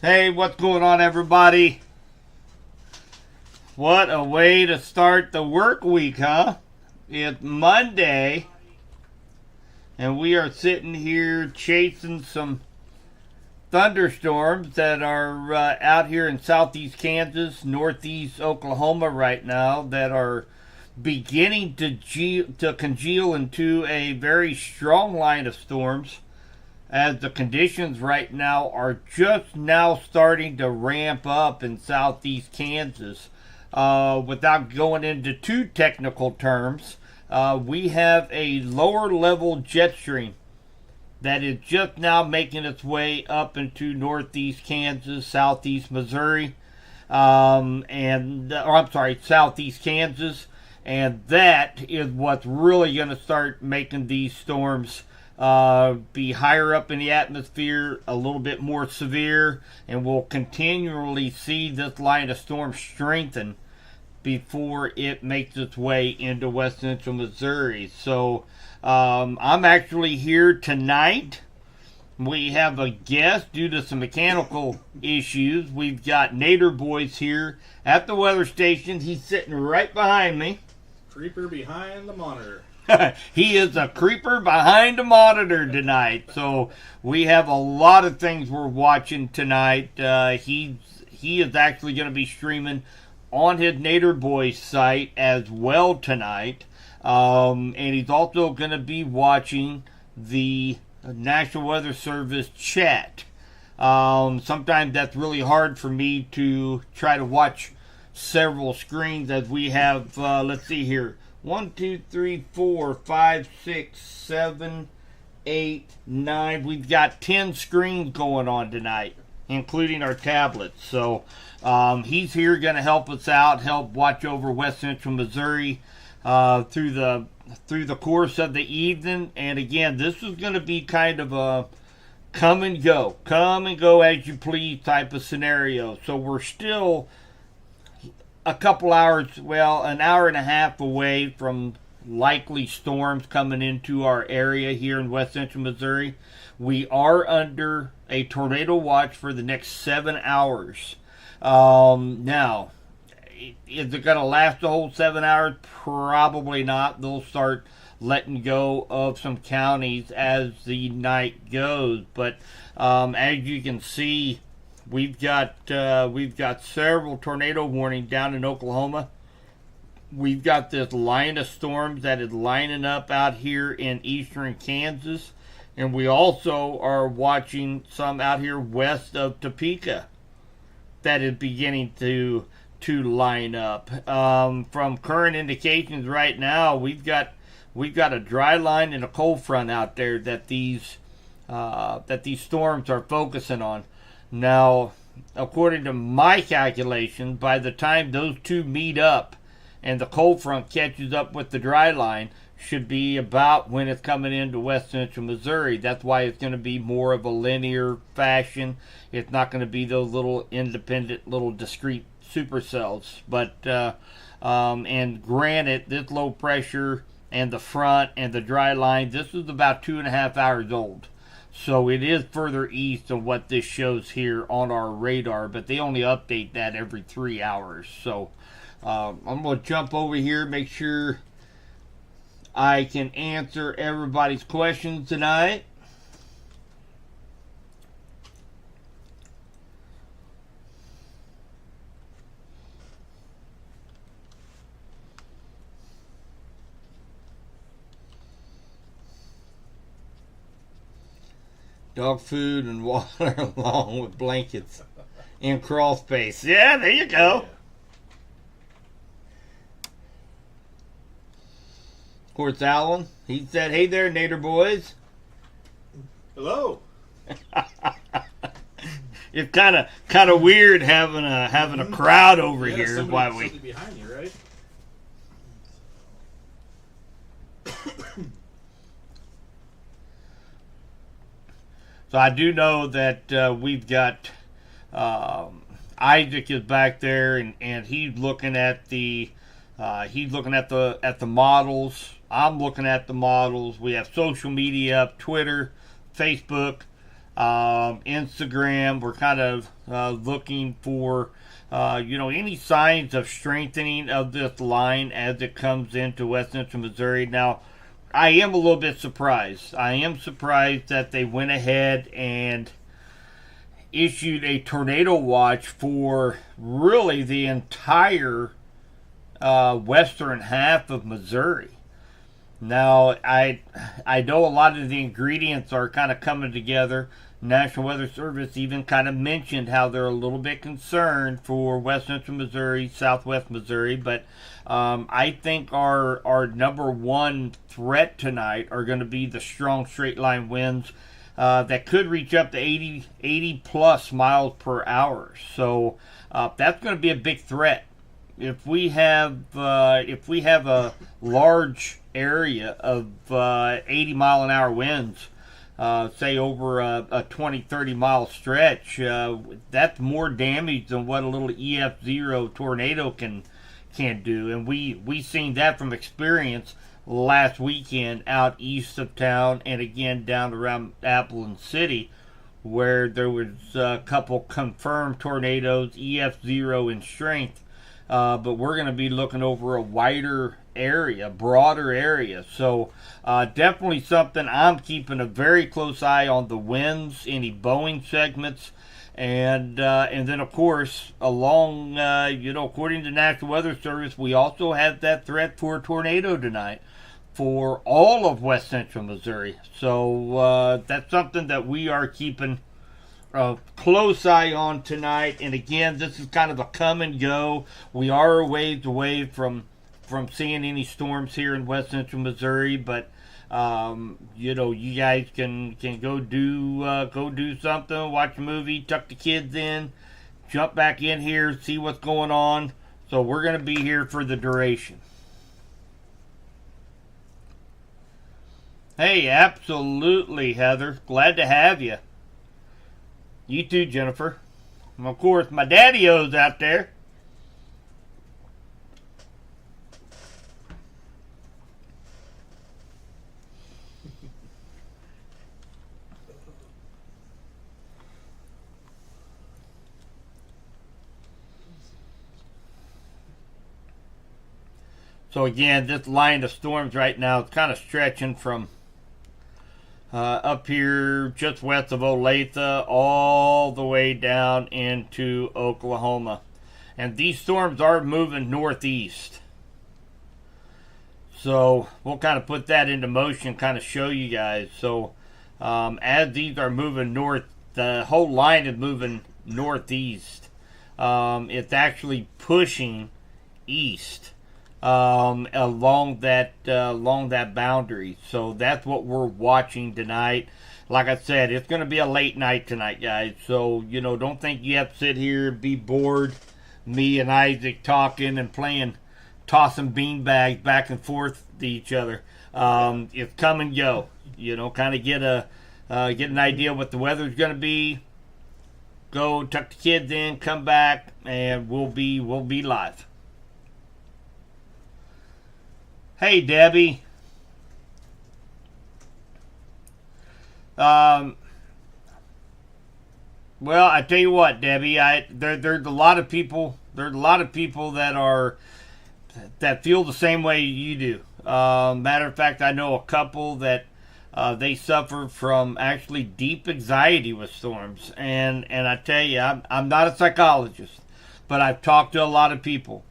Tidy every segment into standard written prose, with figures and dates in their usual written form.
Hey, what's going on, everybody? What a way to start the work week, huh? It's Monday, and we are sitting here chasing some thunderstorms that are out here in southeast Kansas, northeast Oklahoma right now that are beginning to congeal into a very strong line of storms, as the conditions right now are just now starting to ramp up in southeast Kansas. Without going into too technical terms, we have a lower level jet stream that is just now making its way up into northeast Kansas, southeast Missouri, southeast Kansas, and that is what's really going to start making these storms be higher up in the atmosphere, a little bit more severe, and we'll continually see this line of storm strengthen before it makes its way into west central Missouri. So I'm actually here tonight. We have a guest due to some mechanical issues. We've got Nader Boys here at the weather station. He's sitting right behind me. Creeper behind the monitor. He is a creeper behind the monitor tonight. So we have a lot of things we're watching tonight. He is actually going to be streaming on his Nader Boys site as well tonight. And he's also going to be watching the National Weather Service chat. Sometimes that's really hard for me to try to watch several screens, as we have, let's see here, 1, 2, 3, 4, 5, 6, 7, 8, 9. We've got 10 screens going on tonight, including our tablets. So he's here going to help us out, help watch over west central Missouri through the course of the evening. And again, this is going to be kind of a come and go as you please type of scenario. So we're still a couple hours, well, an hour and a half away from likely storms coming into our area here in west central Missouri. We are under a tornado watch for the next 7 hours. Now, is it going to last the whole 7 hours? Probably not. They'll start letting go of some counties as the night goes. But as you can see, we've got several tornado warnings down in Oklahoma. We've got this line of storms that is lining up out here in eastern Kansas, and we also are watching some out here west of Topeka that is beginning to line up. From current indications right now, we've got a dry line and a cold front out there that these storms are focusing on. Now, according to my calculation, by the time those two meet up and the cold front catches up with the dry line, should be about when it's coming into west central Missouri. That's why it's going to be more of a linear fashion. It's not going to be those little independent, little discrete supercells. But, and granted, this low pressure and the front and the dry line, this is about 2.5 hours old. So it is further east of what this shows here on our radar, but they only update that every 3 hours. So I'm going to jump over here, make sure I can answer everybody's questions tonight. Dog food and water along with blankets and crawl space. Yeah, there you go. Of course, Alan, he said, "Hey there, Nader Boys." Hello. It's kind of weird having a crowd over here. Why we behind you, right? So I do know that we've got Isaac is back there, and he's looking at the models. I'm looking at the models. We have social media up, Twitter, Facebook. Instagram. We're kind of looking for any signs of strengthening of this line as it comes into West Central Missouri. Now, I am a little bit surprised. I am surprised that they went ahead and issued a tornado watch for really the entire western half of Missouri. Now, I know a lot of the ingredients are kind of coming together. National Weather Service even kind of mentioned how they're a little bit concerned for West Central Missouri, Southwest Missouri, but I think our number one threat tonight are going to be the strong straight line winds that could reach up to 80 plus miles per hour. So that's going to be a big threat. If we have a large area of 80 mile an hour winds, say over a 20-30 mile stretch, that's more damage than what a little EF0 tornado can do. And we seen that from experience last weekend out east of town and again down around Appleton City, where there was a couple confirmed tornadoes, EF0 in strength. But we're going to be looking over a wider area, broader area. So definitely something I'm keeping a very close eye on, the winds, any bowing segments, and then of course along according to National Weather Service, we also have that threat for a tornado tonight for all of West Central Missouri. So that's something that we are keeping a close eye on tonight. And again, this is kind of a come and go. We are a ways away from seeing any storms here in West Central Missouri, but you guys can go do something, watch a movie, tuck the kids in, jump back in here, see what's going on. So we're going to be here for the duration. Hey, absolutely, Heather. Glad to have you. You too, Jennifer. And of course, my daddy-o's out there. So again, this line of storms right now is kind of stretching from up here just west of Olathe all the way down into Oklahoma. And these storms are moving northeast. So we'll kind of put that into motion, kind of show you guys. So as these are moving north, the whole line is moving northeast. It's actually pushing east along that boundary. So that's what we're watching tonight. Like I said, it's going to be a late night tonight, guys. So don't think you have to sit here and be bored. Me and Isaac talking and tossing beanbags back and forth to each other. It's come and go. Kind of get an idea what the weather's going to be. Go tuck the kids in, come back, and we'll be live. Hey, Debbie. Well, I tell you what, Debbie. There's a lot of people. There's a lot of people that feel the same way you do. Matter of fact, I know a couple that they suffer from actually deep anxiety with storms, and I tell you, I'm not a psychologist, but I've talked to a lot of people.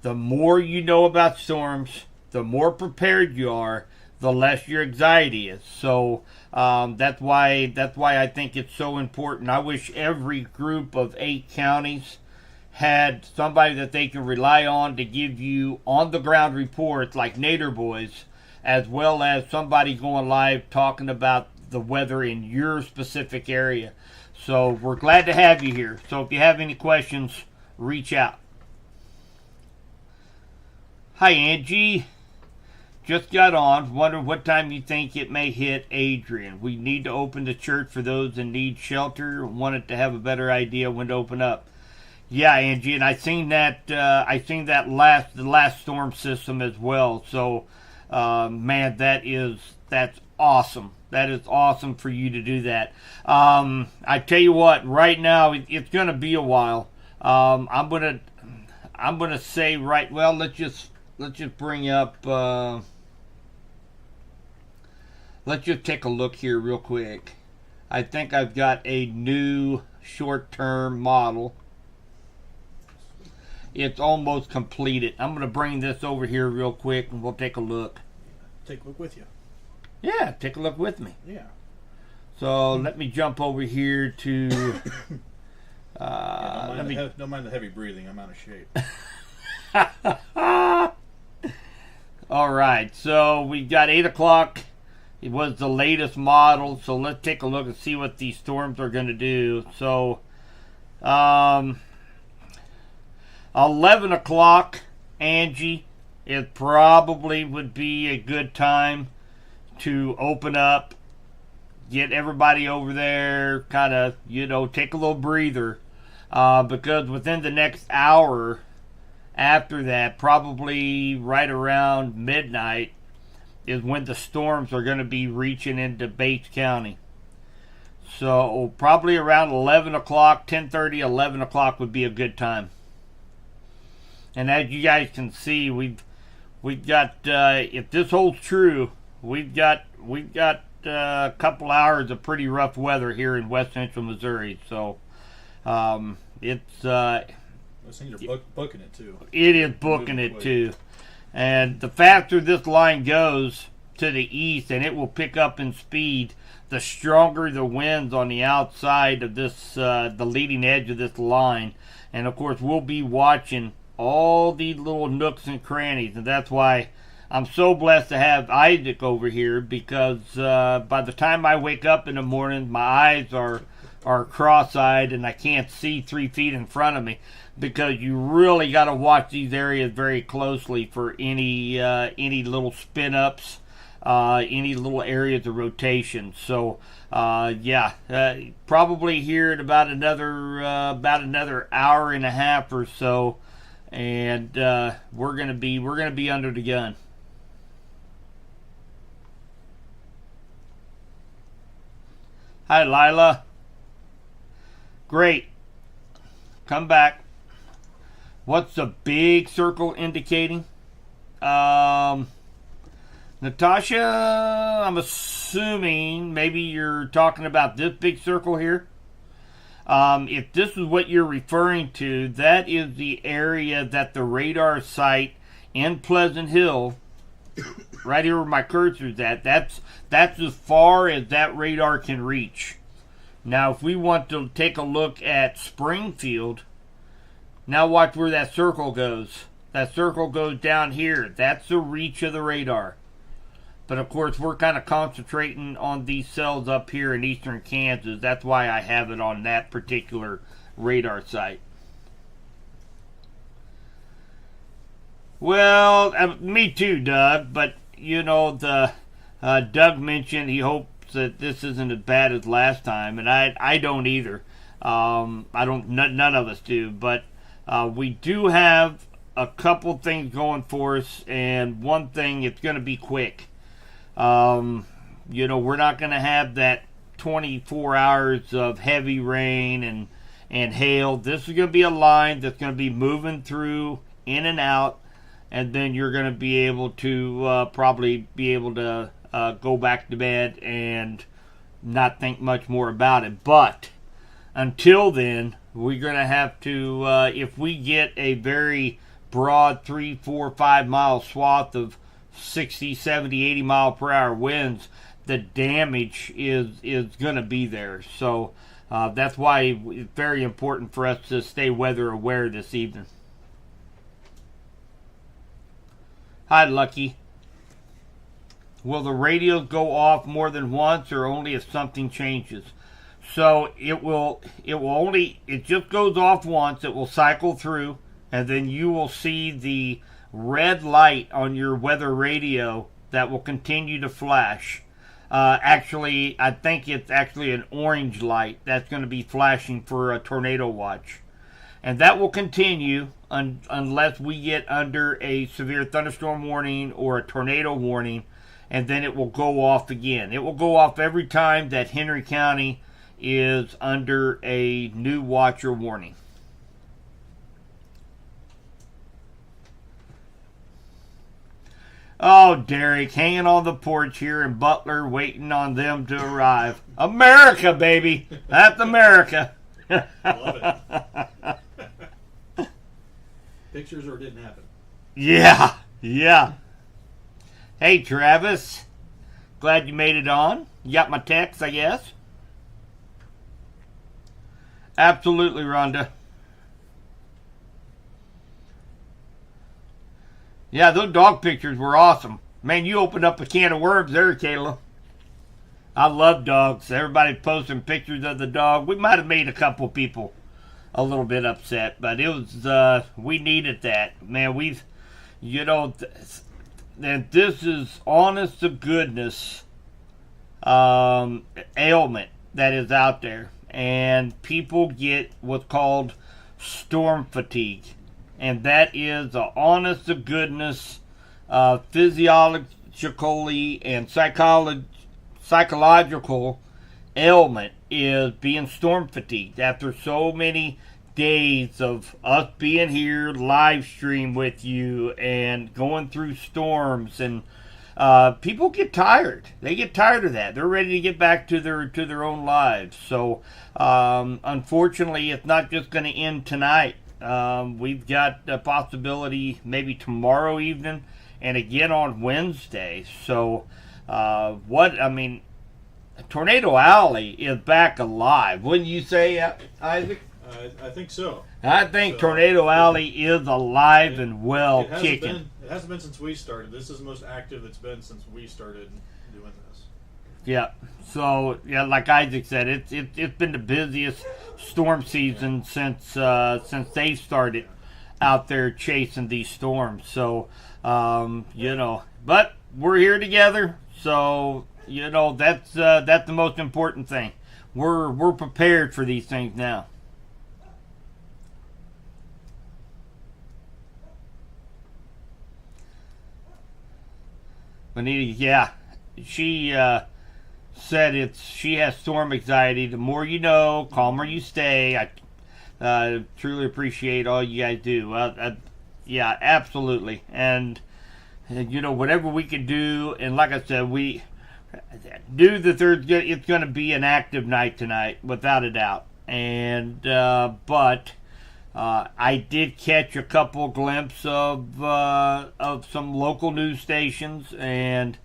The more you know about storms, the more prepared you are, the less your anxiety is. So that's why I think it's so important. I wish every group of 8 counties had somebody that they can rely on to give you on-the-ground reports like Nader Boys, as well as somebody going live talking about the weather in your specific area. So we're glad to have you here. So if you have any questions, reach out. Hi, Angie. Just got on. Wonder what time you think it may hit Adrian. We need to open the church for those in need shelter. Wanted to have a better idea when to open up. Yeah, Angie, and I seen that. The last storm system as well. So man, that's awesome. That is awesome for you to do that. I tell you what, right now it's going to be a while. I'm gonna say right. Well, let's just bring up. Let's just take a look here real quick. I think I've got a new short-term model. It's almost completed. I'm going to bring this over here real quick and we'll take a look. Take a look with you. Yeah, take a look with me. Yeah. So let me jump over here to... don't mind the heavy breathing. I'm out of shape. All right, so we got 8 o'clock. It was the latest model, so let's take a look and see what these storms are going to do. So, 11 o'clock, Angie, it probably would be a good time to open up, get everybody over there, kind of, take a little breather, because within the next hour after that, probably right around midnight, is when the storms are going to be reaching into Bates County. So probably around 11 o'clock, 10:30, 11 o'clock would be a good time. And as you guys can see, we've got, if this holds true, we've got a couple hours of pretty rough weather here in west central Missouri. So it's Those things are booking it too. It is booking it too. And the faster this line goes to the east, and it will pick up in speed, the stronger the winds on the outside of this, the leading edge of this line. And of course, we'll be watching all these little nooks and crannies, and that's why I'm so blessed to have Isaac over here, because by the time I wake up in the morning, my eyes are cross-eyed and I can't see 3 feet in front of me, because you really got to watch these areas very closely for any little spin-ups, any little areas of rotation. So probably here in about another hour and a half or so, and we're gonna be under the gun. Hi, Lila. Great. Come back. What's the big circle indicating? Natasha, I'm assuming maybe you're talking about this big circle here. If this is what you're referring to, that is the area that the radar site in Pleasant Hill, right here where my cursor's at, that's as far as that radar can reach. Now, if we want to take a look at Springfield, now watch where that circle goes. That circle goes down here. That's the reach of the radar. But of course, we're kind of concentrating on these cells up here in eastern Kansas. That's why I have it on that particular radar site. Well, me too, Doug. But, Doug mentioned he hopes that this isn't as bad as last time. And I don't either. None of us do. But we do have a couple things going for us. And one thing, it's going to be quick. We're not going to have that 24 hours of heavy rain and hail. This is going to be a line that's going to be moving through, in and out, and then you're going to be able to probably be able to go back to bed and not think much more about it. But until then, we're going to have to, if we get a very broad 3, 4, 5 mile swath of 60, 70, 80 mile per hour winds, the damage is going to be there. So that's why it's very important for us to stay weather aware this evening. Hi, Lucky. Will the radios go off more than once, or only if something changes? So it just goes off once. It will cycle through, and then you will see the red light on your weather radio that will continue to flash. Actually, I think it's actually an orange light that's going to be flashing for a tornado watch. And that will continue unless we get under a severe thunderstorm warning or a tornado warning, and then it will go off again. It will go off every time that Henry County is under a new watch or warning. Oh, Derek, hanging on the porch here in Butler, waiting on them to arrive. America, baby. That's America. Love it. Pictures or it didn't happen. Yeah. Hey, Travis. Glad you made it on. You got my text, I guess? Absolutely, Rhonda. Yeah, those dog pictures were awesome. Man, you opened up a can of worms there, Kayla. I love dogs. Everybody posting pictures of the dog. We might have made a couple people a little bit upset, but it was, we needed that. Man, and this is honest to goodness ailment that is out there. And people get what's called storm fatigue. And that is a honest to goodness physiologically and psychological ailment is being storm fatigued after so many days of us being here live stream with you and going through storms, and people get tired. They get tired of that. They're ready to get back to their own lives. So unfortunately, it's not just going to end tonight. We've got a possibility maybe tomorrow evening and again on Wednesday. So, Tornado Alley is back alive. Wouldn't you say, Isaac? I think so. I think Tornado Alley is alive and well kicking. It hasn't been since we started. This is the most active it's been since we started doing this. Yeah. So, yeah, like Isaac said, it's been the busiest storm season since they started out there chasing these storms. So, but we're here together. So, that's the most important thing. We're prepared for these things now. Bonita, yeah, she said she has storm anxiety. The more you know, calmer you stay. I truly appreciate all you guys do. Yeah, absolutely. And whatever we can do, and like I said, we do the third. It's going to be an active night tonight, without a doubt. And but I did catch a couple glimpses of some local news stations, and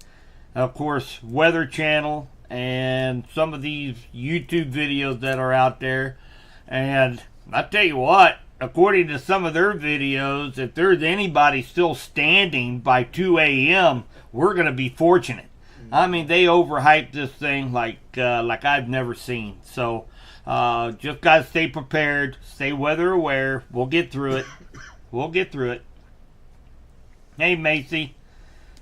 of course Weather Channel, and some of these YouTube videos that are out there. And I tell you what, according to some of their videos, if there's anybody still standing by 2 a.m., we're going to be fortunate. I mean, they overhyped this thing like I've never seen. So just got to stay prepared, stay weather aware. We'll get through it. Hey, Macy.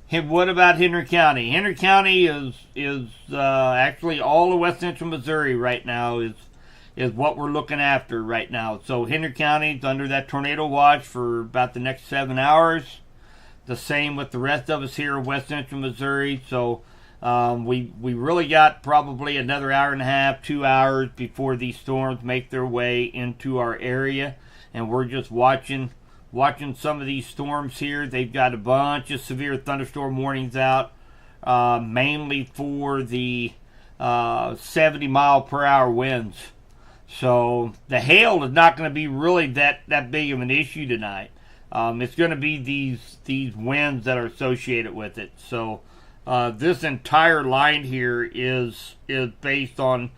Hey, what about Henry County? Henry County is actually all of West Central Missouri right now is what we're looking after right now. So Henry County's under that tornado watch for about the next 7 hours. The same with the rest of us here in West Central Missouri. So we really got probably another hour and a half, 2 hours before these storms make their way into our area, and we're just watching some of these storms here. They've got a bunch of severe thunderstorm warnings out, mainly for the 70 mile per hour winds. So the hail is not going to be really that big of an issue tonight. It's going to be these winds that are associated with it. So this entire line here is based on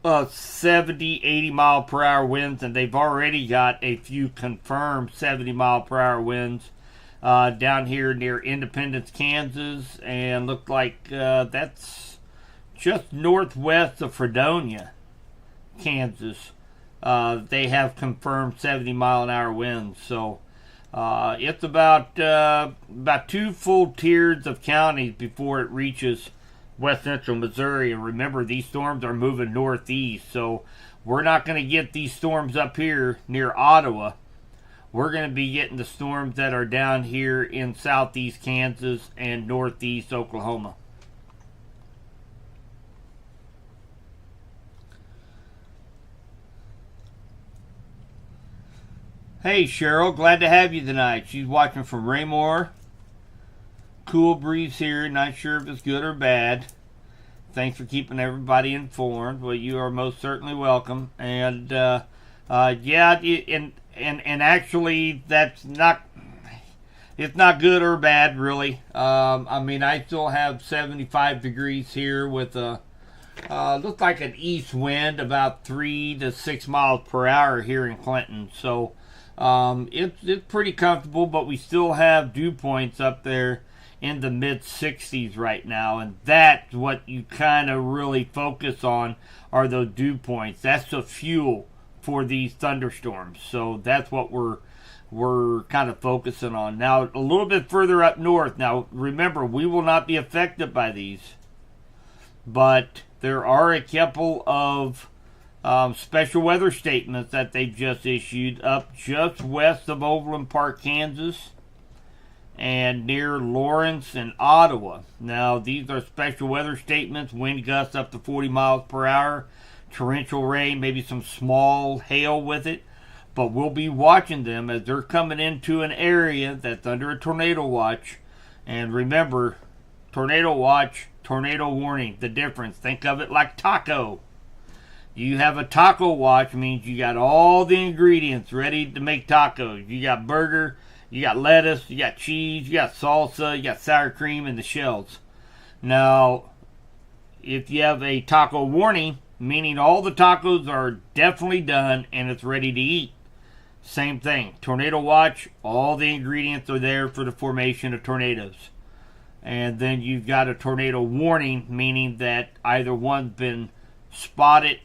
70, 80 mile per hour winds, and they've already got a few confirmed 70 mile per hour winds down here near Independence, Kansas, and look like that's just northwest of Fredonia, Kansas. They have confirmed 70 mile an hour winds. So it's about 2 full tiers of counties before it reaches west central Missouri. And remember, these storms are moving northeast, so we're not going to get these storms up here near Ottawa. We're going to be getting the storms that are down here in southeast Kansas and northeast Oklahoma. Hey Cheryl, glad to have you tonight. She's watching from Raymore. Cool breeze here, not sure if it's good or bad. Thanks for keeping everybody informed. Well, you are most certainly welcome. And yeah, and actually, that's not. It's not good or bad, really. I mean, I still have 75 degrees here with a looks like an east wind about 3 to 6 miles per hour here in Clinton. So it's pretty comfortable, but we still have dew points up there in the mid 60s right now, and that's what you kind of really focus on are those dew points. That's the fuel for these thunderstorms. So that's what we're kind of focusing on. Now, a little bit further up north. Now, remember, we will not be affected by these, but there are a couple of special weather statements that they've just issued up just west of Overland Park, Kansas, and near Lawrence and Ottawa. Now, these are special weather statements, wind gusts up to 40 miles per hour, torrential rain, maybe some small hail with it, but we'll be watching them as they're coming into an area that's under a tornado watch. And remember, tornado watch, tornado warning, the difference. Think of it like taco. You have a taco watch, means you got all the ingredients ready to make tacos. You got burger, you got lettuce, you got cheese, you got salsa, you got sour cream, and the shells. Now, if you have a taco warning, meaning all the tacos are definitely done and it's ready to eat. Same thing. Tornado watch, all the ingredients are there for the formation of tornadoes. And then you've got a tornado warning, meaning that either one's been spotted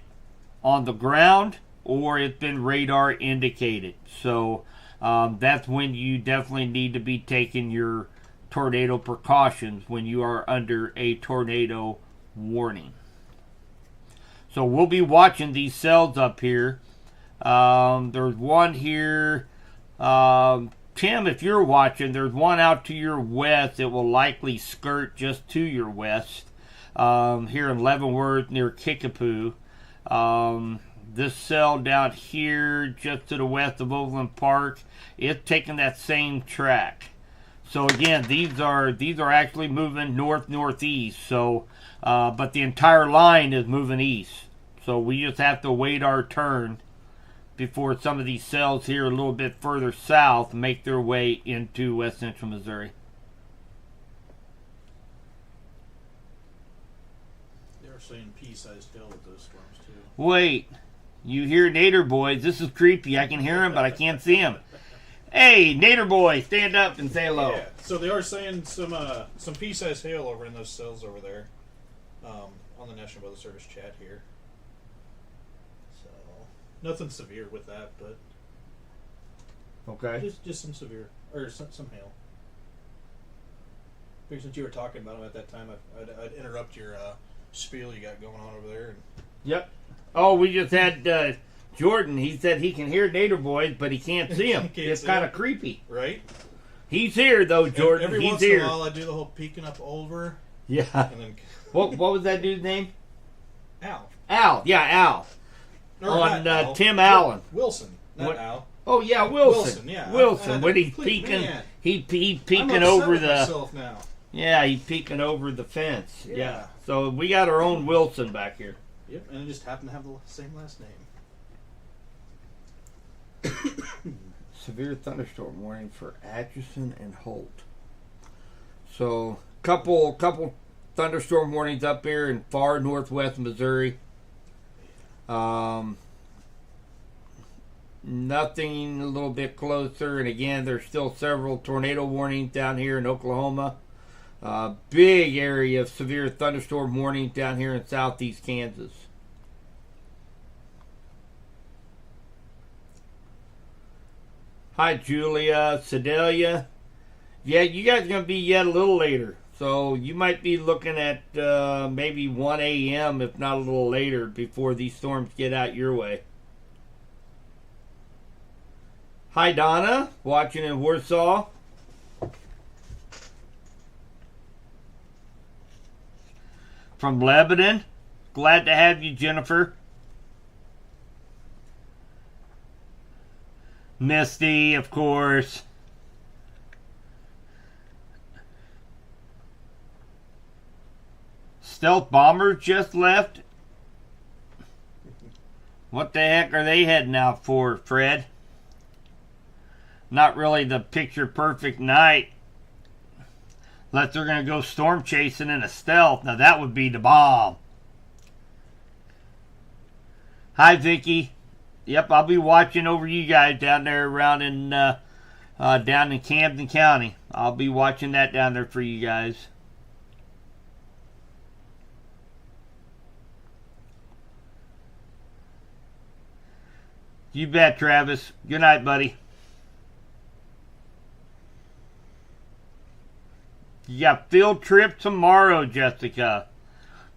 on the ground or it's been radar indicated. So that's when you definitely need to be taking your tornado precautions when you are under a tornado warning. So we'll be watching these cells up here. There's one here. Tim, if you're watching, there's one out to your west. It will likely skirt just to your west. Here in Leavenworth near Kickapoo. This cell down here just to the west of Overland Park, it's taking that same track. So again, these are actually moving northeast. So, but the entire line is moving east. So we just have to wait our turn before some of these cells here a little bit further south make their way into west central Missouri. They're saying pea-sized hail with those storms too. Wait, you hear Nader boys? This is creepy. I can hear him, but I can't see him. Hey, Nader boy, stand up and say hello. Yeah, so they are saying some pea-sized hail over in those cells over there, on the National Weather Service chat here. So nothing severe with that, but Okay. just some severe or some hail. Figured since you were talking about them at that time, I'd interrupt your spiel you got going on over there. And Yep. Oh, we just had Jordan. He said he can hear Nader boys, but he can't see them. Can't It's see kind of 'em. creepy. Right? He's here though, Jordan. Every He's once here. in a while, I do the whole peeking up over, Yeah. and then What was that dude's name? Al. Al. Yeah, Al. Or On not Al. Tim Allen. Wilson, not What? Al. Oh yeah, Wilson. Wilson, yeah. Wilson. When he's Complete peeking, man. he I'm peeking upset over with the. myself now. Yeah, he's peeking over the fence. Yeah. Yeah. So we got our own Wilson back here. Yep, and I just happen to have the same last name. Severe thunderstorm warning for Atchison and Holt. So couple thunderstorm warnings up here in far northwest Missouri. Nothing a little bit closer, and again, there's still several tornado warnings down here in Oklahoma. Big area of severe thunderstorm warnings down here in southeast Kansas. Hi, Julia, Sedalia. Yeah, you guys are going to be yet a little later So you might be looking at maybe 1 a.m., if not a little later, before these storms get out your way. Hi, Donna, watching in Warsaw. From Lebanon. Glad to have you, Jennifer. Misty, of course. Stealth bombers just left. What the heck are they heading out for, Fred? Not really the picture perfect night. Unless they're going to go storm chasing in a stealth. Now that would be the bomb. Hi, Vicky. Yep, I'll be watching over you guys down there around in down in Camden County. I'll be watching that down there for you guys. You bet, Travis. Good night, buddy. You got field trip tomorrow, Jessica.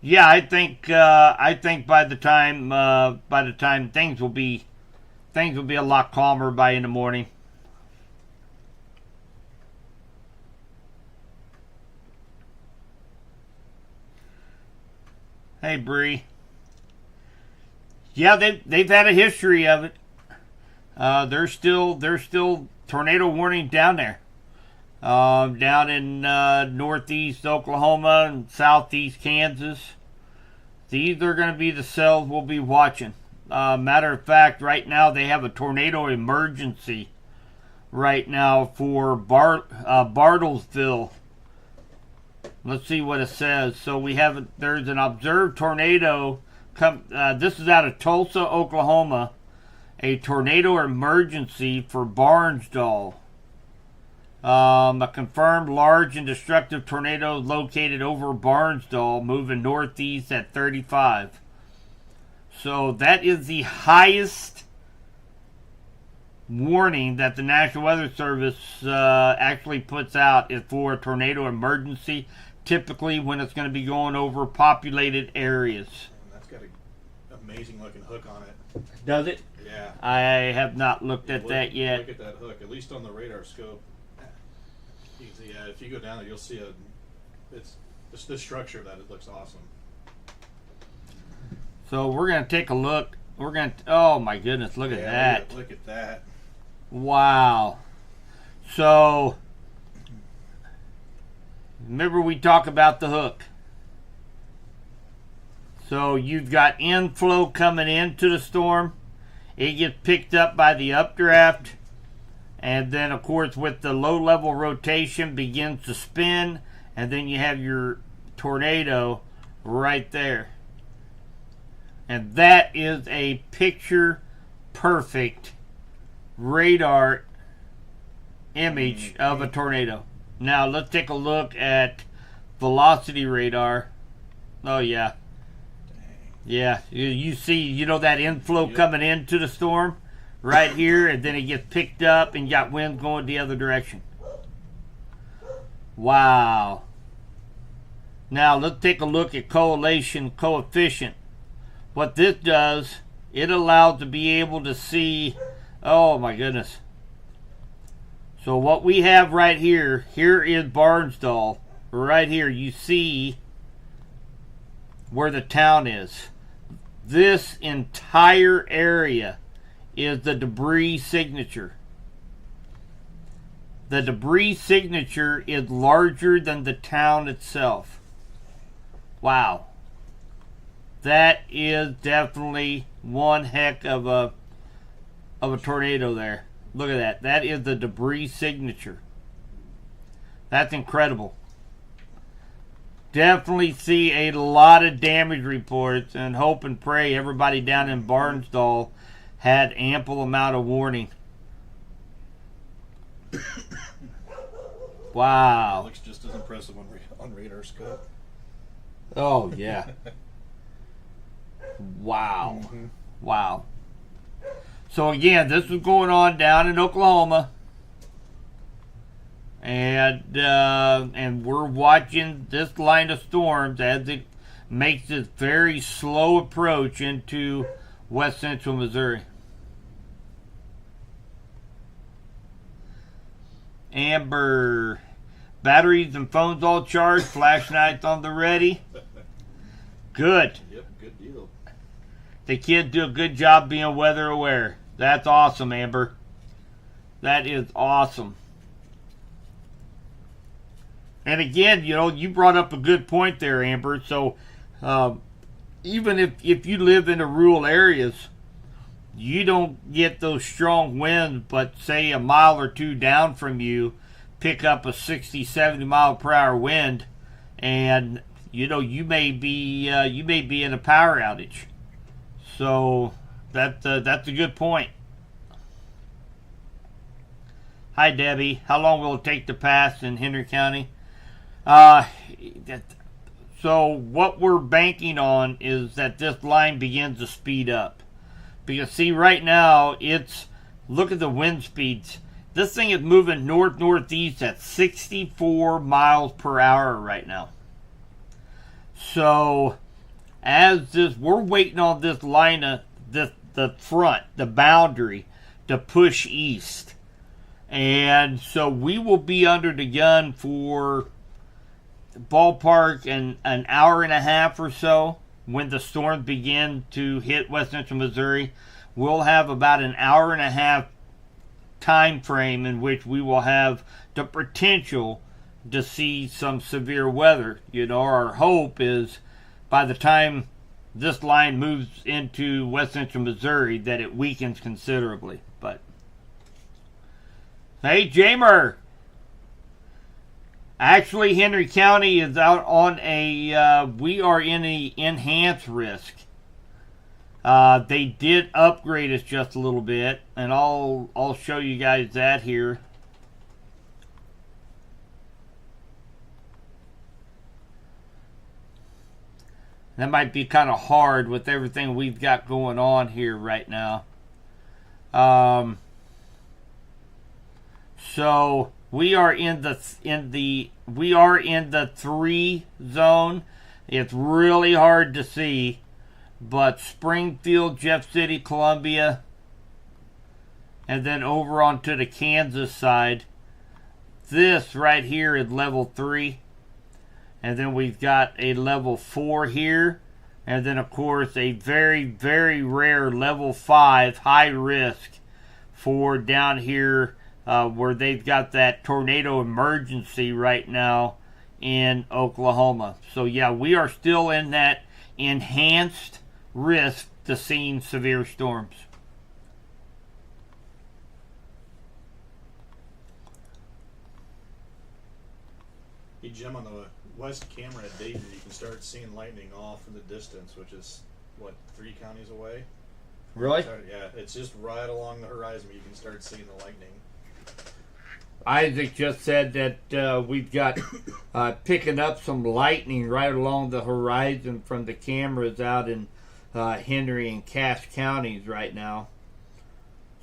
Yeah, I think by the time things will be a lot calmer by in the morning. Hey, Bree. Yeah, they've had a history of it. There's still tornado warning down there. Down in northeast Oklahoma and southeast Kansas. These are going to be the cells we'll be watching. Matter of fact, right now they have a tornado emergency right now for Bartlesville. Let's see what it says. So there's an observed tornado. This is out of Tulsa, Oklahoma. A tornado emergency for Barnsdall. A confirmed large and destructive tornado located over Barnsdall, moving northeast at 35. So that is the highest warning that the National Weather Service actually puts out is for a tornado emergency, typically when it's going to be going over populated areas. And that's got an amazing looking hook on it. Does it? Yeah. I have not looked at that yet. Look at that hook, at least on the radar scope. You can see, if you go down there, you'll see it's just the structure of that. It looks awesome. So we're going to take a look. Oh my goodness, look at that. Look at that. Wow. So, remember we talked about the hook. So you've got inflow coming into the storm. It gets picked up by the updraft. And then, of course, with the low-level rotation, begins to spin. And then you have your tornado right there. And that is a picture-perfect radar image of a tornado. Now, let's take a look at velocity radar. Oh, yeah. Yeah, you see, that inflow coming into the storm right here, and then it gets picked up and you got winds going the other direction. Wow. Now, let's take a look at correlation coefficient. What this does, it allows to be able to see, oh my goodness. So what we have right here is Barnsdall. Right here, you see where the town is. This entire area is the debris signature. The debris signature is larger than the town itself. Wow. That is definitely one heck of a tornado there. Look at that. That is the debris signature. That's incredible. Definitely see a lot of damage reports, and hope and pray everybody down in Barnsdall had ample amount of warning. Wow. It looks just as impressive on radar scope. Oh, yeah. Wow. Mm-hmm. Wow. So again, this was going on down in Oklahoma. and we're watching this line of storms as it makes this very slow approach into west central Missouri. Amber, batteries and phones all charged, flashlights on the ready. Good. Yep, good deal. The kids do a good job being weather aware. That's awesome, Amber. That is awesome. And again, you brought up a good point there, Amber. So even if you live in the rural areas, you don't get those strong winds, but say a mile or two down from you, pick up a 60, 70 mile per hour wind, and you may be in a power outage. So that's a good point. Hi, Debbie. How long will it take to pass in Henry County? So what we're banking on is that this line begins to speed up. Because see, right now, look at the wind speeds. This thing is moving north-northeast at 64 miles per hour right now. So, we're waiting on this line of, the front, the boundary, to push east. And so we will be under the gun for ballpark an hour and a half or so. When the storms begin to hit west central Missouri, we'll have about an hour and a half time frame in which we will have the potential to see some severe weather. Our hope is by the time this line moves into west central Missouri that it weakens considerably. But hey, Jamer. Actually, Henry County is out on we are in a enhanced risk. They did upgrade us just a little bit, and I'll show you guys that here. That might be kind of hard with everything we've got going on here right now. So we are in the 3 zone. It's really hard to see, but Springfield, Jeff City, Columbia, and then over onto the Kansas side. This right here is level 3, and then we've got a level 4 here, and then of course a very, very rare level 5 high risk for down here. Where they've got that tornado emergency right now in Oklahoma. So yeah, we are still in that enhanced risk to seeing severe storms. Hey, Jim, on the west camera at Dayton, you can start seeing lightning off in the distance, which is, 3 counties away? Really? Yeah, it's just right along the horizon. You can start seeing the lightning. Isaac just said that we've got picking up some lightning right along the horizon from the cameras out in Henry and Cass counties right now.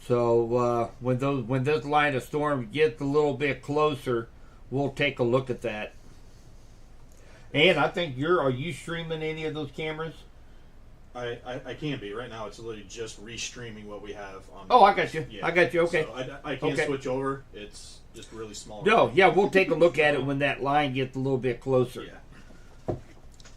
So when this line of storm gets a little bit closer, we'll take a look at that. And I think are you streaming any of those cameras? I can't be. Right now it's literally just restreaming what we have on. Oh, I got you. Yeah. I got you. Okay. So I can't switch over. It's just really small. No, yeah, we'll take a look at it when that line gets a little bit closer. Yeah.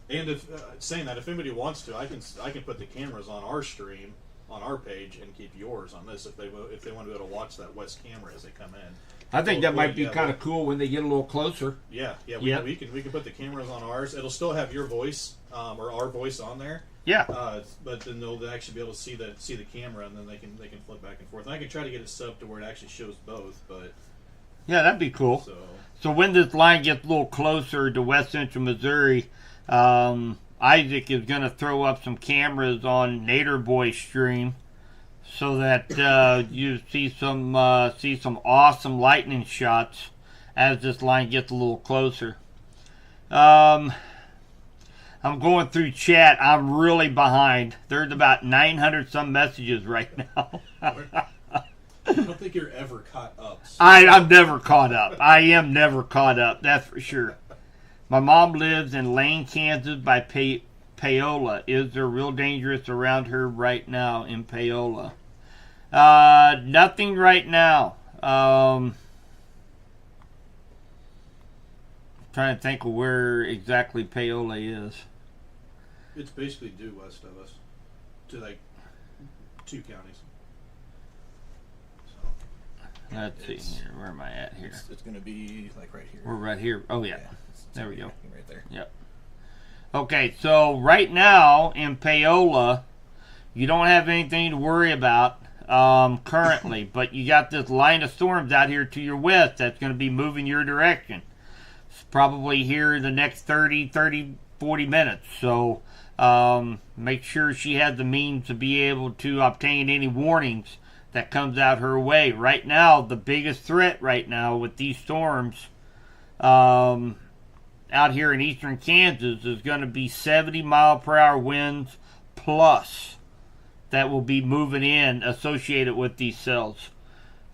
And if saying that, if anybody wants to, I can put the cameras on our stream on our page and keep yours on this if they want to be able to watch that west camera as they come in. I think that might be kind of cool when they get a little closer. Yeah. We can put the cameras on ours. It'll still have your voice or our voice on there. Yeah. But then they'll actually be able to see the camera, and then they can flip back and forth. And I can try to get it subbed to where it actually shows both, but yeah, that'd be cool. So when this line gets a little closer to west central Missouri, Isaac is going to throw up some cameras on Nader Boy's stream so that you see some awesome lightning shots as this line gets a little closer. I'm going through chat. I'm really behind. There's about 900 some messages right now. I don't think you're ever caught up. So. I'm never caught up. I am never caught up, that's for sure. My mom lives in Lane, Kansas by Paola. Is there real dangerous around her right now in Paola? Nothing right now. Trying to think of where exactly Paola is. It's basically due west of us to like 2 counties. Let's see here. Where am I at here? It's going to be like right here. We're right here. Oh, yeah. There we go. Right there. Yep. Okay, so right now in Paola, you don't have anything to worry about currently, but you got this line of storms out here to your west that's going to be moving your direction. It's probably here in the next 40 minutes. So make sure she has the means to be able to obtain any warnings that comes out her way. Right now, the biggest threat right now with these storms out here in eastern Kansas is going to be 70-mile-per-hour winds plus that will be moving in associated with these cells.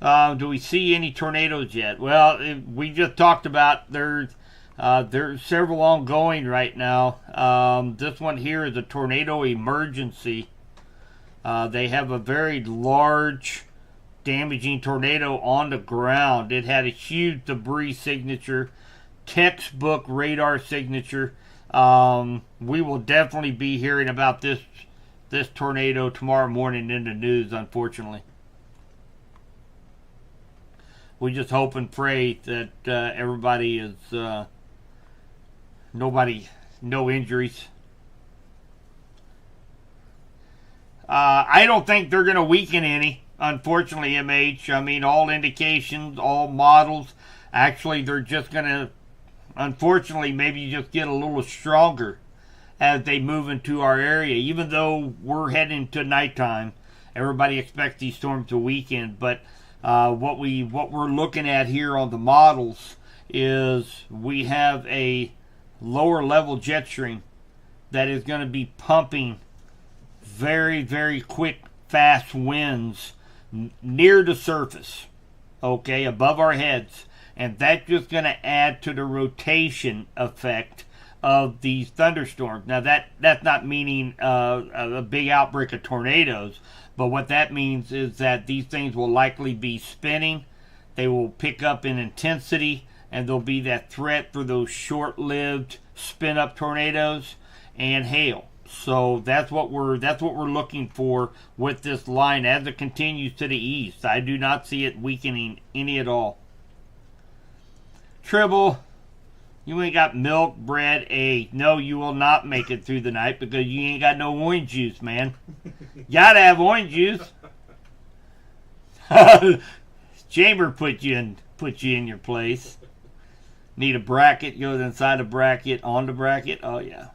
Do we see any tornadoes yet? Well, we just talked about there's several ongoing right now. This one here is a tornado emergency. They have a very large, damaging tornado on the ground. It had a huge debris signature, textbook radar signature. We will definitely be hearing about this tornado tomorrow morning in the news, unfortunately. We just hope and pray that everybody is no injuries. I don't think they're going to weaken any, unfortunately, MH. I mean, all indications, all models, actually, they're just going to, unfortunately, maybe just get a little stronger as they move into our area. Even though we're heading to nighttime, everybody expects these storms to weaken. But what we're looking at here on the models is we have a lower level jet stream that is going to be pumping very, very quick, fast winds near the surface, okay, above our heads. And that's just going to add to the rotation effect of these thunderstorms. Now, that's not meaning a big outbreak of tornadoes, but what that means is that these things will likely be spinning. They will pick up in intensity, and there'll be that threat for those short-lived spin-up tornadoes and hail. So that's what we're looking for with this line as it continues to the east. I do not see it weakening any at all. Tribble, you ain't got milk, bread, egg. No, you will not make it through the night because you ain't got no orange juice, man. Gotta have orange juice. Chamber put you in your place. Need a bracket, goes inside a bracket, on the bracket. Oh yeah.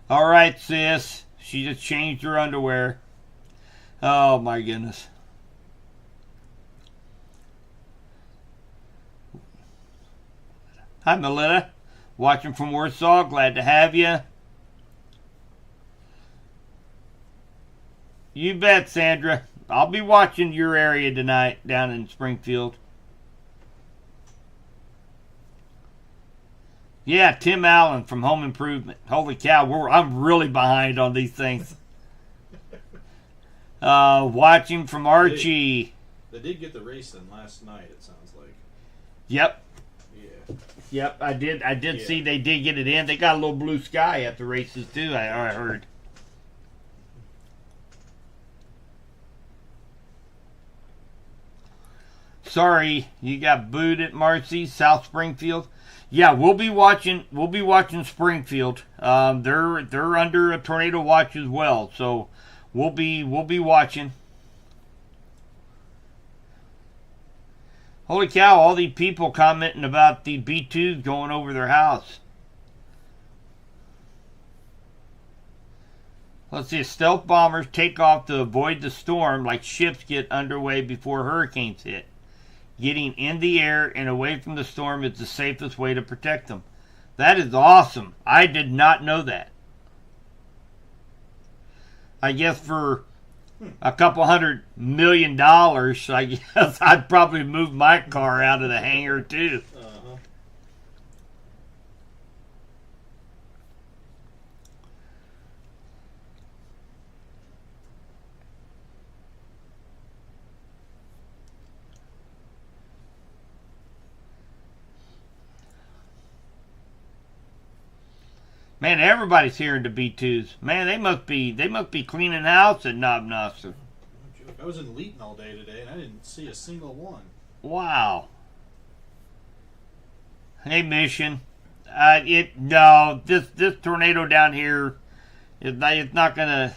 All right, sis. She just changed her underwear. Oh, my goodness. Hi, Melita. Watching from Warsaw. Glad to have you. You bet, Sandra. I'll be watching your area tonight down in Springfield. Yeah, Tim Allen from Home Improvement. Holy cow, I'm really behind on these things. Watching from Archie. They did get the race in last night, it sounds like. Yep. Yeah. Yep, I did see they did get it in. They got a little blue sky at the races too, I heard. Sorry, you got booed at Marcy, South Springfield. Yeah, we'll be watching Springfield. They're under a tornado watch as well, so we'll be watching. Holy cow, all these people commenting about the B-2s going over their house. Let's see, stealth bombers take off to avoid the storm like ships get underway before hurricanes hit. Getting in the air and away from the storm is the safest way to protect them. That is awesome. I did not know that. I guess for a couple $100 million, I guess I'd probably move my car out of the hangar too. Uh-huh. Man, everybody's hearing the B2s. Man, they must be cleaning house at Knob Noster. I was in Leeton all day today, and I didn't see a single one. Wow. Hey, Mission. This tornado down here it's not gonna.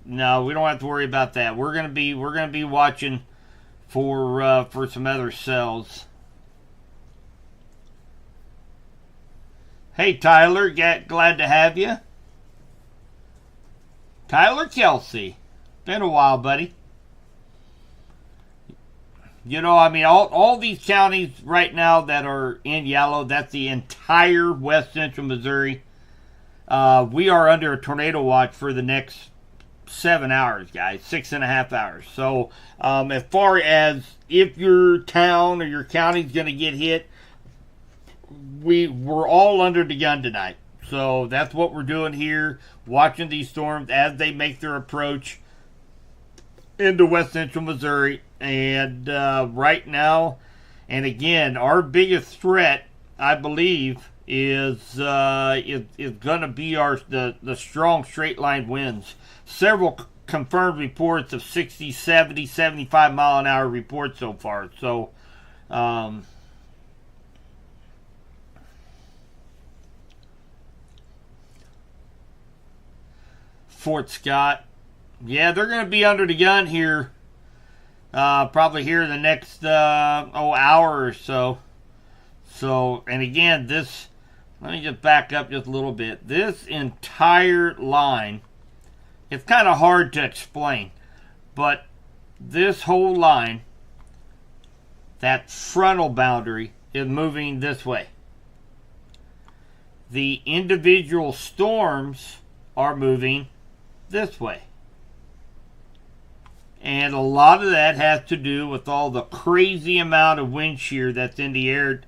No, we don't have to worry about that. We're gonna be watching for some other cells. Hey, Tyler, glad to have you. Tyler Kelsey. Been a while, buddy. You know, I mean, all these counties right now that are in yellow, that's the entire west central Missouri. We are under a tornado watch for the next 7 hours, guys. 6.5 hours. So, as far as if your town or your county's going to get hit, we're all under the gun tonight. So that's what we're doing here, watching these storms as they make their approach into west central Missouri. And right now, and again, our biggest threat, I believe, is going to be the strong straight line winds. Several confirmed reports of 60, 70, 75 mile an hour reports so far. So, Fort Scott. Yeah, they're going to be under the gun here. Probably here in the next hour or so. So, and again, let me just back up just a little bit. This entire line, it's kind of hard to explain, but this whole line, that frontal boundary is moving this way. The individual storms are moving this way. And a lot of that has to do with all the crazy amount of wind shear that's in the air,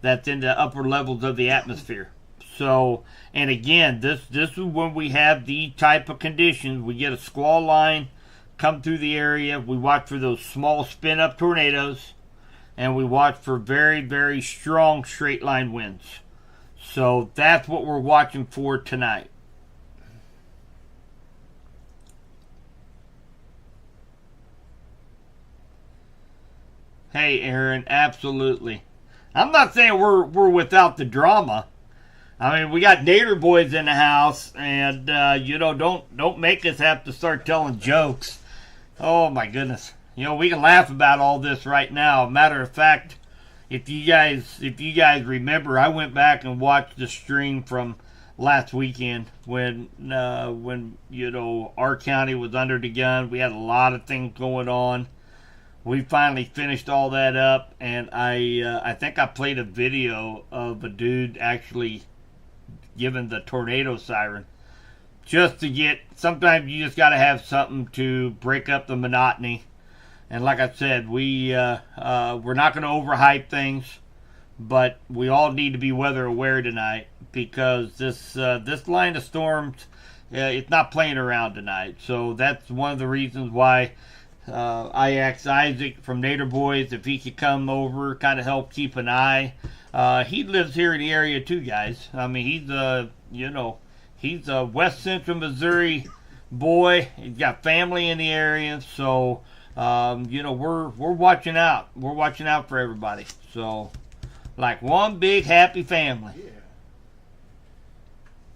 that's in the upper levels of the atmosphere. So, and again, this is when we have the type of conditions. We get a squall line come through the area. We watch for those small spin-up tornadoes. And we watch for very, very strong straight line winds. So that's what we're watching for tonight. Hey, Aaron, absolutely. I'm not saying we're without the drama. I mean, we got Nader boys in the house, and don't make us have to start telling jokes. Oh my goodness, we can laugh about all this right now. Matter of fact, if you guys remember, I went back and watched the stream from last weekend when our county was under the gun. We had a lot of things going on. We finally finished all that up, and I think I played a video of a dude actually giving the tornado siren. Just to get, sometimes you just got to have something to break up the monotony. And like I said, we're not going to overhype things, but we all need to be weather aware tonight because this line of storms, it's not playing around tonight. So that's one of the reasons why I asked Isaac from Nader Boys if he could come over, kind of help keep an eye. He lives here in the area too, guys. I mean, he's a West Central Missouri boy. He's got family in the area, so we're watching out. We're watching out for everybody. So, like one big happy family. Yeah.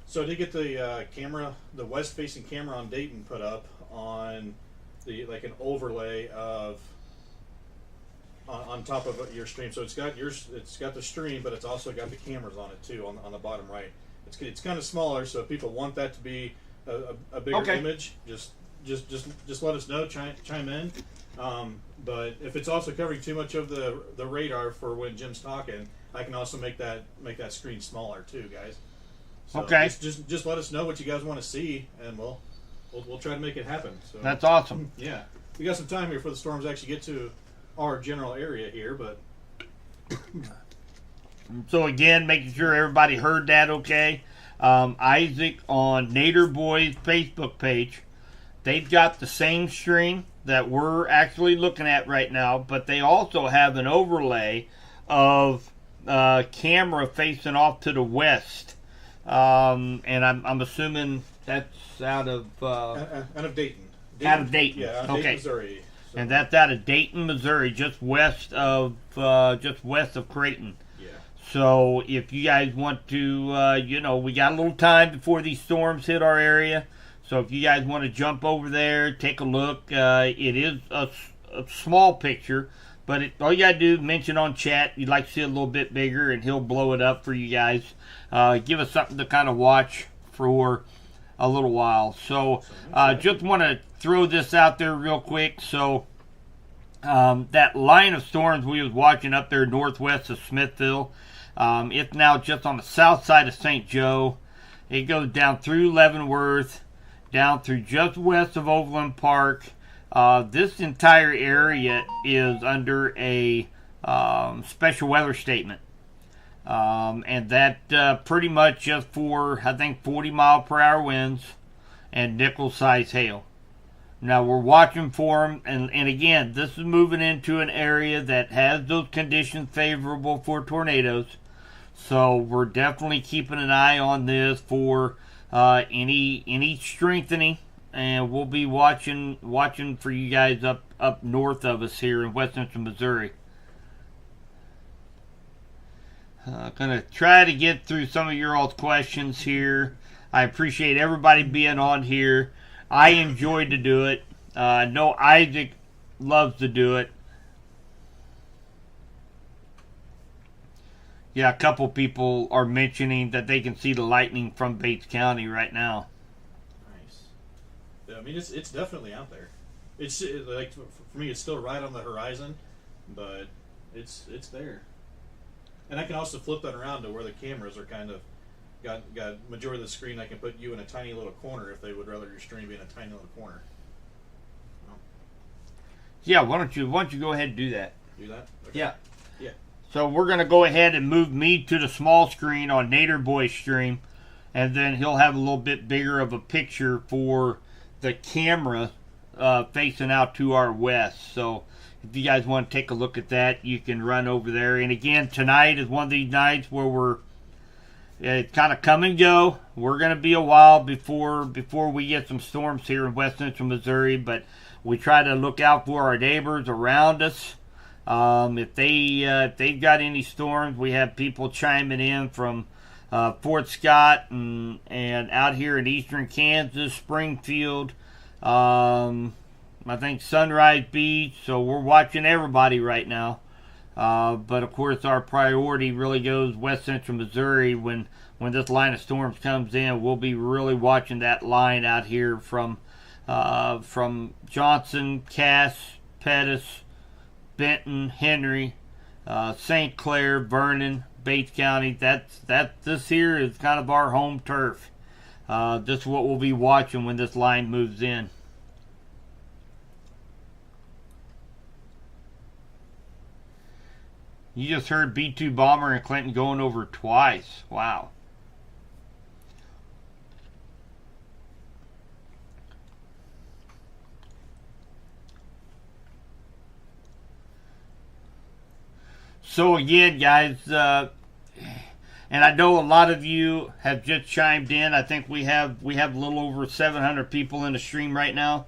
So I did get the camera, the west-facing camera on Dayton put up on an overlay of on top of your stream. So it's got the stream, but it's also got the cameras on it too on the bottom right. It's kind of smaller, so if people want that to be a bigger image, just let us know. Chime in. But if it's also covering too much of the radar for when Jim's talking, I can also make that screen smaller too, guys. So just let us know what you guys want to see, and we'll we'll try to make it happen. So That's awesome. yeah, we got some time here before the storms actually get to our general area here, but So again, making sure everybody heard that okay. Isaac on Nader Boy's Facebook page, they've got the same stream that we're actually looking at right now, but they also have an overlay of camera facing off to the west. And I'm assuming that's out of Dayton. Out of Dayton. Yeah, out of Okay. Dayton, Missouri. So, and that's out of Dayton, Missouri, just west of Creighton. yeah. So if you guys want to, we got a little time before these storms hit our area. So if you guys want to jump over there, take a look. It is a small picture, but all you got to do is mention on chat you'd like to see it a little bit bigger, and he'll blow it up for you guys. Give us something to kind of watch for a little while. So just want to throw this out there real quick. So that line of storms we was watching up there northwest of Smithville, it's now just on the south side of St. Joe. It goes down through Leavenworth, down through just west of Overland Park. This entire area is under a special weather statement. And that pretty much just for, I think, 40-mile-per-hour winds and nickel-size hail. Now, we're watching for them, and again, this is moving into an area that has those conditions favorable for tornadoes. So we're definitely keeping an eye on this for any strengthening, and we'll be watching for you guys up north of us here in West Central Missouri. Gonna try to get through some of your all's questions here. I appreciate everybody being on here. I enjoyed to do it. I know Isaac loves to do it. Yeah, a couple people are mentioning that they can see the lightning from Bates County right now. Nice. Yeah, I mean, it's definitely out there. It's like for me, it's still right on the horizon, but it's there. And I can also flip that around to where the cameras are kind of got majority of the screen. I can put you in a tiny little corner if they would rather your stream be in a tiny little corner. Yeah, why don't you go ahead and do that? Do that? Okay. Yeah. Yeah. So we're going to go ahead and move me to the small screen on Nader Boy's stream, and then he'll have a little bit bigger of a picture for the camera facing out to our west. So if you guys want to take a look at that, you can run over there. And again, tonight is one of these nights where it's kind of come and go. We're going to be a while before we get some storms here in West Central Missouri, but we try to look out for our neighbors around us. If they've got any storms, we have people chiming in from Fort Scott and out here in eastern Kansas, Springfield, I think Sunrise Beach. So we're watching everybody right now. But of course, our priority really goes West Central Missouri. When this line of storms comes in, we'll be really watching that line out here from Johnson, Cass, Pettis, Benton, Henry, St. Clair, Vernon, Bates County. This here is kind of our home turf. This is what we'll be watching when this line moves in. You just heard B-2 bomber and Clinton going over twice. Wow. So again, guys, and I know a lot of you have just chimed in. I think we have a little over 700 people in the stream right now.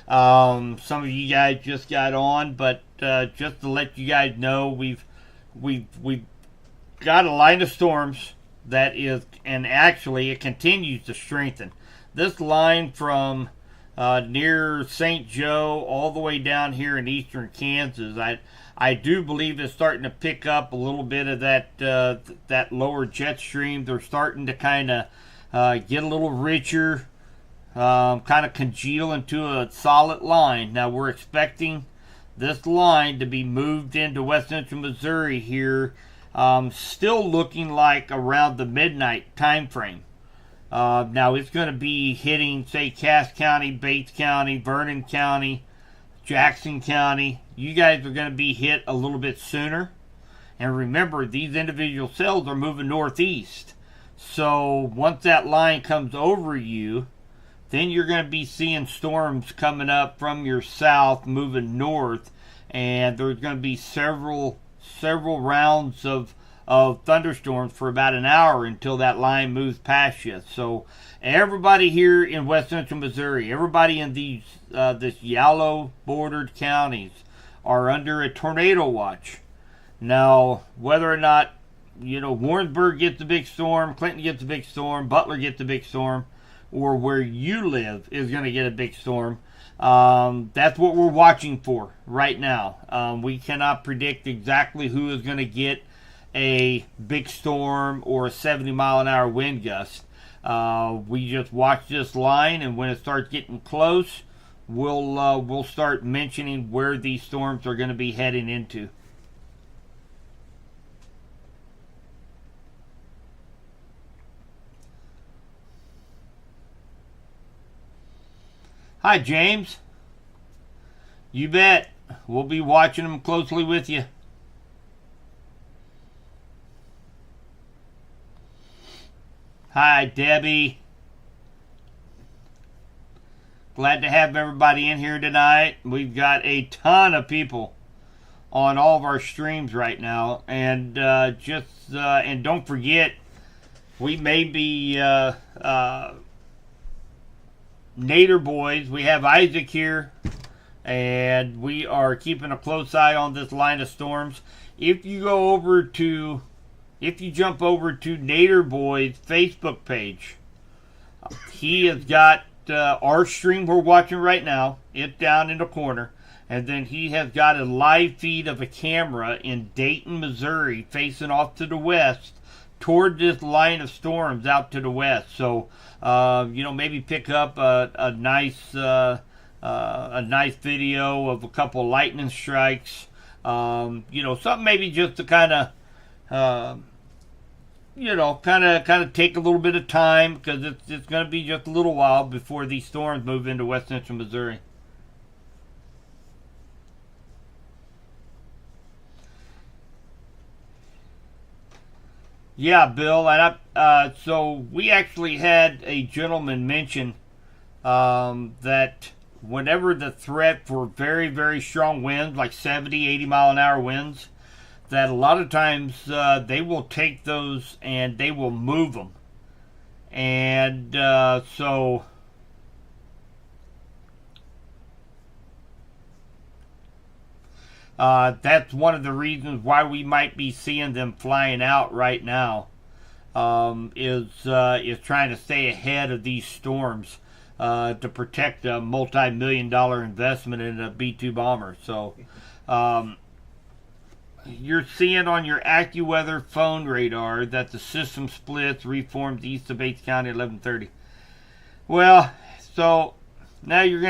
Some of you guys just got on, but just to let you guys know, we've got a line of storms that is, and actually it continues to strengthen. This line from near St. Joe all the way down here in eastern Kansas, I do believe it's starting to pick up a little bit of that lower jet stream. They're starting to kind of get a little richer, kind of congeal into a solid line. Now we're expecting this line to be moved into West Central Missouri here, still looking like around the midnight time frame. Now it's going to be hitting, say, Cass County, Bates County, Vernon County, Jackson County. You guys are going to be hit a little bit sooner. And remember, these individual cells are moving northeast. So once that line comes over you, then you're going to be seeing storms coming up from your south, moving north. And there's going to be several rounds of thunderstorms for about an hour until that line moves past you. So everybody here in west central Missouri, everybody in these this yellow bordered counties are under a tornado watch. Now, whether or not, Warrensburg gets a big storm, Clinton gets a big storm, Butler gets a big storm, or where you live is going to get a big storm, that's what we're watching for right now. We cannot predict exactly who is going to get a big storm or a 70-mile-an-hour wind gust. We just watch this line, and when it starts getting close, we'll start mentioning where these storms are going to be heading into. Hi, James. You bet. We'll be watching them closely with you. Hi, Debbie. Glad to have everybody in here tonight. We've got a ton of people on all of our streams right now. And and don't forget, we may be Nader boys. We have Isaac here, and we are keeping a close eye on this line of storms. If you jump over to Nader Boy's Facebook page, he has got our stream we're watching right now. It's down in the corner, and then he has got a live feed of a camera in Dayton, Missouri, facing off to the west toward this line of storms out to the west. So maybe pick up a nice video of a couple lightning strikes. Something maybe just to kind of take a little bit of time, because it's going to be just a little while before these storms move into west central Missouri. Yeah, Bill, and so we actually had a gentleman mention that whenever the threat for very, very strong winds, like 70, 80-mile-an-hour winds, that a lot of times they will take those and they will move them. And so that's one of the reasons why we might be seeing them flying out right now, is trying to stay ahead of these storms to protect a multi-million-dollar investment in a B-2 bomber. So you're seeing on your AccuWeather phone radar that the system splits, reforms east of Bates County at 11:30. Well, so now you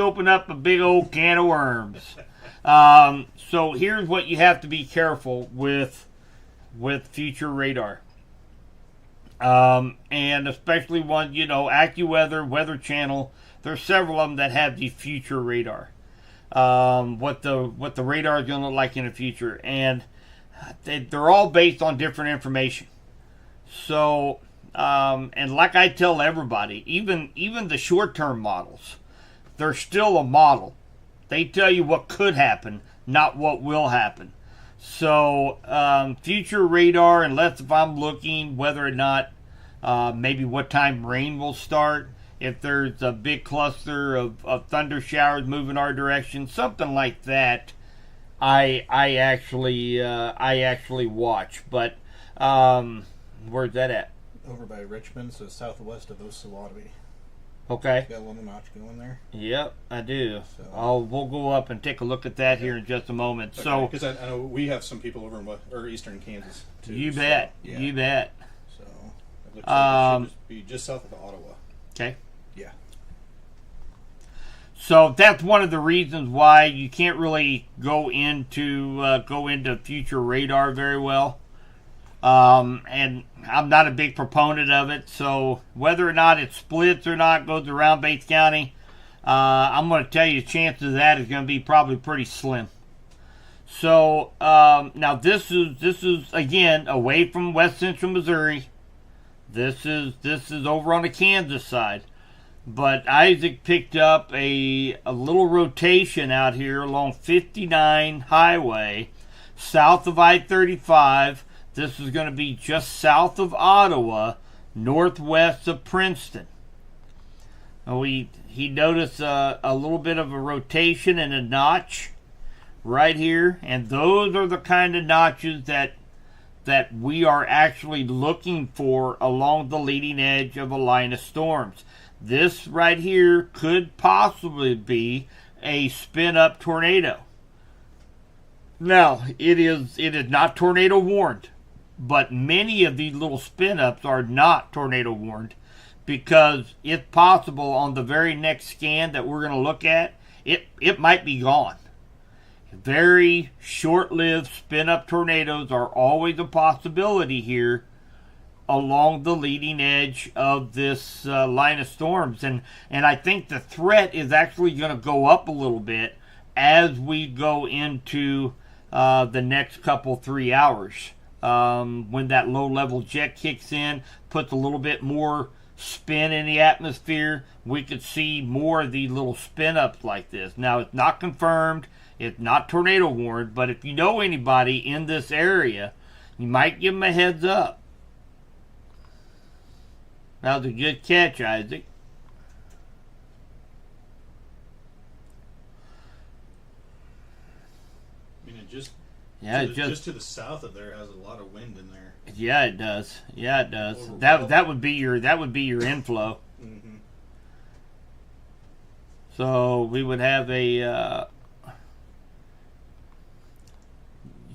open up a big old can of worms. So here's what you have to be careful with future radar. And especially one, AccuWeather, Weather Channel, there's several of them that have the future radar. What the radar is going to look like in the future. And they're all based on different information. So, and like I tell everybody, even the short-term models, they're still a model. They tell you what could happen, not what will happen. So, future radar, unless if I'm looking whether or not maybe what time rain will start, if there's a big cluster of thunder showers moving our direction, something like that, I actually watch. But where's that at? Over by Richmond, so southwest of Osawatomie. Okay. Got a little notch going there. Yep, I do. So we'll go up and take a look at that here in just a moment. Okay, so, because I know we have some people over in eastern Kansas too. You bet. So, yeah. You bet. So it looks like it should be just south of Ottawa. Okay. Yeah. So that's one of the reasons why you can't really go into future radar very well. And I'm not a big proponent of it. So whether or not it splits or not, goes around Bates County, I'm going to tell you the chances of that is going to be probably pretty slim. So now this is again away from West Central Missouri. This is over on the Kansas side. But Isaac picked up a little rotation out here along 59 Highway, south of I-35. This is going to be just south of Ottawa, northwest of Princeton. He noticed a little bit of a rotation and a notch right here, and those are the kind of notches that we are actually looking for along the leading edge of a line of storms. This right here could possibly be a spin-up tornado. Now, it is not tornado warned, but many of these little spin-ups are not tornado warned because it's possible on the very next scan that we're going to look at, it might be gone. Very short-lived spin-up tornadoes are always a possibility here along the leading edge of this line of storms. And I think the threat is actually going to go up a little bit as we go into the next couple 3 hours. When that low-level jet kicks in, puts a little bit more spin in the atmosphere, we could see more of these little spin-ups like this. Now, it's not confirmed. It's not tornado warned. But if you know anybody in this area, you might give them a heads up. That was a good catch, Isaac. I mean, just to the south of there has a lot of wind in there. Yeah, it does. Yeah, it does. That would be your inflow. Mm-hmm. So we would have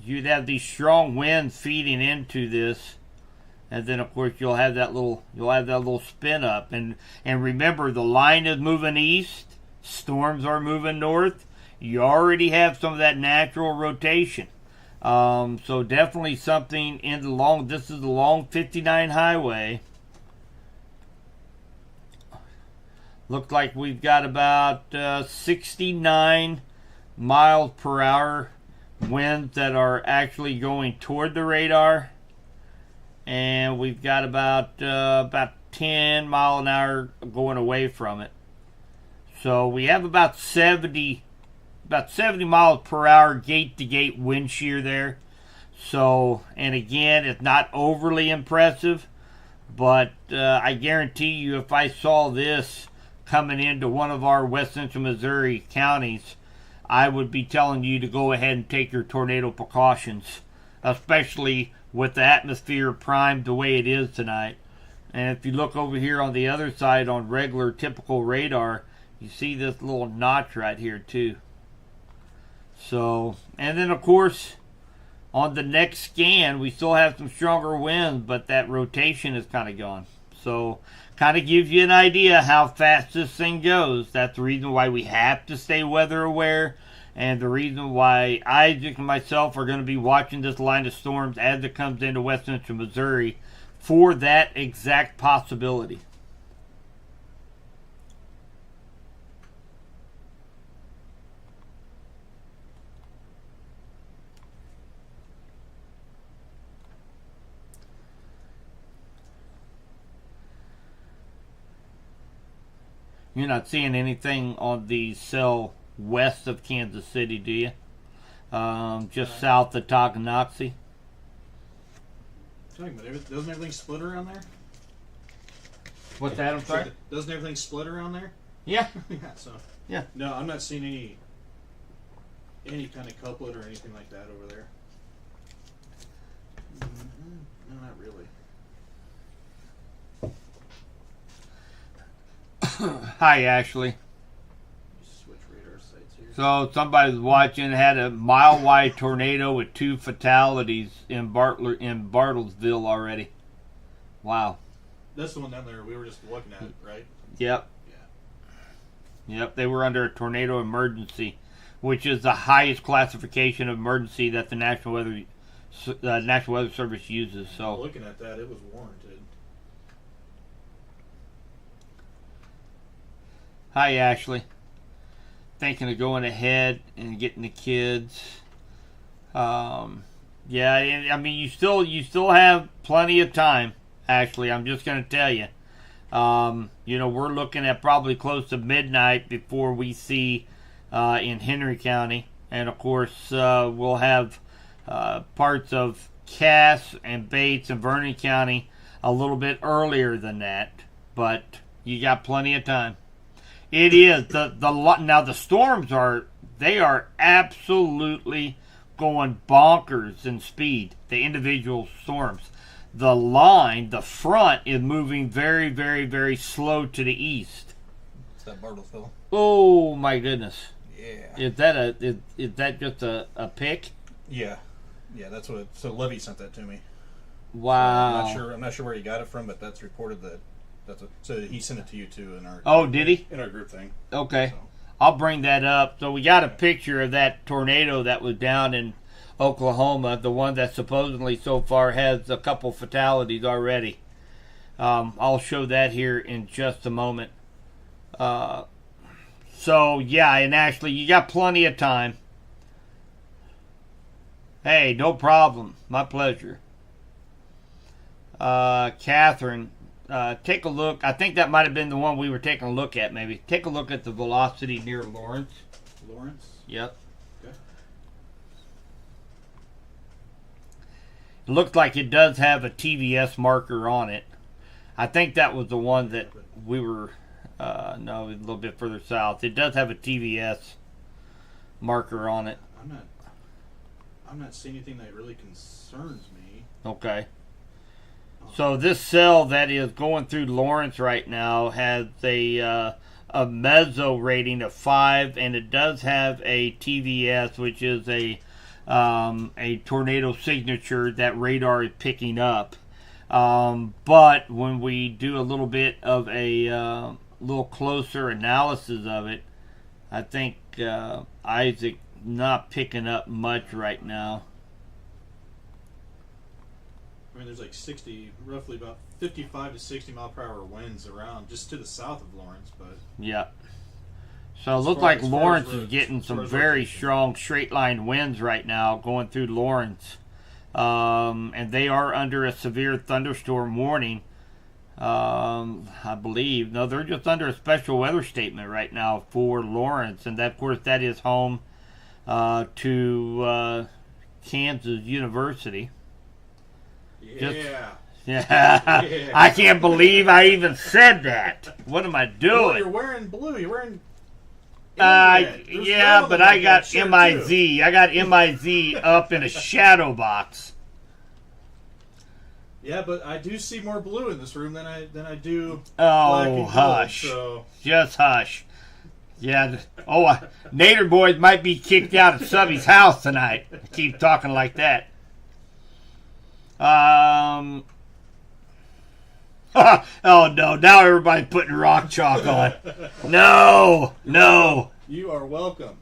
you'd have these strong winds feeding into this. And then, of course, you'll have that little spin up, and remember, the line is moving east, storms are moving north. You already have some of that natural rotation, so definitely something in the long. This is the long 59 highway. Looks like we've got about 69 miles per hour winds that are actually going toward the radar. And we've got about 10 mile an hour going away from it. So we have about 70 miles per hour gate to gate wind shear there. So, and again, it's not overly impressive, but I guarantee you, if I saw this coming into one of our West Central Missouri counties, I would be telling you to go ahead and take your tornado precautions, especially with the atmosphere primed the way it is tonight. And if you look over here on the other side on regular typical radar, you see this little notch right here too. So, and then of course, on the next scan, we still have some stronger winds, but that rotation is kind of gone. So, kind of gives you an idea how fast this thing goes. That's the reason why we have to stay weather aware. And the reason why Isaac and myself are going to be watching this line of storms as it comes into West Central Missouri for that exact possibility. You're not seeing anything on the cell west of Kansas City, do you? Just south of Tocanoxie. Doesn't everything split around there? What's that? I'm sorry? Doesn't everything split around there? Yeah. Yeah. So. Yeah. No, I'm not seeing any kind of couplet or anything like that over there. No, not really. Hi, Ashley. Switch radar sites here. So somebody was watching, had a mile-wide tornado with 2 fatalities in Bartlesville already. Wow. That's the one down there we were just looking at, right? Yep. Yeah. Yep, they were under a tornado emergency, which is the highest classification of emergency that the National Weather National Weather Service uses. So looking at that, it was warranted. hi, Ashley. Thinking of going ahead and getting the kids. Yeah, I mean, you still have plenty of time, Ashley. I'm just going to tell you. We're looking at probably close to midnight before we see in Henry County, and of course we'll have parts of Cass and Bates and Vernon County a little bit earlier than that, but you got plenty of time. It is now the storms are absolutely going bonkers in speed. The individual storms, the front is moving very, very, very slow to the east. It's that Bartlesville. Oh my goodness! Yeah. Is that just a pick? Yeah. Yeah, that's what. So Levy sent that to me. Wow. I'm not sure where he got it from, but that's reported that. So he sent it to you too in our. Oh, did he? In our group thing. Okay. So. I'll bring that up. So we got a picture of that tornado that was down in Oklahoma, the one that supposedly so far has a couple fatalities already. I'll show that here in just a moment. So yeah, and Ashley, you got plenty of time. Hey, no problem. My pleasure. Catherine, take a look. I think that might have been the one we were taking a look at, maybe. Take a look at the velocity near Lawrence. Lawrence? Yep. Okay. It looks like it does have a TVS marker on it. I think that was the one that we were, no, a little bit further south. It does have a TVS marker on it. I'm not seeing anything that really concerns me. Okay. So this cell that is going through Lawrence right now has a meso rating of 5, and it does have a TVS, which is a tornado signature that radar is picking up. But when we do a little bit of a little closer analysis of it, I think Isaac not picking up much right now. I mean, there's like roughly about 55 to 60 mile per hour winds around just to the south of Lawrence, but yeah. So it looks like Lawrence is getting some very strong straight line winds right now going through Lawrence. And they are under a severe thunderstorm warning. I believe. No, they're just under a special weather statement right now for Lawrence. And that, of course, that is home to Kansas University. Yeah. Yeah. I can't believe I even said that. What am I doing? Well, you're wearing blue. You're wearing. Yeah, but I got MIZ. Too. I got MIZ up in a shadow box. Yeah, but I do see more blue in this room than I do. Oh, black and hush! gold, so. Just hush. Yeah. Oh, Nader boys might be kicked out of Subby's house tonight. I keep talking like that. Oh no! Now everybody's putting rock chalk on. No. You are welcome.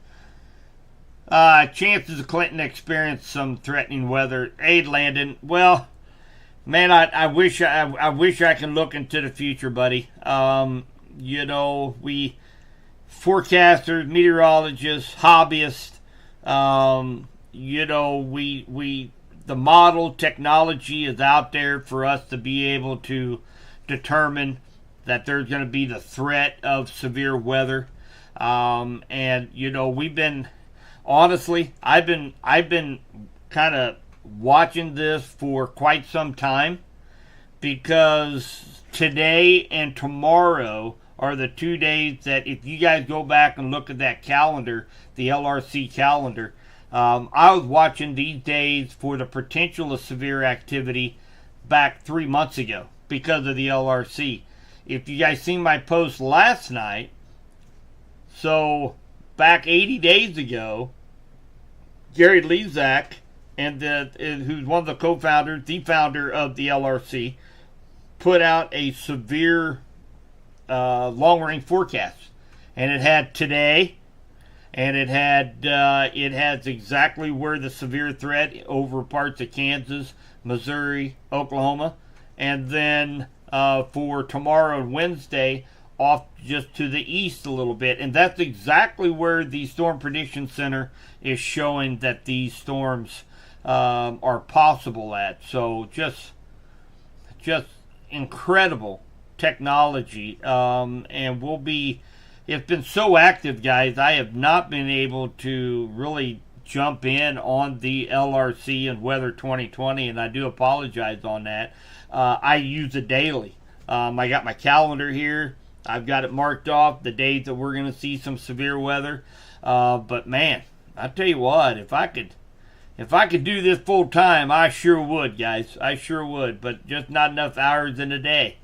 Chances of Clinton experience some threatening weather. Aid Landon. Well, man, I wish I can look into the future, buddy. We forecasters, meteorologists, hobbyists. The model technology is out there for us to be able to determine that there's going to be the threat of severe weather. We've been, honestly, I've been kind of watching this for quite some time, because today and tomorrow are the 2 days that, if you guys go back and look at that calendar, the LRC calendar, I was watching these days for the potential of severe activity back 3 months ago because of the LRC. If you guys seen my post last night, so back 80 days ago, Gary Lezak, who's one of the co-founders, the founder of the LRC, put out a severe long-range forecast. And it had today and it has exactly where the severe threat over parts of Kansas, Missouri, Oklahoma, and then for tomorrow and Wednesday, off just to the east a little bit, and that's exactly where the Storm Prediction Center is showing that these storms are possible at. So just incredible technology, and we'll be. It's been so active, guys. I have not been able to really jump in on the LRC and Weather 2020, and I do apologize on that. I use it daily. I got my calendar here. I've got it marked off the days that we're going to see some severe weather. But man, I tell you what, if I could do this full time, I sure would, guys. I sure would, but just not enough hours in a day.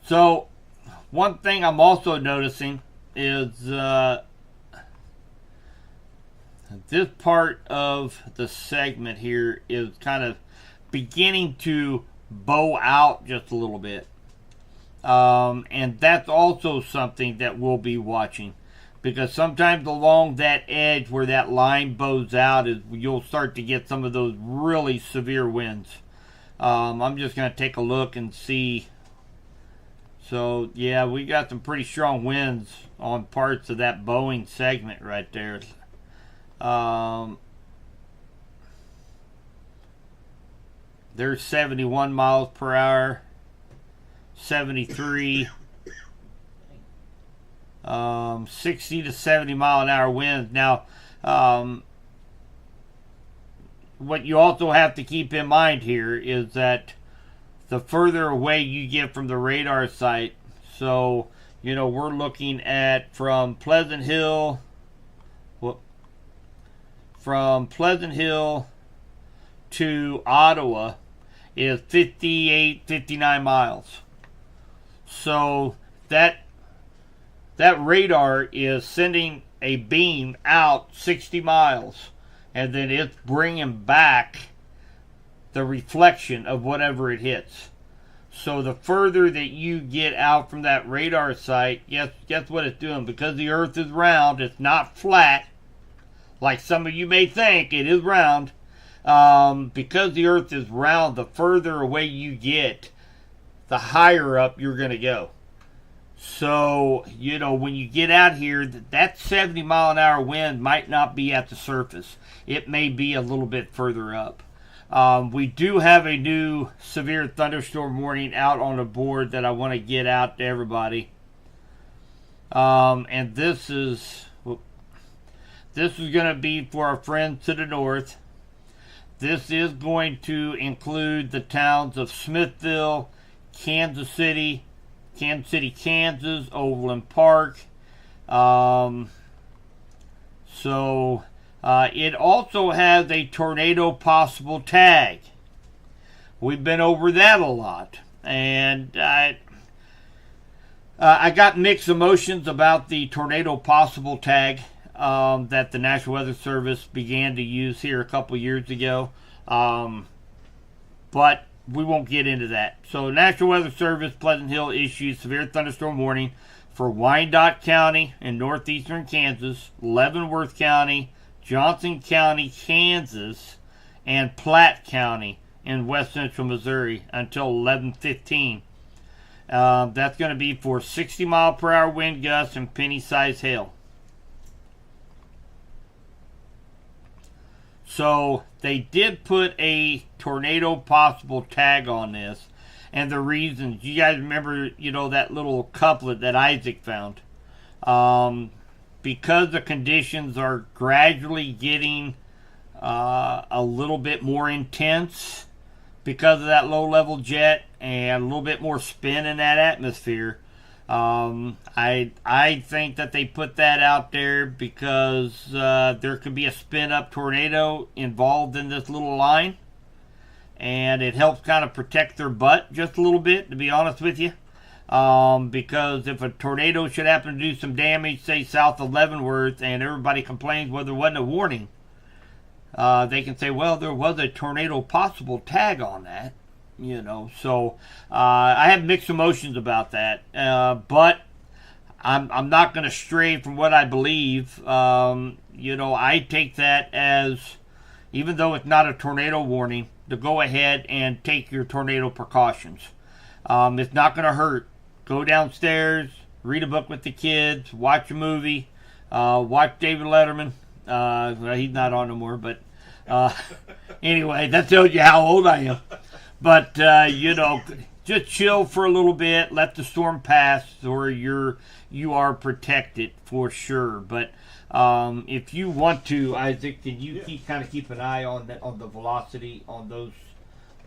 So, one thing I'm also noticing is this part of the segment here is kind of beginning to bow out just a little bit. And that's also something that we'll be watching. Because sometimes along that edge where that line bows out, is you'll start to get some of those really severe winds. I'm just going to take a look and see. So, yeah, we got some pretty strong winds on parts of that bowing segment right there. There's 71 miles per hour, 73, 60 to 70 mile an hour winds. Now, what you also have to keep in mind here is that the further away you get from the radar site, so, you know, we're looking at from Pleasant Hill to Ottawa is 58, 59 miles. So that radar is sending a beam out 60 miles, and then it's bringing back the reflection of whatever it hits. So the further that you get out from that radar site, guess what it's doing? Because the Earth is round, it's not flat, like some of you may think. It is round. Because the Earth is round, the further away you get, the higher up you're going to go. So, you know, when you get out here, that 70 mile an hour wind might not be at the surface. It may be a little bit further up. We do have a new severe thunderstorm warning out on the board that I want to get out to everybody. And this is going to be for our friends to the north. This is going to include the towns of Smithville, Kansas City, Kansas, Overland Park. It also has a tornado possible tag. We've been over that a lot. And I got mixed emotions about the tornado possible tag that the National Weather Service began to use here a couple years ago. But we won't get into that. So, National Weather Service, Pleasant Hill issues severe thunderstorm warning for Wyandotte County in northeastern Kansas, Leavenworth County, Johnson County, Kansas, and Platte County in west central Missouri until 11:15. That's going to be for 60 mile per hour wind gusts and penny-sized hail. So they did put a tornado possible tag on this, and the reasons, you guys remember, you know, that little couplet that Isaac found. Because the conditions are gradually getting a little bit more intense because of that low-level jet and a little bit more spin in that atmosphere. I think that they put that out there because there could be a spin-up tornado involved in this little line, and it helps kind of protect their butt just a little bit, to be honest with you. Because if a tornado should happen to do some damage, say south of Leavenworth, and everybody complains, well, there wasn't a warning, they can say, well, there was a tornado possible tag on that, you know. So I have mixed emotions about that, but I'm not going to stray from what I believe. I take that as, even though it's not a tornado warning, to go ahead and take your tornado precautions. It's not going to hurt. Go downstairs, read a book with the kids, watch a movie, watch David Letterman. Well, he's not on no more, but anyway, that tells you how old I am. But just chill for a little bit, let the storm pass, or you are protected for sure. But if you want to, Isaac, can you keep an eye on the velocity on those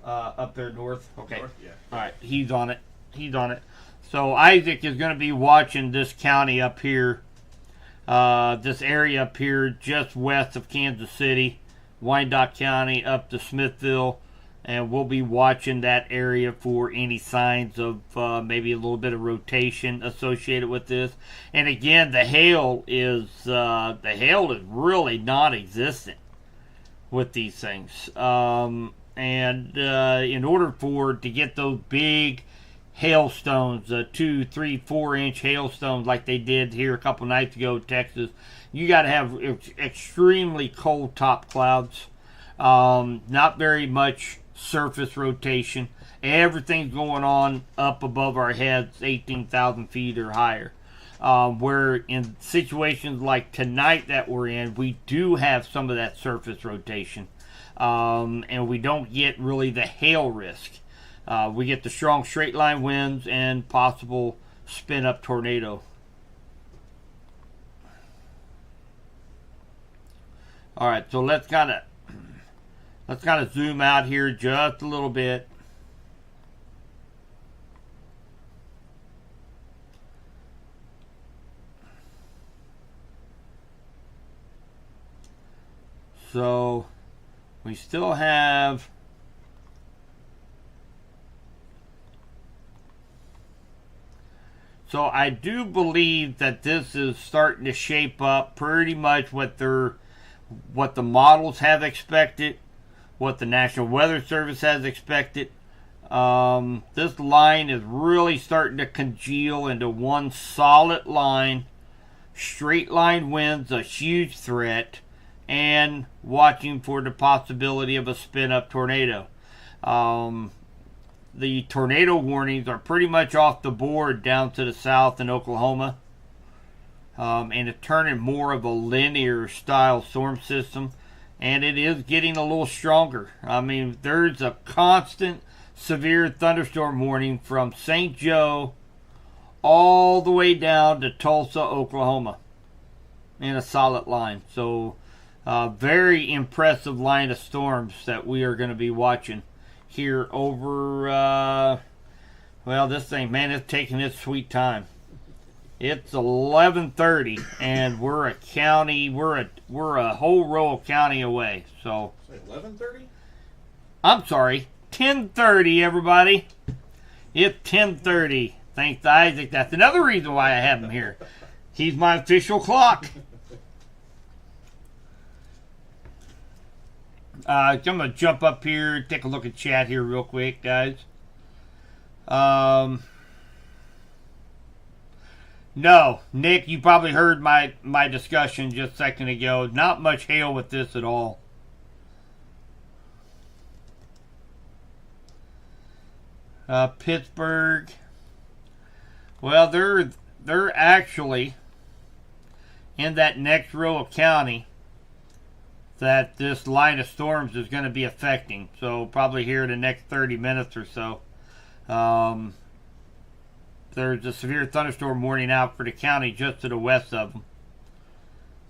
up there north? Okay. North, yeah. All right, he's on it. So Isaac is going to be watching this county up here, this area up here just west of Kansas City, Wyandotte County up to Smithville, and we'll be watching that area for any signs of maybe a little bit of rotation associated with this. And again, the hail is really non-existent with these things. And in order to get those big hailstones, 2, 3, 4-inch hailstones like they did here a couple nights ago in Texas, you got to have extremely cold top clouds, not very much surface rotation. Everything's going on up above our heads, 18,000 feet or higher. Where in situations like tonight that we're in, we do have some of that surface rotation, and we don't get really the hail risk. We get the strong straight line winds and possible spin up tornado. All right, so let's kind of zoom out here just a little bit. So we still have So I do believe that this is starting to shape up pretty much what the models have expected, what the National Weather Service has expected. This line is really starting to congeal into one solid line. Straight line winds, a huge threat, and watching for the possibility of a spin-up tornado. The tornado warnings are pretty much off the board down to the south in Oklahoma. And it's turning more of a linear style storm system. And it is getting a little stronger. I mean, there's a constant severe thunderstorm warning from St. Joe all the way down to Tulsa, Oklahoma, in a solid line. So, very impressive line of storms that we are going to be watching here over, this thing, man, it's taking its sweet time. It's 11:30, and we're a whole row of county away. So 11:30. I'm sorry, 10:30, everybody. It's 10:30. Thanks to Isaac. That's another reason why I have him here. He's my official clock. I'm going to jump up here, take a look at chat here real quick, guys. No, Nick, you probably heard my discussion just a second ago. Not much hail with this at all. Pittsburgh. Well, they're actually in that next row of county that this line of storms is going to be affecting. So probably here in the next 30 minutes or so. There's a severe thunderstorm warning out for the county just to the west of them.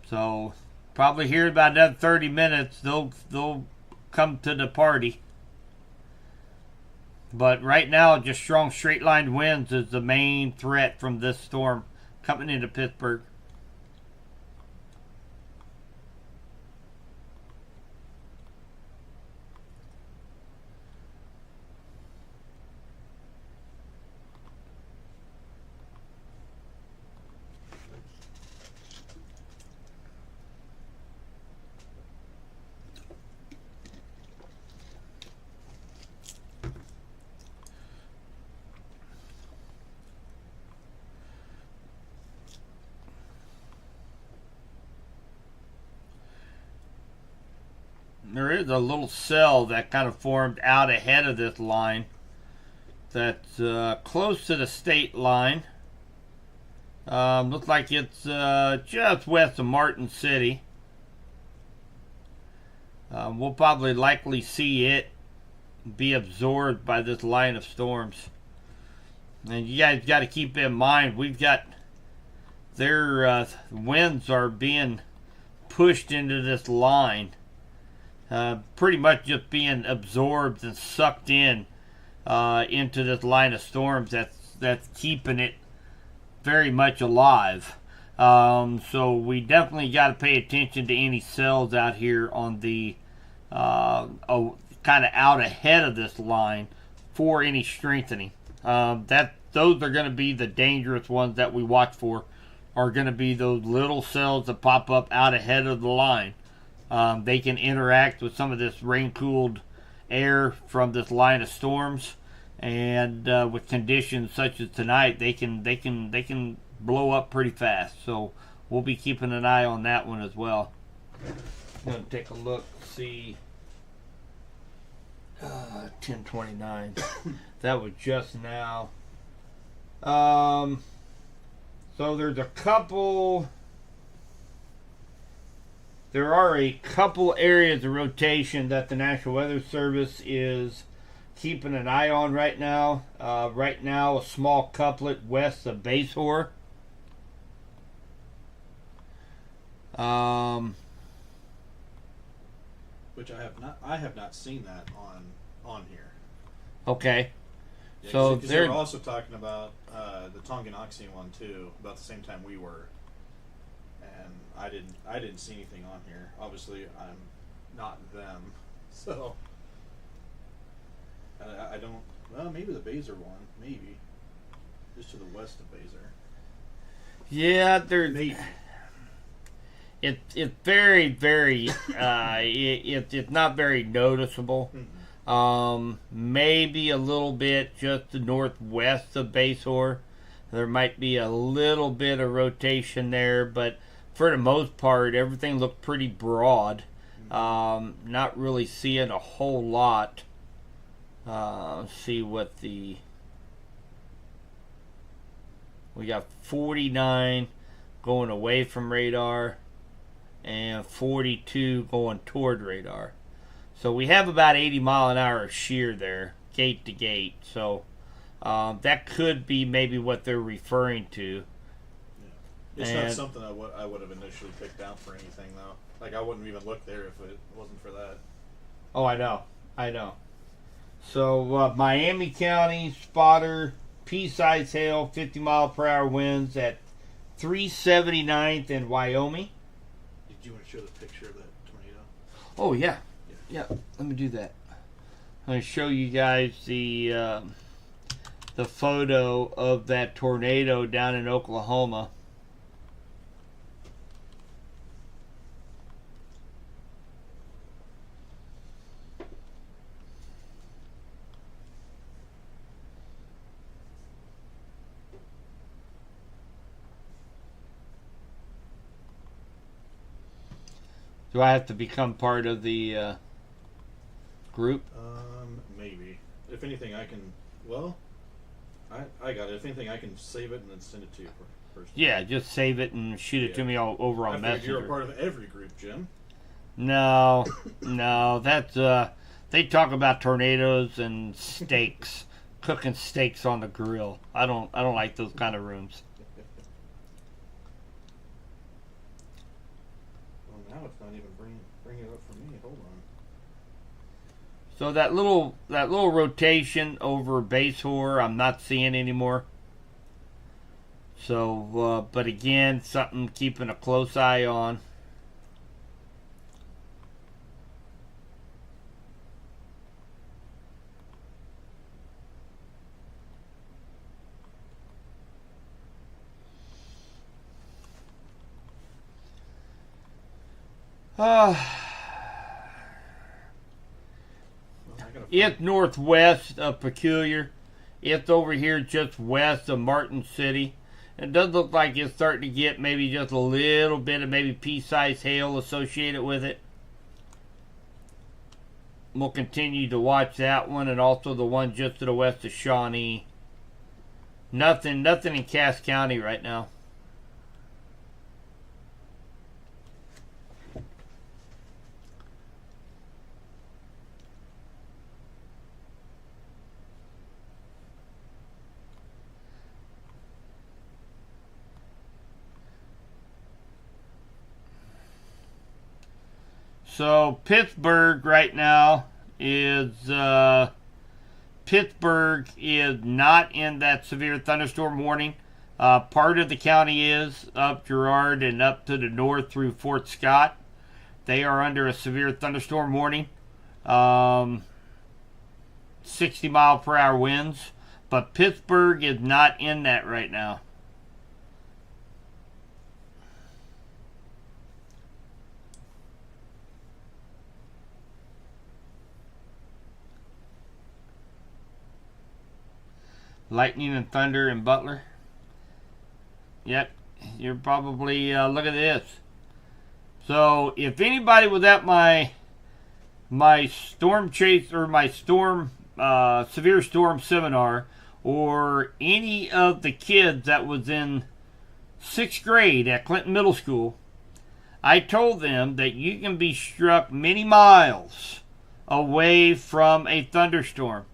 So probably here in about another 30 minutes they'll come to the party. But right now, just strong straight line winds is the main threat from this storm coming into Pittsburgh. there is a little cell that kind of formed out ahead of this line that's close to the state line. Looks like it's just west of Martin City. We'll probably likely see it be absorbed by this line of storms. And you guys got to keep in mind, we've got their winds are being pushed into this line. Pretty much just being absorbed and sucked in into this line of storms that's keeping it very much alive. So we definitely got to pay attention to any cells out here on the kind of out ahead of this line for any strengthening. Those are going to be the dangerous ones that we watch for. Are going to be those little cells that pop up out ahead of the line. They can interact with some of this rain-cooled air from this line of storms, and with conditions such as tonight, they can blow up pretty fast. So we'll be keeping an eye on that one as well. I'm going to take a look, see. 10:29. That was just now. So there are a couple areas of rotation that the National Weather Service is keeping an eye on right now. Right now, a small couplet west of Basehor. Which I have not seen that on here. Okay. Yeah, So because they were also talking about the Tonganoxie one too, about the same time we were, and I didn't see anything on here. Obviously, I'm not them, so I don't. Well, maybe the Baser one, maybe just to the west of Baser. Yeah, there's. Maybe. It's very, very. It's not very noticeable. Maybe a little bit just the northwest of Basehor. There might be a little bit of rotation there, but for the most part, everything looked pretty broad. Not really seeing a whole lot. See what we got 49 going away from radar and 42 going toward radar. So we have about 80 mile an hour of shear there, gate to gate. So that could be maybe what they're referring to. Yeah. It's not something I would have initially picked out for anything, though. Like, I wouldn't even look there if it wasn't for that. Oh, I know. So Miami County, spotter, pea-size hail, 50 mile per hour winds at 379th in Wyoming. Did you want to show the picture of that tornado? Oh, yeah. Yeah, let me do that. I'm going to show you guys the photo of that tornado down in Oklahoma. Do I have to become part of the group? Maybe. If anything, I can. Well, I got it. If anything, I can save it and then send it to you first. Yeah, just save it and shoot it to me all over on Messenger. You're a part of every group, Jim. No, that's they talk about tornadoes and steaks, cooking steaks on the grill. I don't like those kind of rooms. Well, now it's not even bringing it up for me. Hold on. So that little rotation over Basehor, I'm not seeing anymore. So, but again, something keeping a close eye on. It's northwest of Peculiar. It's over here just west of Martin City. It does look like it's starting to get maybe just a little bit of maybe pea-sized hail associated with it. we'll continue to watch that one, and also the one just to the west of Shawnee. Nothing in Cass County right now. So Pittsburgh right now is Pittsburgh is not in that severe thunderstorm warning. Part of the county is up Girard and up to the north through Fort Scott. They are under a severe thunderstorm warning. 60 mile per hour winds. But Pittsburgh is not in that right now. Lightning and thunder in Butler. Yep, you're probably, look at this. So, if anybody was at my storm chase or my severe storm seminar, or any of the kids that was in 6th grade at Clinton Middle School, I told them that you can be struck many miles away from a thunderstorm.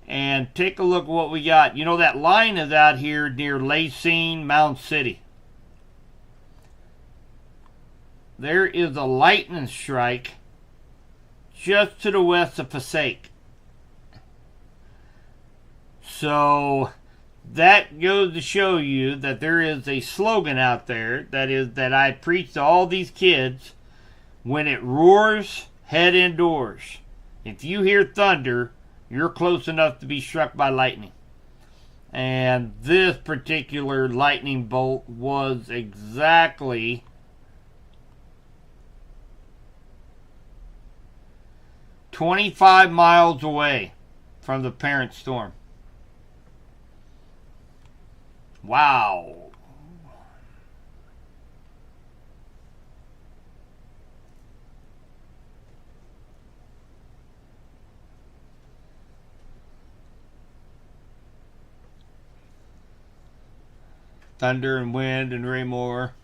And take a look at what we got. You know, that line is out here near Lacine, Mound City. There is a lightning strike just to the west of Passaic. So that goes to show you that there is a slogan out there that I preach to all these kids. When it roars, head indoors. If you hear thunder, you're close enough to be struck by lightning. And this particular lightning bolt was exactly 25 miles away from the parent storm. Wow. Thunder and wind and Raymore.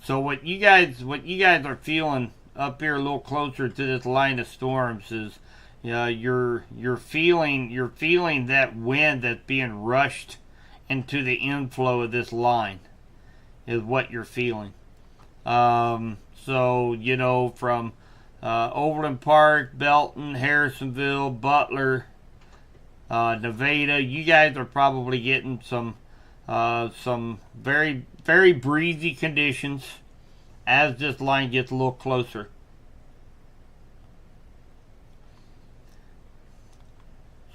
So what you guys are feeling up here a little closer to this line of storms is, you're feeling that wind that's being rushed into the inflow of this line is what you're feeling. So from Overland Park, Belton, Harrisonville, Butler, Nevada. You guys are probably getting some very, very breezy conditions as this line gets a little closer.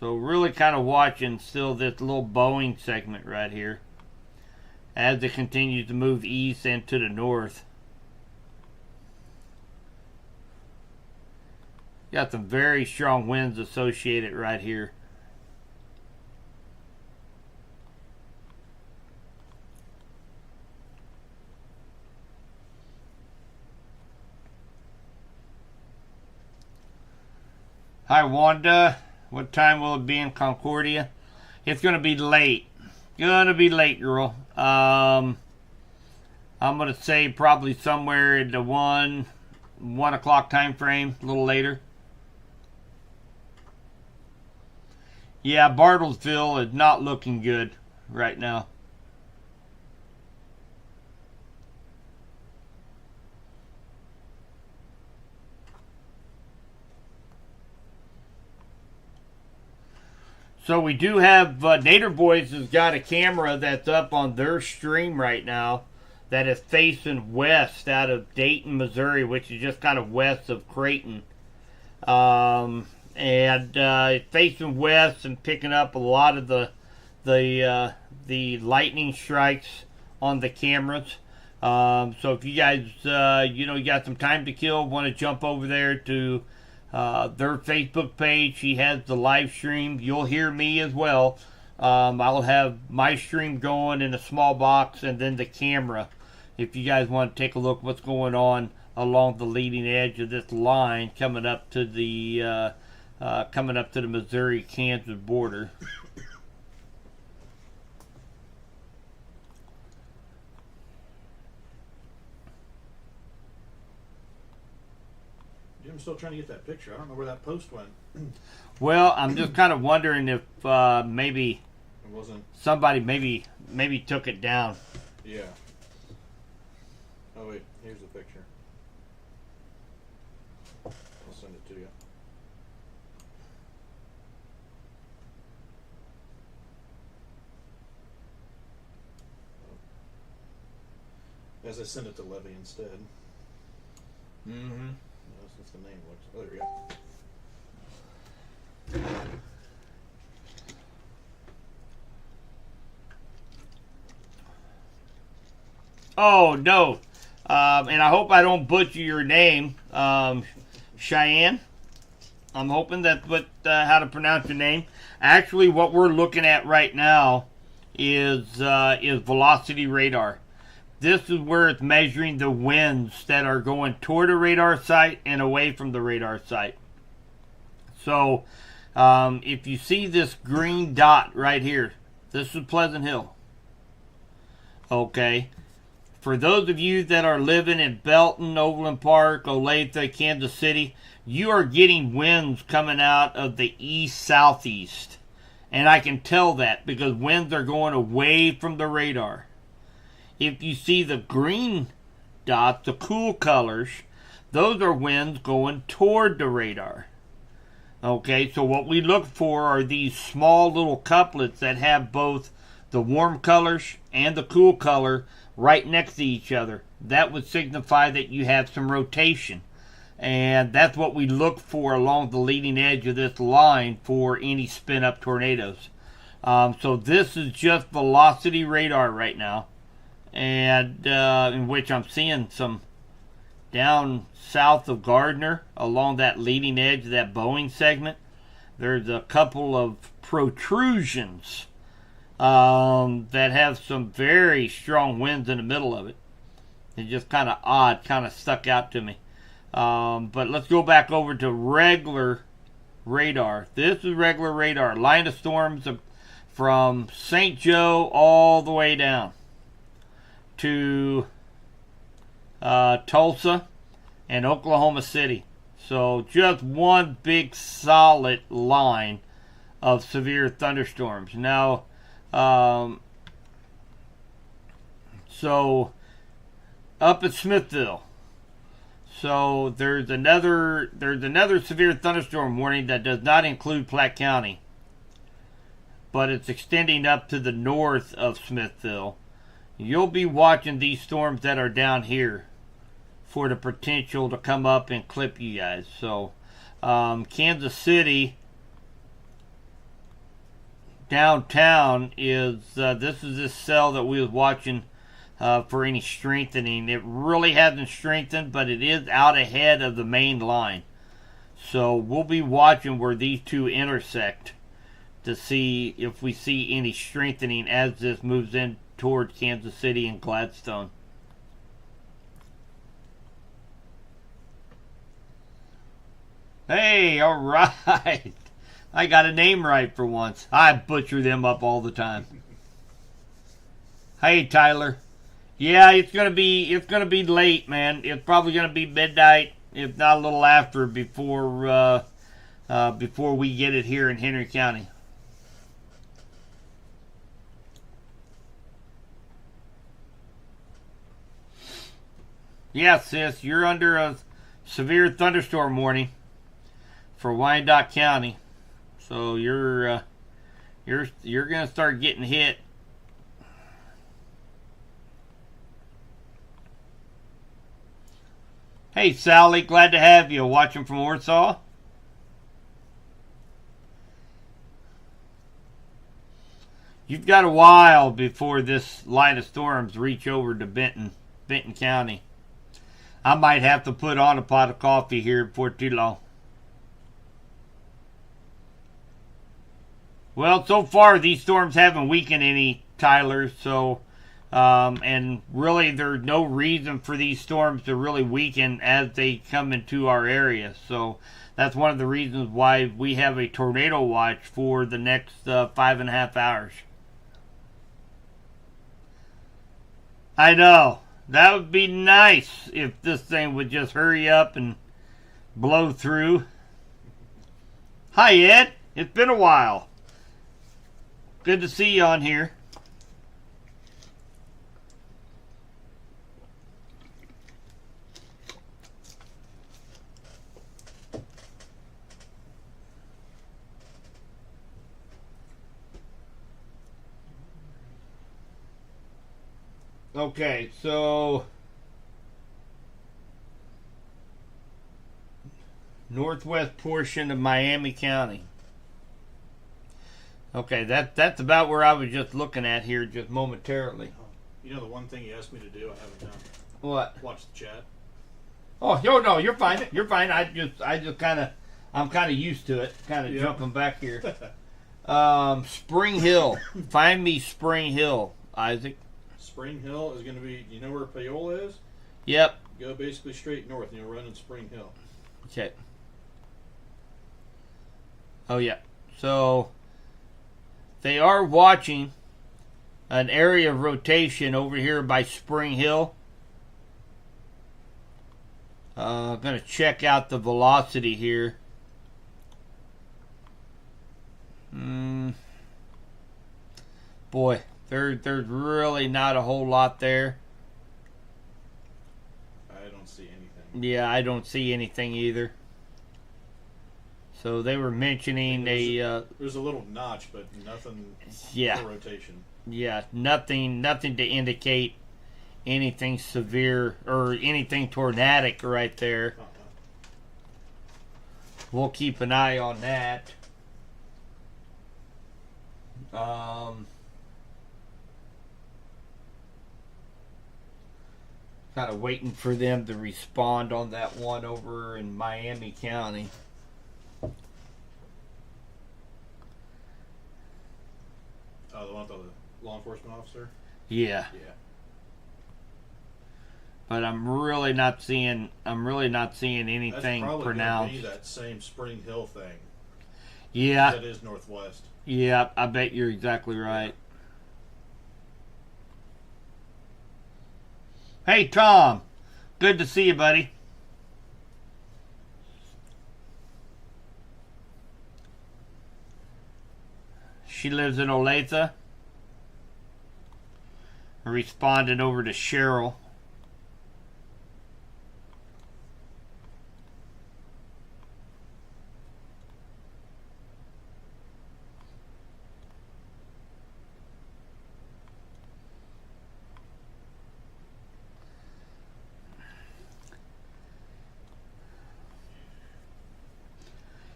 So really kind of watching still this little Boeing segment right here as it continues to move east and to the north. Got some very strong winds associated right here. Hi Wanda, what time will it be in Concordia? It's gonna be late. Girl. I'm gonna say probably somewhere in the 1 o'clock time frame, a little later. Yeah, Bartlesville is not looking good right now. So we do have Nader Boys has got a camera that's up on their stream right now that is facing west out of Dayton, Missouri, which is just kind of west of Creighton. And facing west and picking up a lot of the lightning strikes on the cameras. So if you guys you got some time to kill, want to jump over there to their Facebook page. He has the live stream. You'll hear me as well. I'll have my stream going in a small box and then the camera. if you guys want to take a look what's going on along the leading edge of this line coming up to the Missouri-Kansas border. Jim's still trying to get that picture. I don't know where that post went. Well, I'm just kind of wondering if maybe It wasn't. somebody maybe took it down. Yeah. Oh wait, here's the picture. I'll send it to you. As I send it to Levy instead. Mm-hmm. Since the name looks. Oh, there we go. Oh no, and I hope I don't butcher your name, Cheyenne. I'm hoping that's what how to pronounce your name. Actually, what we're looking at right now is velocity radar. This is where it's measuring the winds that are going toward a radar site and away from the radar site. So, if you see this green dot right here, this is Pleasant Hill. Okay. For those of you that are living in Belton, Overland Park, Olathe, Kansas City, you are getting winds coming out of the east-southeast. And I can tell that because winds are going away from the radar. If you see the green dots, the cool colors, those are winds going toward the radar. Okay, so what we look for are these small little couplets that have both the warm colors and the cool color right next to each other. That would signify that you have some rotation. And that's what we look for along the leading edge of this line for any spin-up tornadoes. So this is just velocity radar right now. And in which I'm seeing some down south of Gardner along that leading edge of that Boeing segment. There's a couple of protrusions that have some very strong winds in the middle of it. It's just kind of odd, kind of stuck out to me. But let's go back over to regular radar. This is regular radar. Line of storms from St. Joe all the way down to Tulsa and Oklahoma City. So just one big solid line of severe thunderstorms. Now, so up at Smithville, so there's another severe thunderstorm warning that does not include Platte County, but it's extending up to the north of Smithville. You'll be watching these storms that are down here for the potential to come up and clip you guys. So Kansas City downtown is this cell that we was watching for any strengthening. It really hasn't strengthened, but it is out ahead of the main line. So we'll be watching where these two intersect to see if we see any strengthening as this moves in toward Kansas City and Gladstone. Hey, all right. I got a name right for once. I butcher them up all the time. Hey, Tyler. Yeah, it's gonna be late, man. It's probably gonna be midnight, if not a little after, before we get it here in Henry County. Yeah, sis, you're under a severe thunderstorm warning for Wyandotte County, so you're gonna start getting hit. Hey, Sally, glad to have you watching from Warsaw. You've got a while before this line of storms reach over to Benton County. I might have to put on a pot of coffee here before too long. Well, so far these storms haven't weakened any, Tyler, so And really, there's no reason for these storms to really weaken as they come into our area. So that's one of the reasons why we have a tornado watch for the next 5.5 hours. I know. That would be nice if this thing would just hurry up and blow through. Hi, Ed. It's been a while. Good to see you on here. Okay, so northwest portion of Miami County. Okay, that's about where I was just looking at here just momentarily. You know the one thing you asked me to do, I haven't done. What? Watch the chat. Oh, no, you're fine. You're fine. I'm kind of used to it. Kind of jumping back here. Spring Hill. Find me Spring Hill, Isaac. Spring Hill is going to be. You know where Paola is? Yep. Go basically straight north, and you'll run in Spring Hill. Okay. Oh yeah. So they are watching an area of rotation over here by Spring Hill. I'm going to check out the velocity here. Boy, there's really not a whole lot there. I don't see anything. Yeah, I don't see anything either. So they were mentioning there's a little notch, but nothing for rotation. Yeah, nothing to indicate anything severe or anything tornadic right there. We'll keep an eye on that. Kind of waiting for them to respond on that one over in Miami County. Oh, the one with the law enforcement officer? Yeah. Yeah. But I'm really not seeing anything That's probably pronounced. Be that same Spring Hill thing. Yeah. That is northwest. Yeah, I bet you're exactly right. Hey, Tom. Good to see you, buddy. She lives in Olathe. I responded over to Cheryl.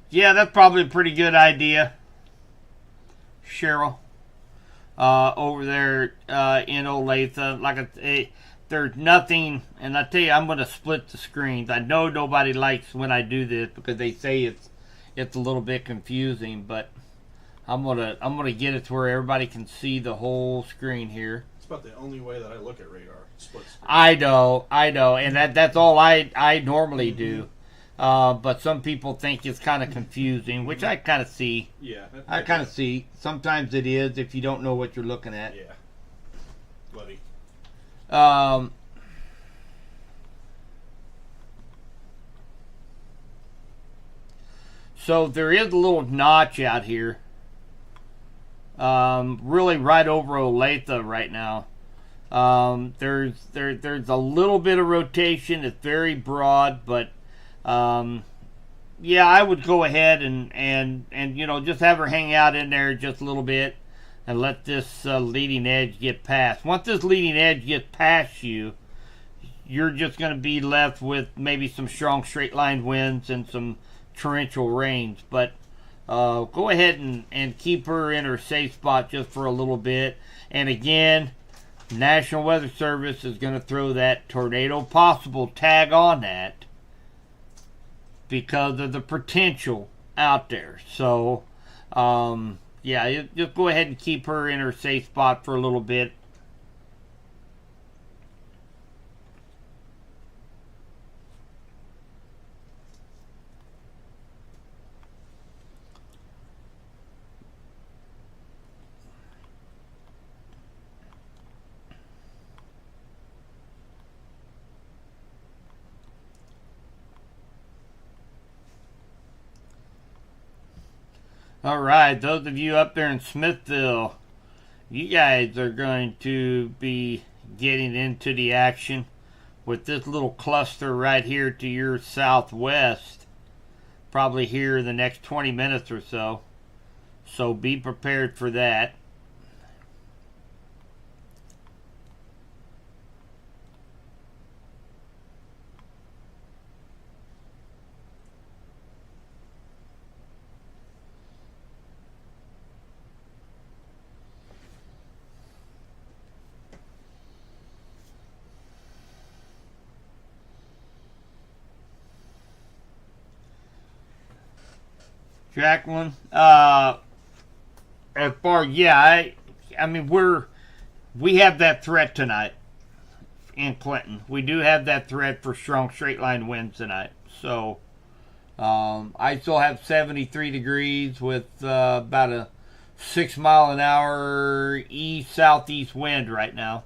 Yeah, that's probably a pretty good idea, Cheryl. Over there in Olathe, there's nothing, and I tell you, I'm going to split the screens. I know nobody likes when I do this because they say it's a little bit confusing, but I'm gonna get it to where everybody can see the whole screen here. It's about the only way that I look at radar. Split screen. I know, and that's all I normally do. But some people think it's kind of confusing, which I kind of see. Yeah. I kind of see. Sometimes it is if you don't know what you're looking at. Yeah. Bloody. So there is a little notch out here. Really right over Olathe right now. There's a little bit of rotation. It's very broad, but yeah, I would go ahead and just have her hang out in there just a little bit and let this leading edge get past. Once this leading edge gets past you, you're just going to be left with maybe some strong straight line winds and some torrential rains. But go ahead and keep her in her safe spot just for a little bit. And again, National Weather Service is going to throw that tornado possible tag on that because of the potential out there. So, yeah, just go ahead and keep her in her safe spot for a little bit. All right, those of you up there in Smithville, you guys are going to be getting into the action with this little cluster right here to your southwest, probably here in the next 20 minutes or so. So be prepared for that. Jacqueline, as far, yeah, I mean, we have that threat tonight in Clinton. We do have that threat for strong straight line winds tonight. So, I still have 73 degrees with about a 6 mile an hour east southeast wind right now.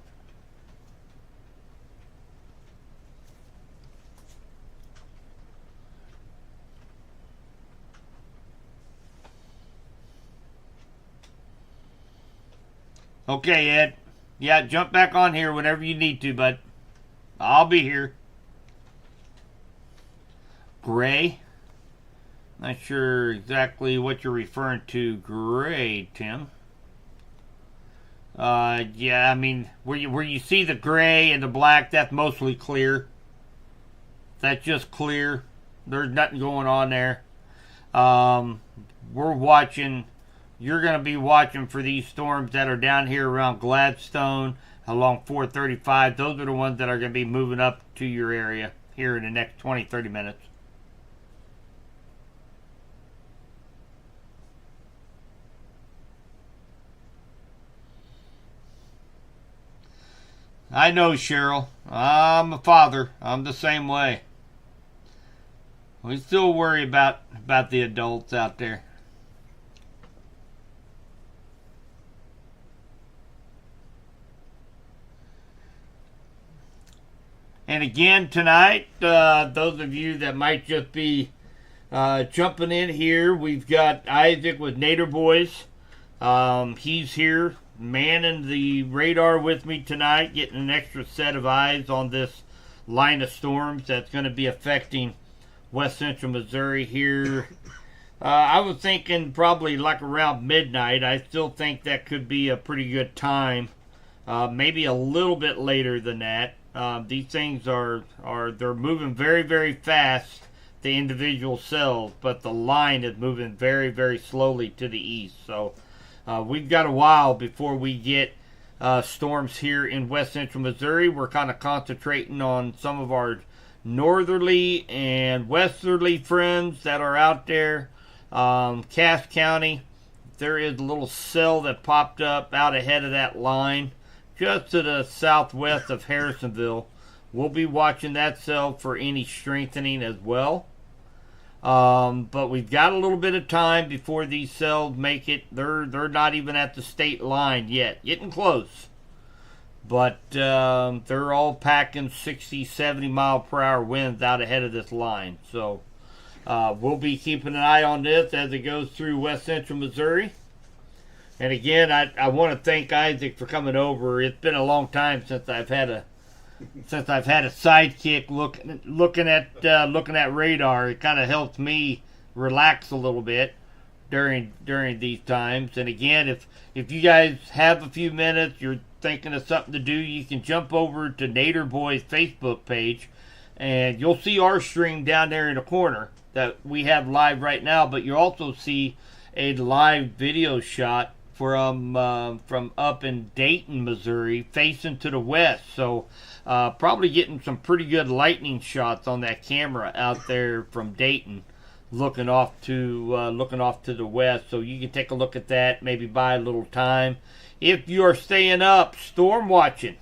Okay, Ed. Yeah, jump back on here whenever you need to, bud. I'll be here. Gray. Not sure exactly what you're referring to. Gray, Tim. Yeah, I mean, where you see the gray and the black, that's mostly clear. That's just clear. There's nothing going on there. We're watching. You're going to be watching for these storms that are down here around Gladstone, along 435. Those are the ones that are going to be moving up to your area here in the next 20, 30 minutes. I know, Cheryl. I'm a father. I'm the same way. We still worry about the adults out there. And again tonight, those of you that might just be jumping in here, we've got Isaac with Nader Boys. He's here manning the radar with me tonight, getting an extra set of eyes on this line of storms that's going to be affecting west central Missouri here. I was thinking probably like around midnight. I still think that could be a pretty good time. Maybe a little bit later than that. These things they're moving very, very fast, the individual cells, but the line is moving very, very slowly to the east. So we've got a while before we get storms here in west central Missouri. We're kind of concentrating on some of our northerly and westerly friends that are out there. Cass County, there is a little cell that popped up out ahead of that line, just to the southwest of Harrisonville. We'll be watching that cell for any strengthening as well. But we've got a little bit of time before these cells make it. They're not even at the state line yet. Getting close. But they're all packing 60, 70 mile per hour winds out ahead of this line. So we'll be keeping an eye on this as it goes through west central Missouri. And again, I want to thank Isaac for coming over. It's been a long time since I've had a sidekick looking at radar. It kind of helps me relax a little bit during these times. And again, if you guys have a few minutes, you're thinking of something to do, you can jump over to Nader Boys Facebook page, and you'll see our stream down there in the corner that we have live right now. But you'll also see a live video shot from up in Dayton, Missouri, facing to the west. So probably getting some pretty good lightning shots on that camera out there from Dayton, looking off to the west. So you can take a look at that, maybe buy a little time. If you are staying up, storm watching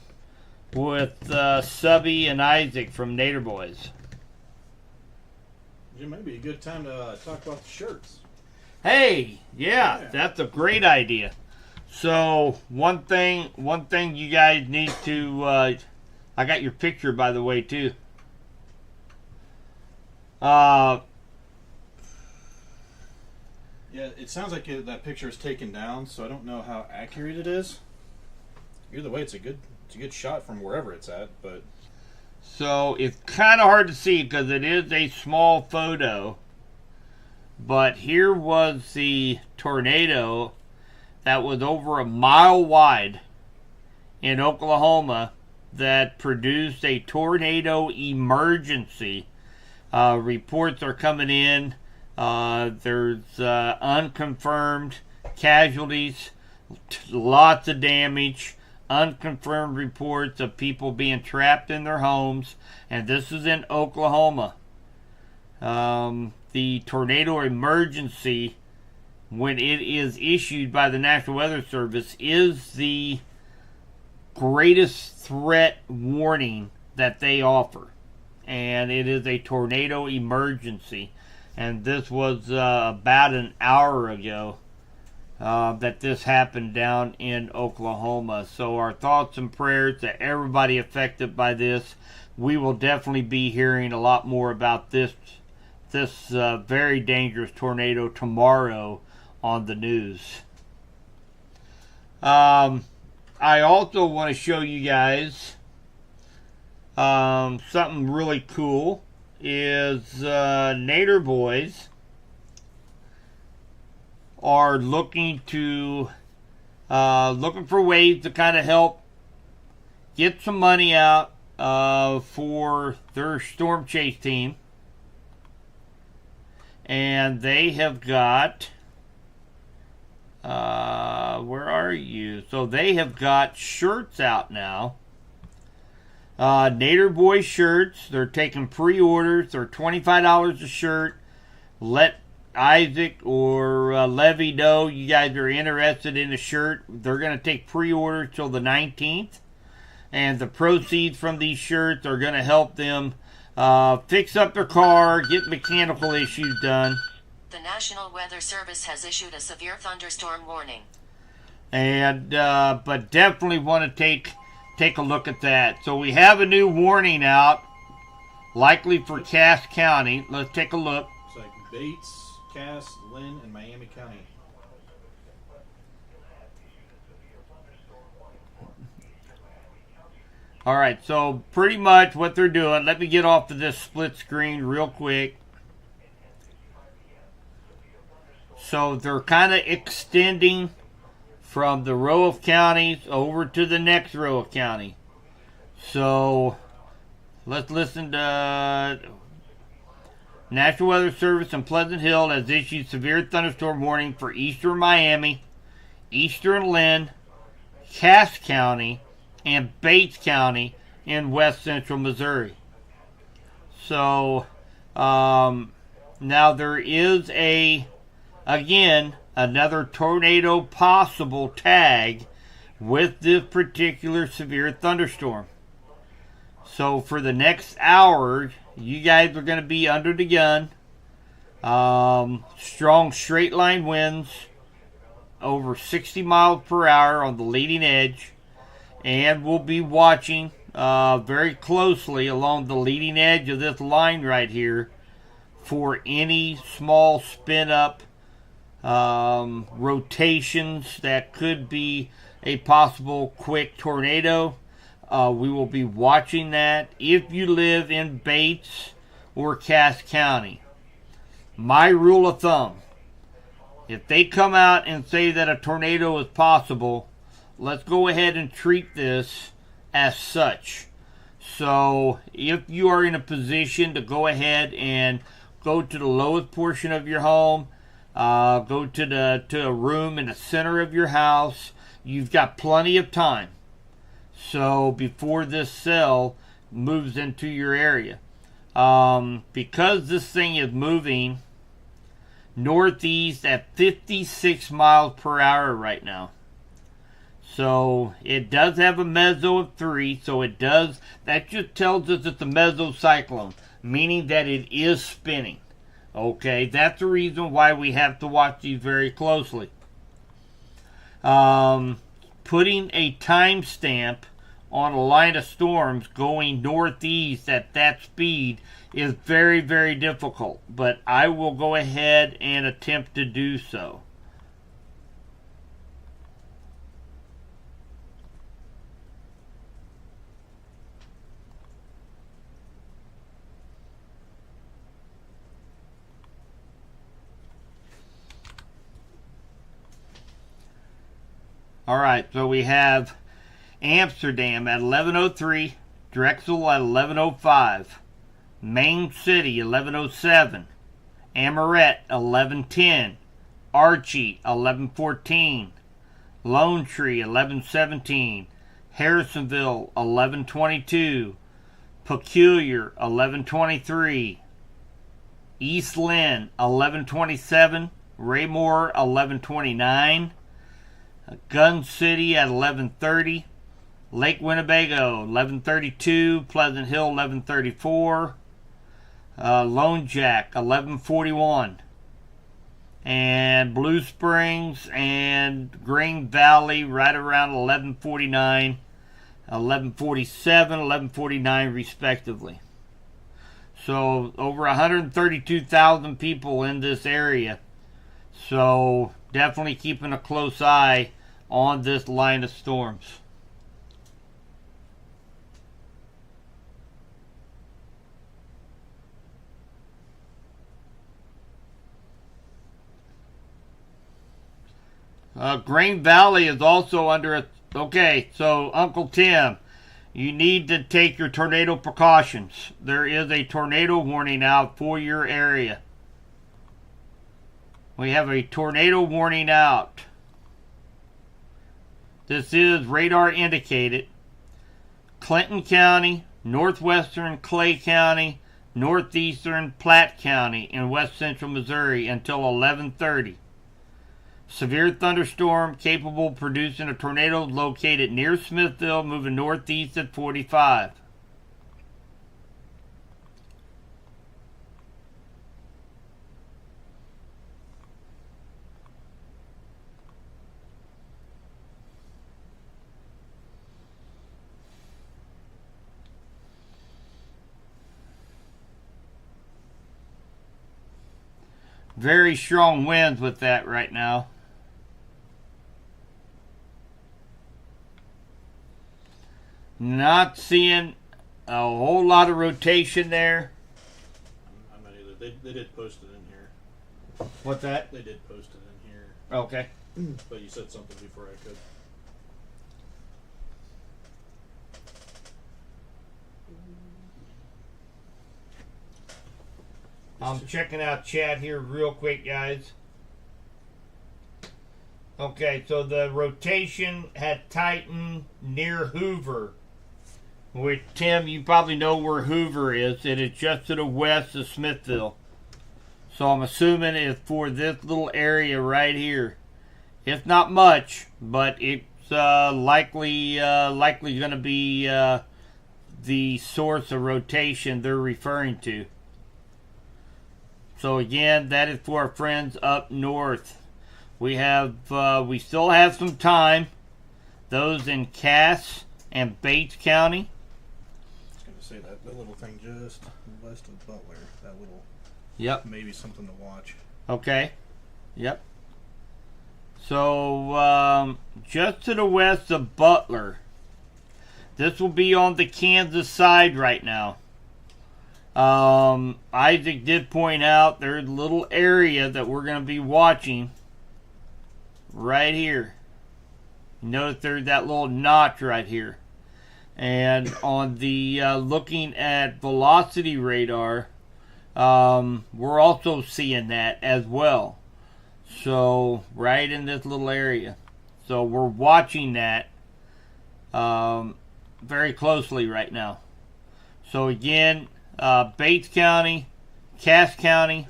with Subby and Isaac from Nader Boys. It may be a good time to talk about the shirts. Hey, yeah, that's a great idea. So one thing you guys need to, I got your picture by the way too. Yeah, Yeah, it sounds like that picture is taken down, so I don't know how accurate it is. Either way, it's a good shot from wherever it's at, but So it's kind of hard to see because it is a small photo. But here was the tornado that was over a mile wide in Oklahoma that produced a tornado emergency. Reports are coming in. There's unconfirmed casualties, lots of damage, unconfirmed reports of people being trapped in their homes, and this is in Oklahoma. The tornado emergency, when it is issued by the National Weather Service, is the greatest threat warning that they offer. And it is a tornado emergency. And this was about an hour ago that this happened down in Oklahoma. So our thoughts and prayers to everybody affected by this. We will definitely be hearing a lot more about this very dangerous tornado tomorrow on the news. I also want to show you guys something really cool. Is Nader Boys are looking for ways to kind of help get some money out for their storm chase team. And they have got, where are you? So they have got shirts out now. Nader Boy shirts. They're taking pre-orders. They're $25 a shirt. Let Isaac or Levy know you guys are interested in a shirt. They're going to take pre-orders till the 19th. And the proceeds from these shirts are going to help them fix up their car, get mechanical issues done. The National Weather Service has issued a severe thunderstorm warning. And but definitely want to take a look at that. So we have a new warning out, likely for Cass County. Let's take a look. It's like Bates, Cass, Lynn, and Miami County. All right, so pretty much what they're doing, let me get off of this split screen real quick. So they're kind of extending from the row of counties over to the next row of county. So let's listen to National Weather Service in Pleasant Hill has issued severe thunderstorm warning for eastern Miami, eastern Lynn, Cass County, and Bates County in west central Missouri. So now there is another tornado possible tag with this particular severe thunderstorm. So for the next hour, you guys are going to be under the gun. Strong straight line winds over 60 miles per hour on the leading edge. And we'll be watching very closely along the leading edge of this line right here for any small spin up rotations that could be a possible quick tornado. We will be watching that. If you live in Bates or Cass County, my rule of thumb, if they come out and say that a tornado is possible, let's go ahead and treat this as such. So if you are in a position to go ahead and go to the lowest portion of your home, go to a room in the center of your house, you've got plenty of time. So before this cell moves into your area. Because this thing is moving northeast at 56 miles per hour right now. So it does have a meso of 3, so it does, that just tells us it's a mesocyclone, meaning that it is spinning. Okay, that's the reason why we have to watch these very closely. Putting a timestamp on a line of storms going northeast at that speed is very, very difficult. But I will go ahead and attempt to do so. All right, so we have Amsterdam at 11:03, Drexel at 11:05, Main City 11:07, Amaret 11:10, Archie 11:14, Lone Tree 11:17, Harrisonville 11:22, Peculiar 11:23, East Lynn 11:27, Raymore 11:29, Gun City at 11:30, Lake Winnebago 11:32, Pleasant Hill 11:34, Lone Jack 11:41, and Blue Springs and Green Valley right around 11:49, 11:47, 11:49 respectively. So over 132,000 people in this area. So definitely keeping a close eye on this line of storms. Green Valley is also under a... Okay, so Uncle Tim, you need to take your tornado precautions. There is a tornado warning out for your area. We have a tornado warning out. This is radar indicated. Clinton County, northwestern Clay County, northeastern Platte County in west central Missouri until 11:30. Severe thunderstorm capable of producing a tornado located near Smithville, moving northeast at 45. Very strong winds with that right now. Not seeing a whole lot of rotation there. I'm not either. They did post it in here. What's that? They did post it in here. Okay. But you said something before I could. I'm checking out chat here real quick, guys. Okay, so the rotation had tightened near Hoover. Which, Tim, you probably know where Hoover is. It is just to the west of Smithville. So I'm assuming it's for this little area right here. It's not much, but it's likely going to be the source of rotation they're referring to. So again, that is for our friends up north. We still have some time. Those in Cass and Bates County. I was going to say that little thing just west of Butler. That little. Yep. Maybe something to watch. Okay. Yep. So just to the west of Butler. This will be on the Kansas side right now. Isaac did point out there's a little area that we're going to be watching right here. Notice there's that little notch right here. And on the looking at velocity radar, we're also seeing that as well. So right in this little area. So we're watching that very closely right now. So again, Bates County, Cass County,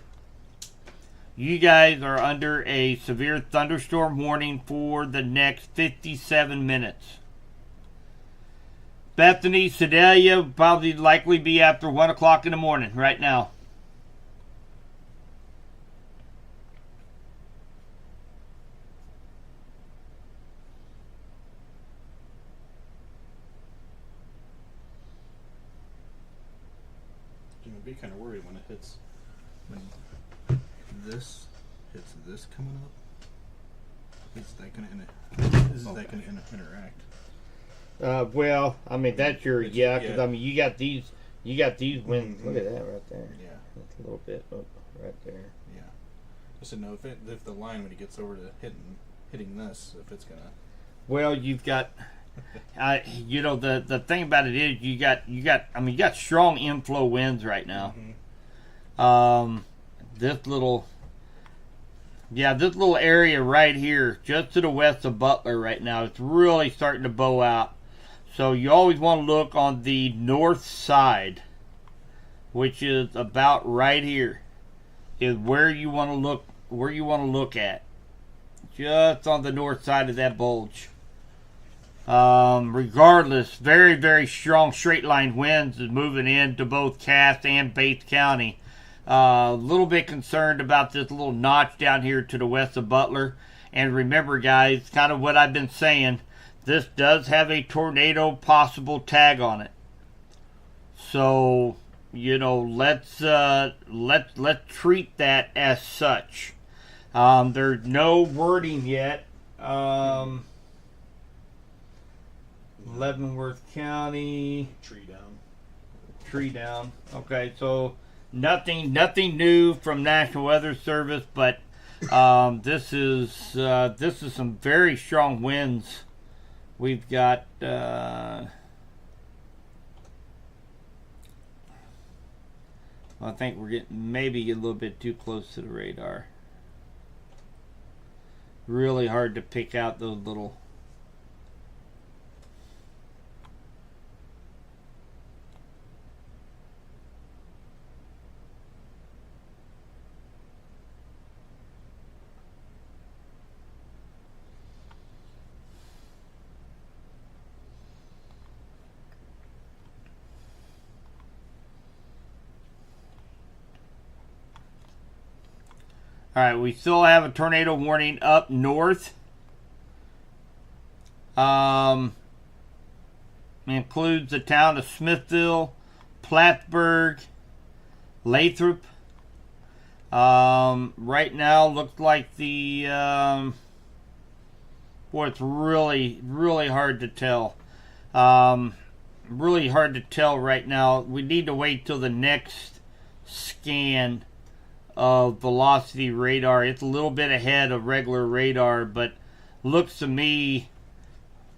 you guys are under a severe thunderstorm warning for the next 57 minutes. Bethany, Sedalia will probably likely be after 1 o'clock in the morning right now. I'd be kind of worried when it hits, when this hits this coming up. Is that going to interact? Well, I mean that's your because yeah. I mean you got these winds. Look at that right there. Yeah. That's a little bit up right there. Yeah. Just to know if the line when it gets over to hitting this, if it's gonna. Well, you've got, the thing about it is you got strong inflow winds right now. This little area right here, just to the west of Butler right now, it's really starting to bow out. So you always want to look on the north side, which is about right here, is where you want to look. Where you want to look at, just on the north side of that bulge. Regardless, very, very strong straight line winds is moving into both Cass and Bates County. A little bit concerned about this little notch down here to the west of Butler. And remember, guys, kind of what I've been saying, this does have a tornado possible tag on it. So, let's treat that as such. There's no wording yet. Leavenworth County. Tree down. Okay, so nothing new from National Weather Service, but this is some very strong winds. We've got I think we're getting maybe a little bit too close to the radar. Really hard to pick out those little. All right, we still have a tornado warning up north. Includes the town of Smithville, Plattsburgh, Lathrop. Right now, looks like the it's really, really hard to tell. Really hard to tell right now. We need to wait till the next scan of velocity radar. It's a little bit ahead of regular radar, but looks to me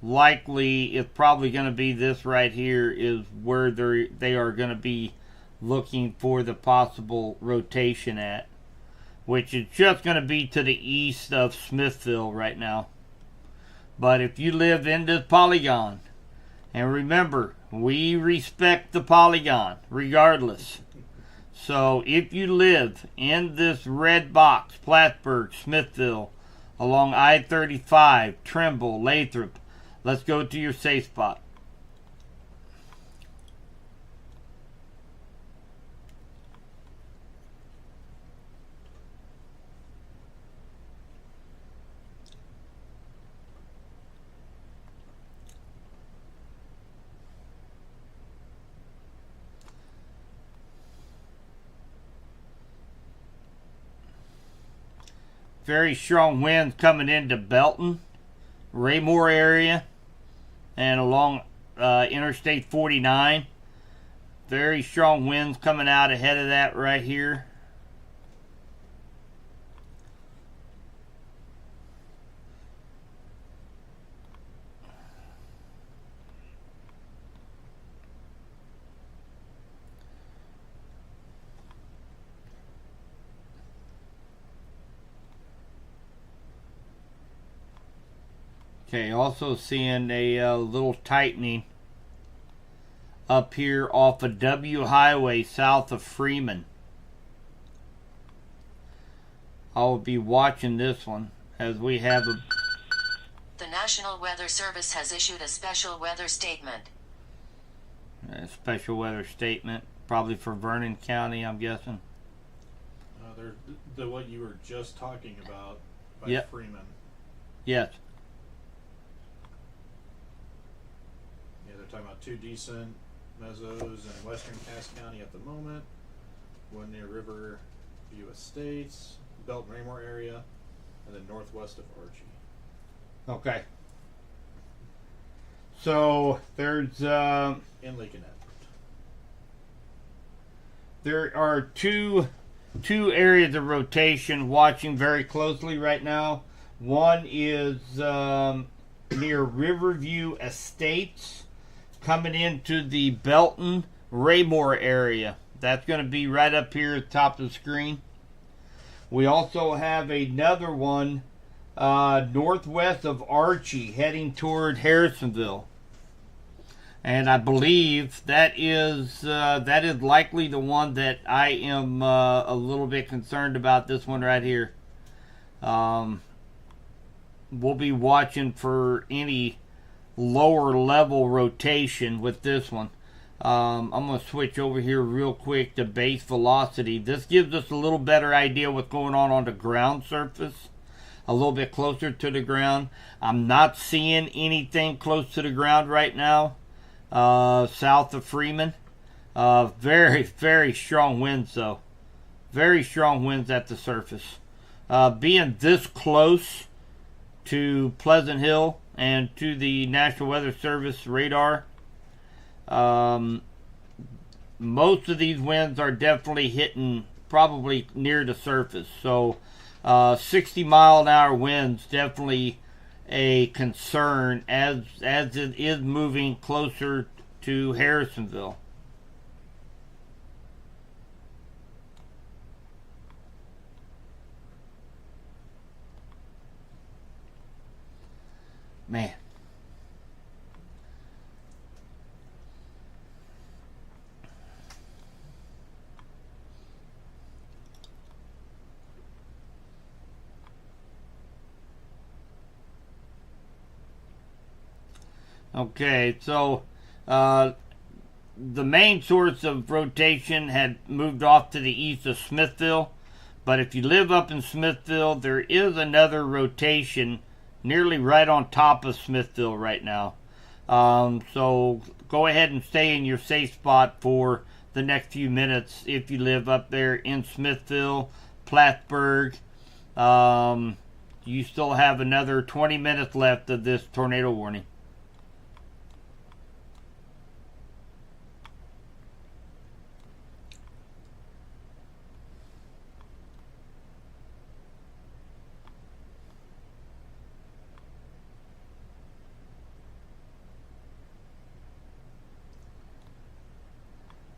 likely it's probably going to be this right here is where they are going to be looking for the possible rotation at, which is just going to be to the east of Smithville right now. But if you live in this polygon, and remember, we respect the polygon regardless. So if you live in this red box, Plattsburgh, Smithville, along I-35, Trimble, Lathrop, let's go to your safe spot. Very strong winds coming into Belton, Raymore area, and along Interstate 49. Very strong winds coming out ahead of that right here. Okay, also seeing a little tightening up here off of W Highway south of Freeman. I'll be watching this one as we have a... The National Weather Service has issued a special weather statement. A special weather statement, probably for Vernon County, I'm guessing. The what you were just talking about by Yep. Freeman. Yes. Yeah, they're talking about 2 decent mesos in western Cass County at the moment. one near River View Estates, Belton Raymore area, and then northwest of Archie. Okay. So there's And Lake and Edward. there are two areas of rotation watching very closely right now. One is near Riverview Estates, coming into the Belton Raymore area. That's going to be right up here at the top of the screen. We also have another one northwest of Archie, heading toward Harrisonville. And I believe that is likely the one that I am a little bit concerned about. This one right here. We'll be watching for any lower level rotation with this one. I'm going to switch over here real quick to base velocity. This gives us a little better idea what's going on the ground surface. A little bit closer to the ground. I'm not seeing anything close to the ground right now. South of Freeman. Very, very strong winds though. Very strong winds at the surface. Being this close to Pleasant Hill and to the National Weather Service radar, most of these winds are definitely hitting probably near the surface. So 60-mile-an-hour winds definitely a concern as it is moving closer to Harrisonville. Man. Okay, so the main source of rotation had moved off to the east of Smithville, but if you live up in Smithville, there is another rotation nearly right on top of Smithville right now. So go ahead and stay in your safe spot for the next few minutes if you live up there in Smithville, Plattsburgh. You still have another 20 minutes left of this tornado warning.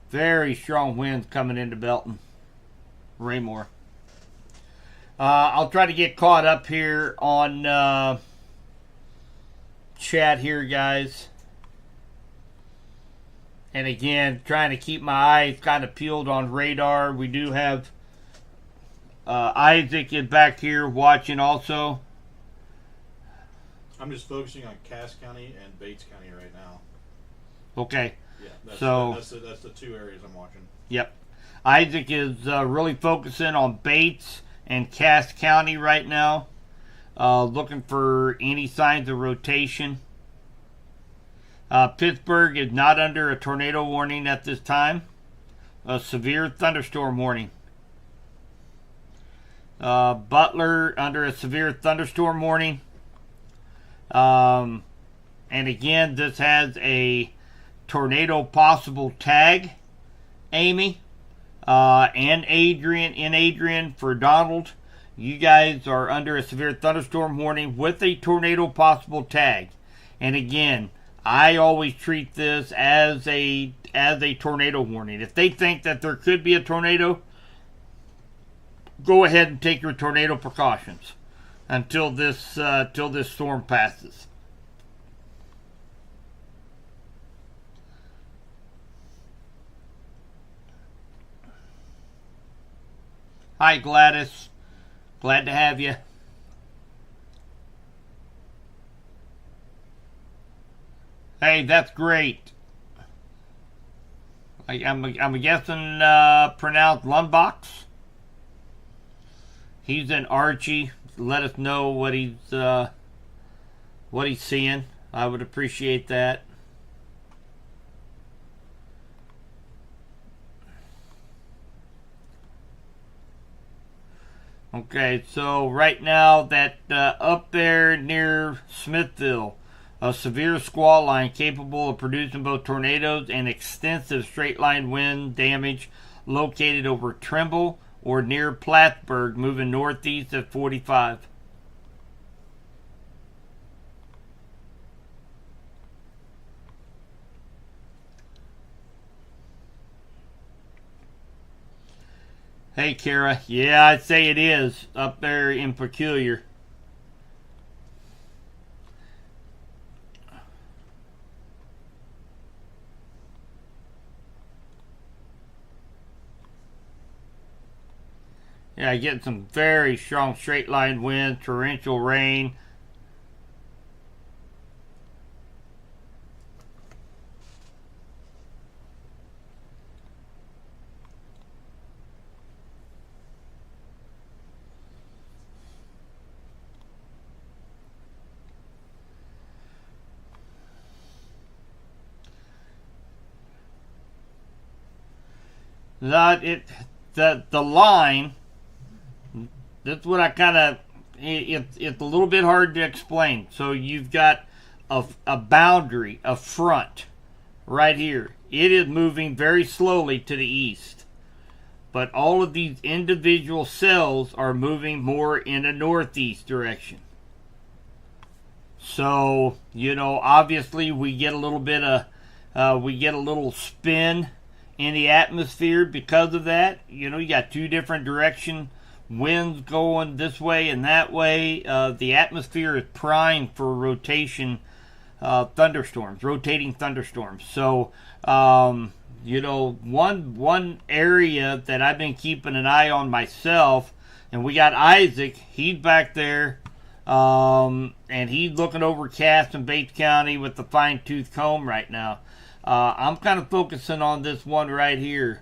Very strong winds coming into Belton, Raymore. I'll try to get caught up here on chat here, guys. And again, trying to keep my eyes kind of peeled on radar. We do have Isaac is back here watching also. I'm just focusing on Cass County and Bates County right now. Okay. Yeah, that's the two areas I'm watching. Yep. Isaac is really focusing on Bates and Cass County right now. Looking for any signs of rotation. Pittsburgh is not under a tornado warning at this time. A severe thunderstorm warning. Butler under a severe thunderstorm warning. And again, this has a tornado possible tag, Amy, and Adrian for Donald. You guys are under a severe thunderstorm warning with a tornado possible tag. And again, I always treat this as a tornado warning. If they think that there could be a tornado, go ahead and take your tornado precautions until this storm passes. Hi, Gladys. Glad to have you. Hey, that's great. I'm guessing pronounced Lumbox. He's in Archie. Let us know what he's seeing. I would appreciate that. Okay, so right now that up there near Smithville, a severe squall line capable of producing both tornadoes and extensive straight line wind damage located over Trimble or near Plattsburgh, moving northeast at 45. Hey, Kara. Yeah, I'd say it is up there in Peculiar. Yeah, getting some very strong straight line wind, torrential rain. The line. That's what I kind of. It's a little bit hard to explain. So you've got a boundary, a front, right here. It is moving very slowly to the east, but all of these individual cells are moving more in a northeast direction. So obviously we get a little bit of we get a little spin in the atmosphere because of that. You got two different direction winds going this way and that way. The atmosphere is primed for rotating thunderstorms. So, one area that I've been keeping an eye on myself, and we got Isaac. He's back there, and he's looking over Cass and Bates County with the fine-tooth comb right now. I'm kind of focusing on this one right here.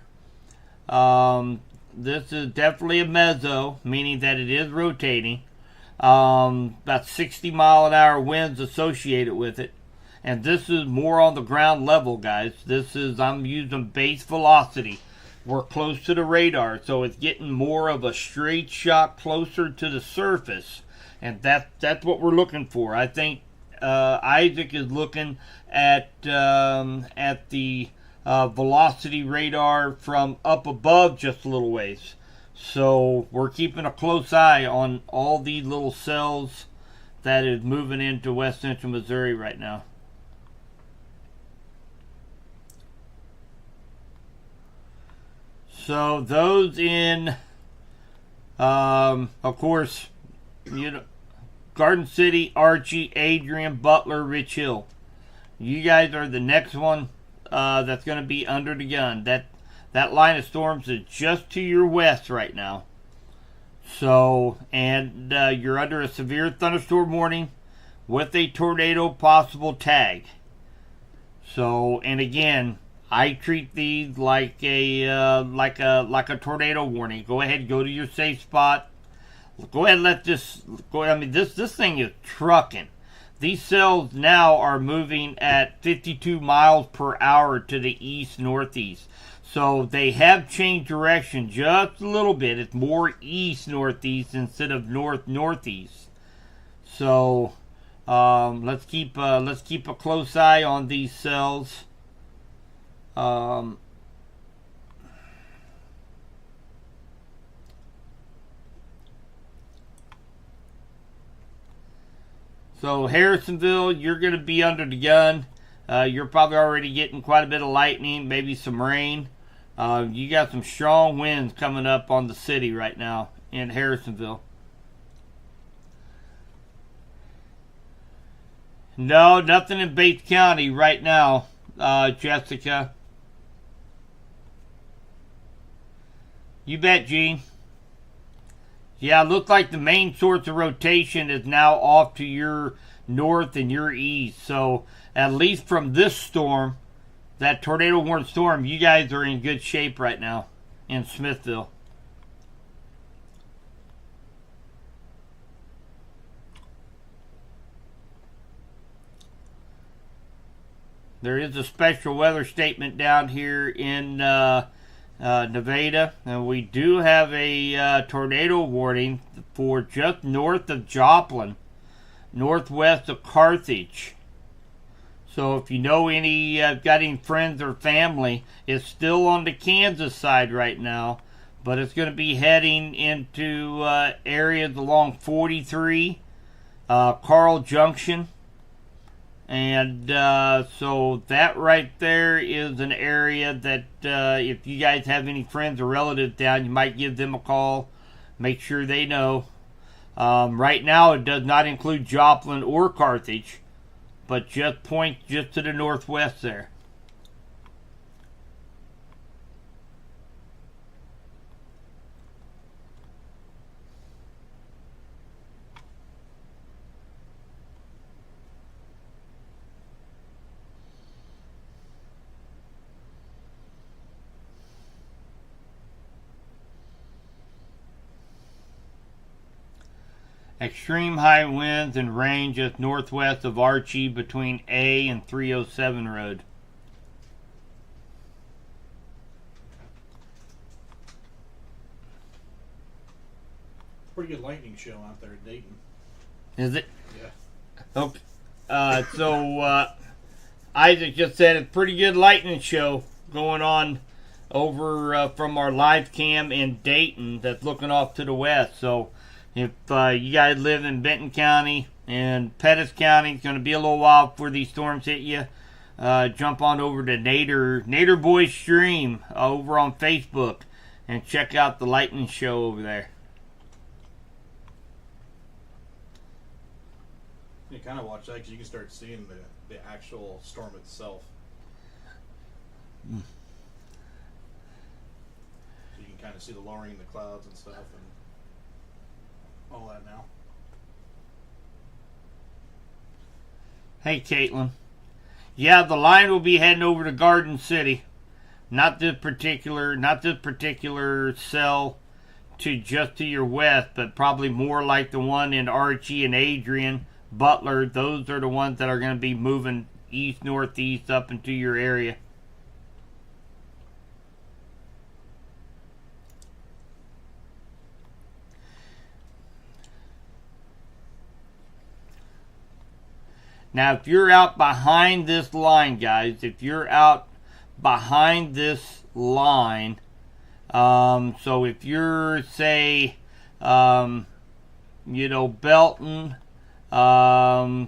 This is definitely a mezzo, meaning that it is rotating. About 60-mile-an-hour winds associated with it. And this is more on the ground level, guys. I'm using base velocity. We're close to the radar, so it's getting more of a straight shot closer to the surface. And that's what we're looking for. I think Isaac is looking at the velocity radar from up above just a little ways. So we're keeping a close eye on all these little cells that is moving into west central Missouri right now. So those in, of course, Garden City, Archie, Adrian, Butler, Rich Hill. You guys are the next one that's going to be under the gun. That line of storms is just to your west right now. So, and you're under a severe thunderstorm warning with a tornado possible tag. So, and again, I treat these like a tornado warning. Go ahead, go to your safe spot. Go ahead, let this go. I mean, this thing is trucking. These cells now are moving at 52 miles per hour to the east-northeast. So they have changed direction just a little bit. It's more east-northeast instead of north-northeast. So let's keep a close eye on these cells. So Harrisonville, you're going to be under the gun. You're probably already getting quite a bit of lightning, maybe some rain. You got some strong winds coming up on the city right now in Harrisonville. No, nothing in Bates County right now, Jessica. You bet, Gene. Yeah, it looks like the main source of rotation is now off to your north and your east. So, at least from this storm, that tornado warning storm, you guys are in good shape right now in Smithville. There is a special weather statement down here in Nevada, and we do have a tornado warning for just north of Joplin, northwest of Carthage. So if you know any, got any friends or family, it's still on the Kansas side right now, but it's going to be heading into areas along 43, Carl Junction. And so that right there is an area that if you guys have any friends or relatives down, you might give them a call. Make sure they know. Right now it does not include Joplin or Carthage, but just point just to the northwest there. Extreme high winds and rain just northwest of Archie between A and 307 Road. Pretty good lightning show out there at Dayton. Is it? Yeah. Okay. So Isaac just said it's a pretty good lightning show going on over from our live cam in Dayton that's looking off to the west. So if you guys live in Benton County and Pettis County, it's going to be a little while before these storms hit you. Jump on over to Nader Boy Stream over on Facebook and check out the lightning show over there. You kind of watch that because you can start seeing the actual storm itself. So you can kind of see the lowering in the clouds and stuff and all that now. Hey, Caitlin. Yeah, the line will be heading over to Garden City. Not this particular cell to just to your west, but probably more like the one in Archie and Adrian, Butler. Those are the ones that are going to be moving east, northeast up into your area. Now, if you're out behind this line, guys, if you're out behind this line, so if you're, say, Belton,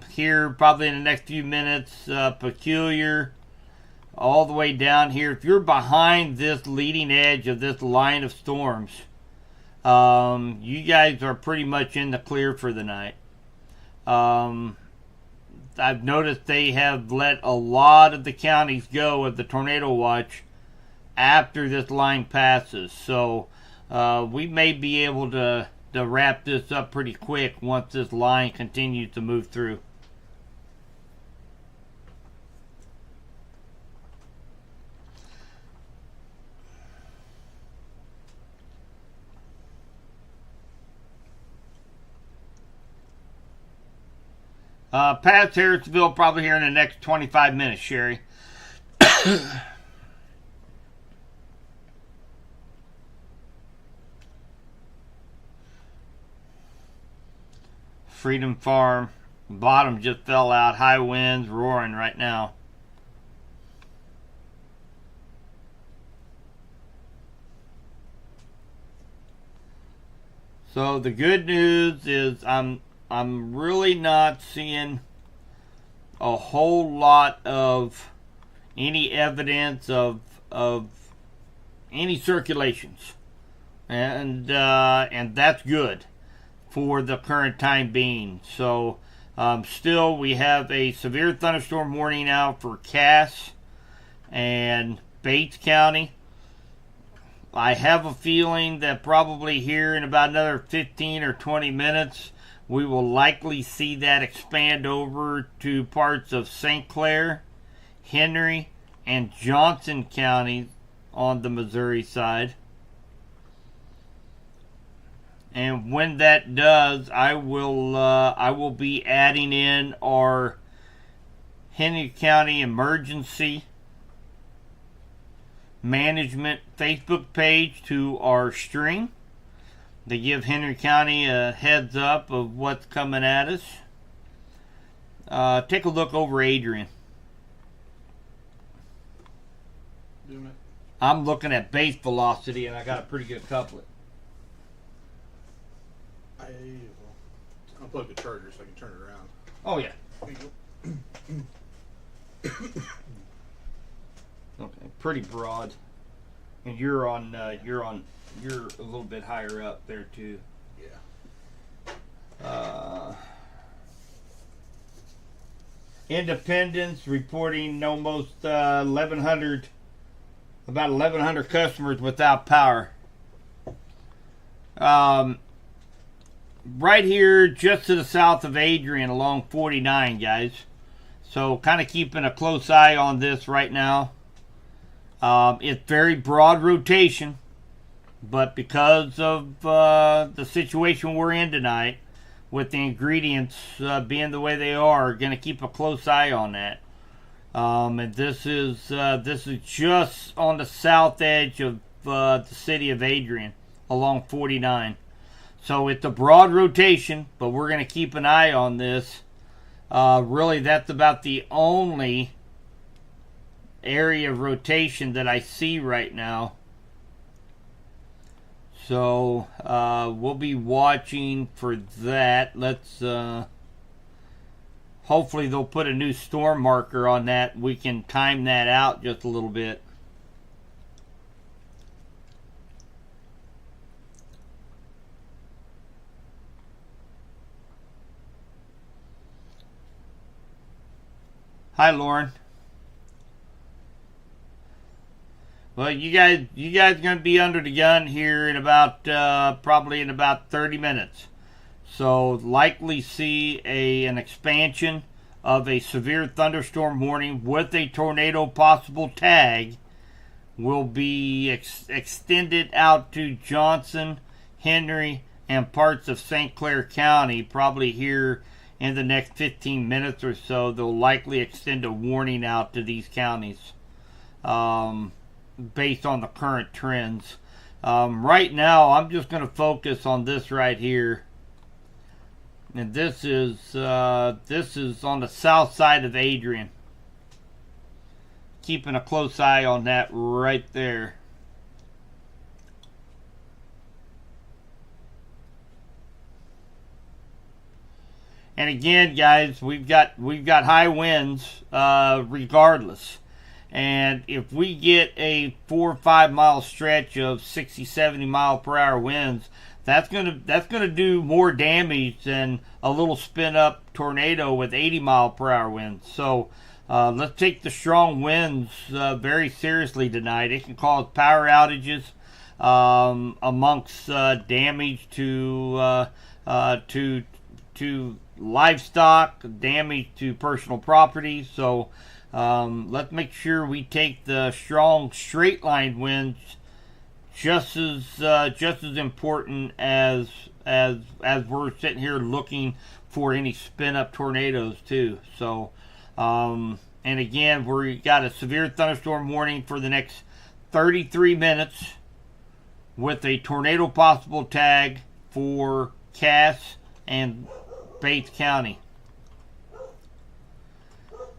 here probably in the next few minutes, Peculiar, all the way down here, if you're behind this leading edge of this line of storms, you guys are pretty much in the clear for the night. I've noticed they have let a lot of the counties go of the tornado watch after this line passes. So we may be able to wrap this up pretty quick once this line continues to move through. Past Harrisville probably here in the next 25 minutes, Sherry. Freedom Farm, bottom just fell out. High winds roaring right now. So the good news is I'm really not seeing a whole lot of any evidence of any circulations, and that's good for the current time being. So still we have a severe thunderstorm warning out for Cass and Bates County. I have a feeling that probably here in about another 15 or 20 minutes we will likely see that expand over to parts of St. Clair, Henry, and Johnson counties on the Missouri side. And when that does, I will be adding in our Henry County emergency management Facebook page to our stream. They give Henry County a heads up of what's coming at us. Take a look over Adrian. Doing it. I'm looking at base velocity, and I got a pretty good couplet. I'll unplug the charger so I can turn it around. Oh yeah. There you go. Okay, pretty broad. And you're a little bit higher up there too. Yeah. Independence reporting almost 1,100, about 1,100 customers without power. Right here, just to the south of Adrian, along 49, guys. So, kind of keeping a close eye on this right now. It's very broad rotation, but because of the situation we're in tonight, with the ingredients being the way they are, going to keep a close eye on that. And this is just on the south edge of the city of Adrian, along 49. So it's a broad rotation, but we're going to keep an eye on this. Really, that's about the only area of rotation that I see right now. So we'll be watching for that. Let's hopefully they'll put a new storm marker on that. We can time that out just a little bit. Hi, Lauren. Well, you guys are going to be under the gun here in about probably in about 30 minutes. So likely see an expansion of a severe thunderstorm warning with a tornado possible tag will be extended out to Johnson, Henry, and parts of St. Clair County. Probably here in the next 15 minutes or so, they'll likely extend a warning out to these counties. Based on the current trends. Right now, I'm just going to focus on this right here. And this is on the south side of Adrian. Keeping a close eye on that right there. And again, guys, we've got high winds regardless. And if we get a 4 or 5 mile stretch of 60, 70 mile per hour winds, that's gonna do more damage than a little spin up tornado with 80 mile per hour winds. So let's take the strong winds very seriously tonight. It can cause power outages, amongst damage to livestock, damage to personal property. So let's make sure we take the strong straight line winds just as important as we're sitting here looking for any spin up tornadoes too. So and again, we got a severe thunderstorm warning for the next 33 minutes with a tornado possible tag for Cass and Bates County.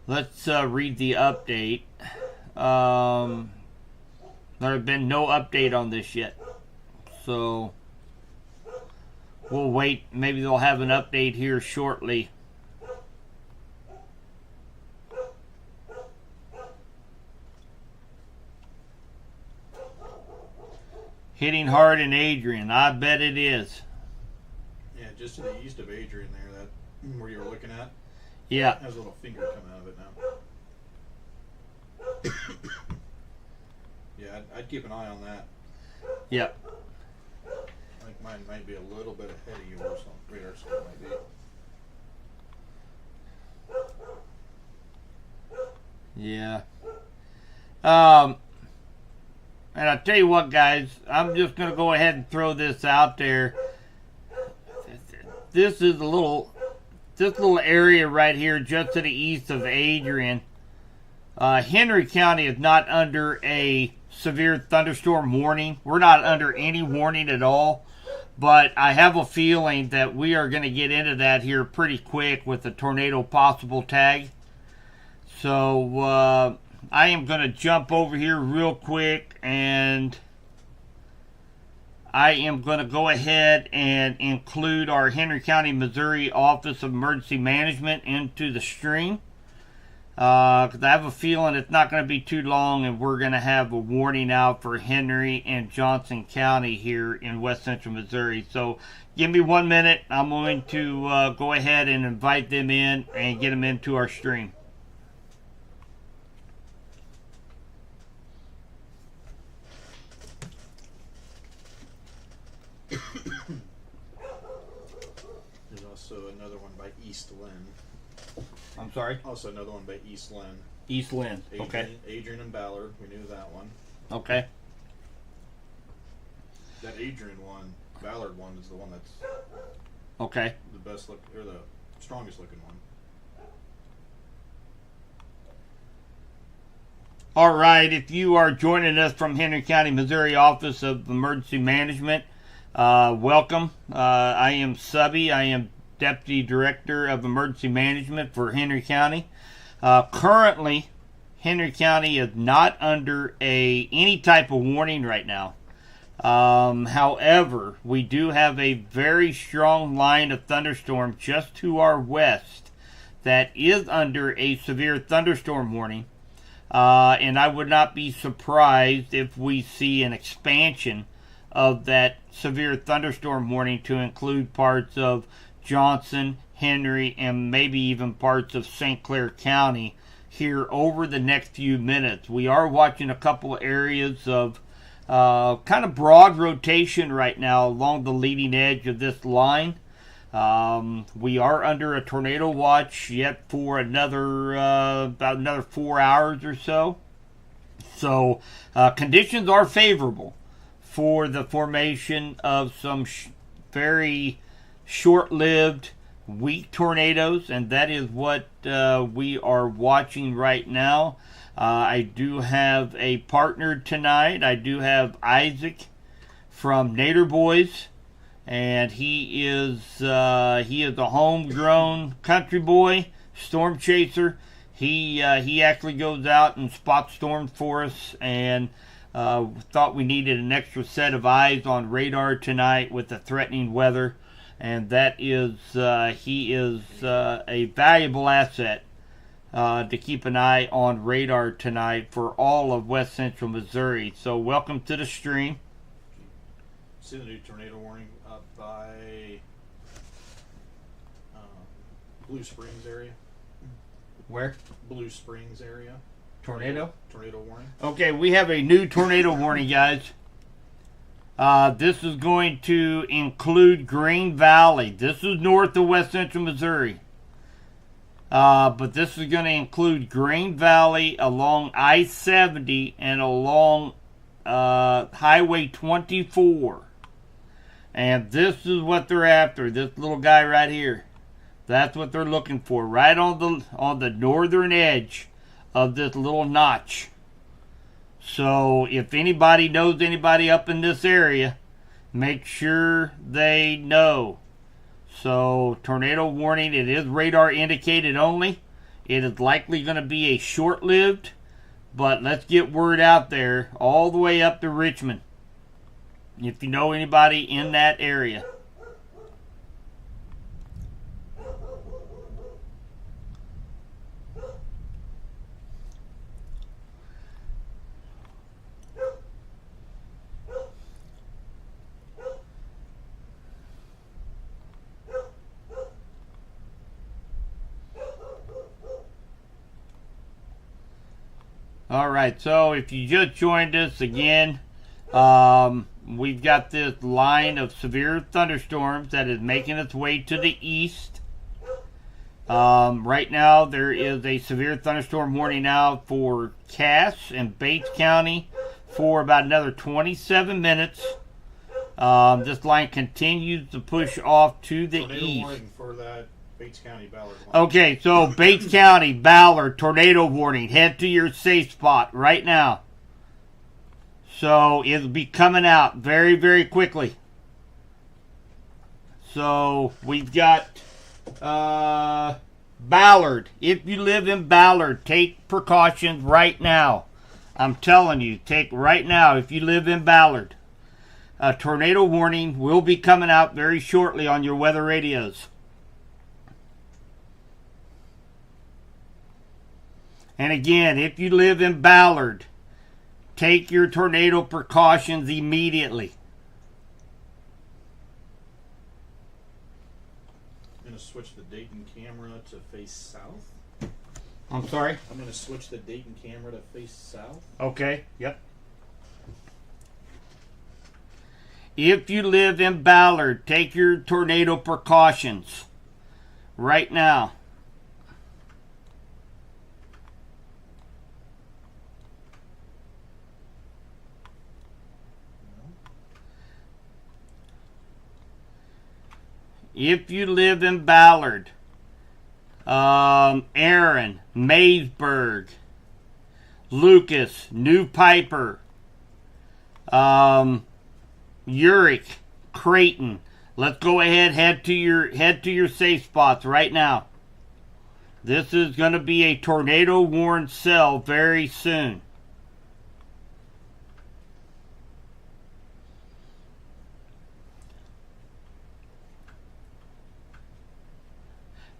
Let's read the update. There has been no update on this yet. So we'll wait. Maybe they'll have an update here shortly. Hitting hard in Adrian. I bet it is. Yeah, just to the east of Adrian there, that where you were looking at. Yeah. Has a little finger coming out of it now. Yeah, I'd keep an eye on that. Yep. I think mine might be a little bit ahead of yours on radar scope, might be. Yeah. And I tell you what, guys, I'm just going to go ahead and throw this out there. This is this little area right here just to the east of Adrian. Henry County is not under a severe thunderstorm warning. We're not under any warning at all. But I have a feeling that we are going to get into that here pretty quick with the tornado possible tag. So I am going to jump over here real quick, and I am going to go ahead and include our Henry County, Missouri Office of Emergency Management into the stream. Because I have a feeling it's not going to be too long, and we're going to have a warning out for Henry and Johnson County here in west central Missouri. So give me 1 minute. I'm going to go ahead and invite them in and get them into our stream. There's also another one by East Lynn. I'm sorry? Also another one by East Lynn. East Lynn. Adrian, Okay. Adrian and Ballard. We knew that one. Okay. That Adrian one, Ballard one, is the one that's Okay. the best look, or the strongest looking one. All right. If you are joining us from Henry County, Missouri Office of Emergency Management, welcome. I am Subby. I am Deputy Director of Emergency Management for Henry County. Currently, Henry County is not under any type of warning right now. However, we do have a very strong line of thunderstorm just to our west that is under a severe thunderstorm warning. And I would not be surprised if we see an expansion of that severe thunderstorm warning to include parts of Johnson, Henry, and maybe even parts of St. Clair County here over the next few minutes. We are watching a couple areas of kind of broad rotation right now along the leading edge of this line. We are under a tornado watch yet for about another 4 hours or so. So conditions are favorable for the formation of some very short-lived, weak tornadoes, and that is what we are watching right now. I do have a partner tonight. I do have Isaac from Nader Boys, and he is a homegrown country boy, storm chaser. He actually goes out and spots storms for us, and thought we needed an extra set of eyes on radar tonight with the threatening weather. And that is, he is a valuable asset to keep an eye on radar tonight for all of west central Missouri. So welcome to the stream. See the new tornado warning up by Blue Springs area? Where? Blue Springs area. Tornado? Tornado warning. Okay, we have a new tornado warning, guys. This is going to include Green Valley. This is north of west central Missouri. But this is going to include Green Valley along I-70 and along Highway 24. And this is what they're after. This little guy right here. That's what they're looking for. Right on the northern edge of this little notch. So if anybody knows anybody up in this area, make sure they know. So tornado warning, it is radar indicated only. It is likely going to be a short-lived, but let's get word out there all the way up to Richmond. If you know anybody in that area. All right, so if you just joined us again, we've got this line of severe thunderstorms that is making its way to the east. Right now, there is a severe thunderstorm warning out for Cass and Bates County for about another 27 minutes. This line continues to push off to the Tornado east. warning for that Bates County Ballard one. Okay, so Bates County, Ballard, tornado warning. Head to your safe spot right now. So it'll be coming out very, very quickly. So we've got Ballard. If you live in Ballard, take precautions right now. I'm telling you, take right now if you live in Ballard. A tornado warning will be coming out very shortly on your weather radios. And again, if you live in Ballard, take your tornado precautions immediately. I'm going to switch the Dayton camera to face south. I'm sorry? I'm going to switch the Dayton camera to face south. Okay, yep. If you live in Ballard, take your tornado precautions right now. If you live in Ballard, Aaron, Maysburg, Lucas, New Piper, Uric, Creighton. Let's go ahead, head to your safe spots right now. This is going to be a tornado warned cell very soon.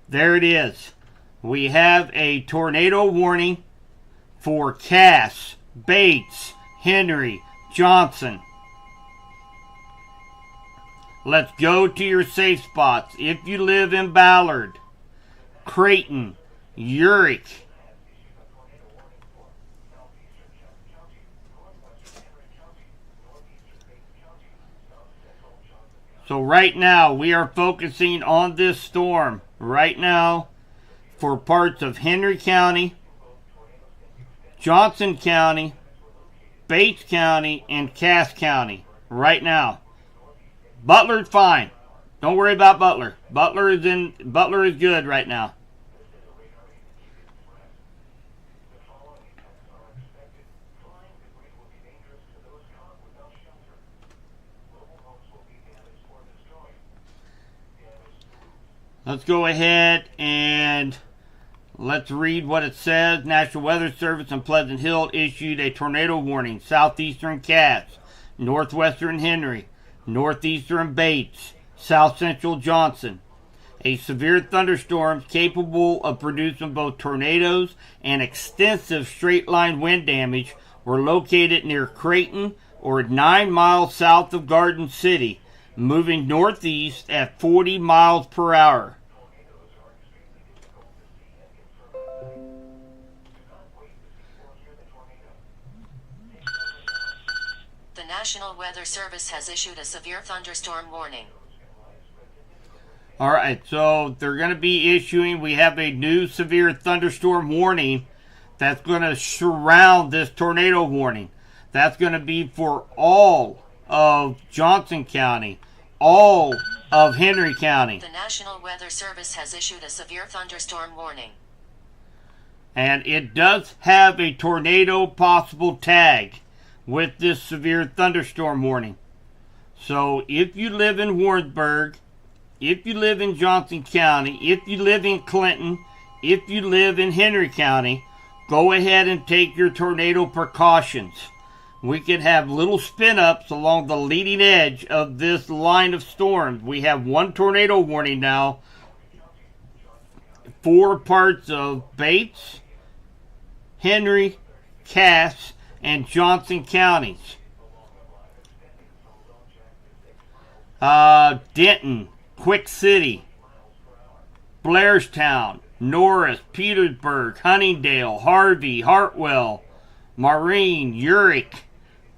There it is. We have a tornado warning for Cass, Bates, Henry, Johnson. Let's go to your safe spots. If you live in Ballard, Creighton, Uric, so right now we are focusing on this storm right now for parts of Henry County, Johnson County, Bates County, and Cass County right now. Butler's fine. Don't worry about Butler. Butler is good right now. Let's go ahead and let's read what it says. National Weather Service in Pleasant Hill issued a tornado warning. Southeastern Cass, northwestern Henry, northeastern Bates, south central Johnson. A severe thunderstorm capable of producing both tornadoes and extensive straight line wind damage were located near Creighton or 9 miles south of Garden City, moving northeast at 40 miles per hour. The National Weather Service has issued a severe thunderstorm warning. All right, so they're going to be issuing, we have a new severe thunderstorm warning that's going to surround this tornado warning. That's going to be for all of Johnson County, all of Henry County. The National Weather Service has issued a severe thunderstorm warning. And it does have a tornado possible tag with this severe thunderstorm warning. So if you live in Warrensburg, if you live in Johnson County, if you live in Clinton, if you live in Henry County, go ahead and take your tornado precautions. We could have little spin-ups along the leading edge of this line of storms. We have one tornado warning now for parts of Bates, Henry, Cass, and Johnson counties. Denton, Quick City, Blairstown, Norris, Petersburg, Huntingdale, Harvey, Hartwell, Marine, Uric,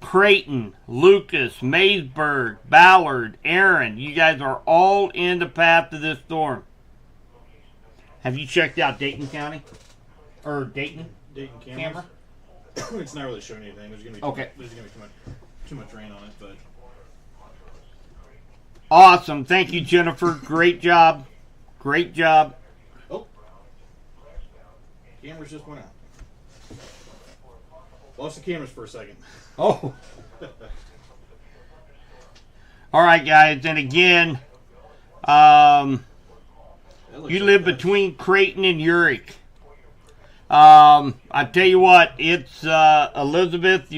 Creighton, Lucas, Maysburg, Ballard, Aaron. You guys are all in the path of this storm. Have you checked out Dayton County? Or Dayton? Dayton Camera? It's not really showing anything. There's gonna be too much rain on it, but Awesome. Thank you, Jennifer. Great job. Great job. oh, cameras just went out. Lost the cameras for a second. Oh. All right, guys. And again, you live between Creighton and Urick. I tell you what, it's Elizabeth.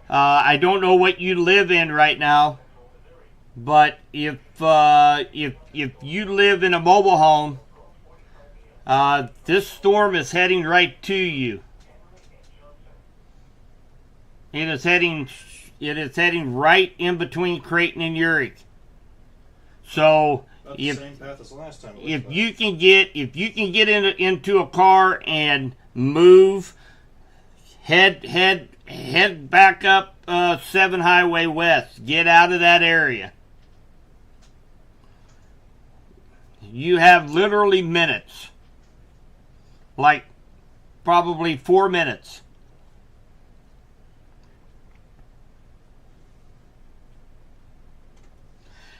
I don't know what you live in right now, but if you live in a mobile home, this storm is heading right to you. It is heading right in between Creighton and Urick. So About the same path as the last time. if you can get into a car and move, head back up 7 Highway West. Get out of that area. You have literally minutes. Like probably 4 minutes.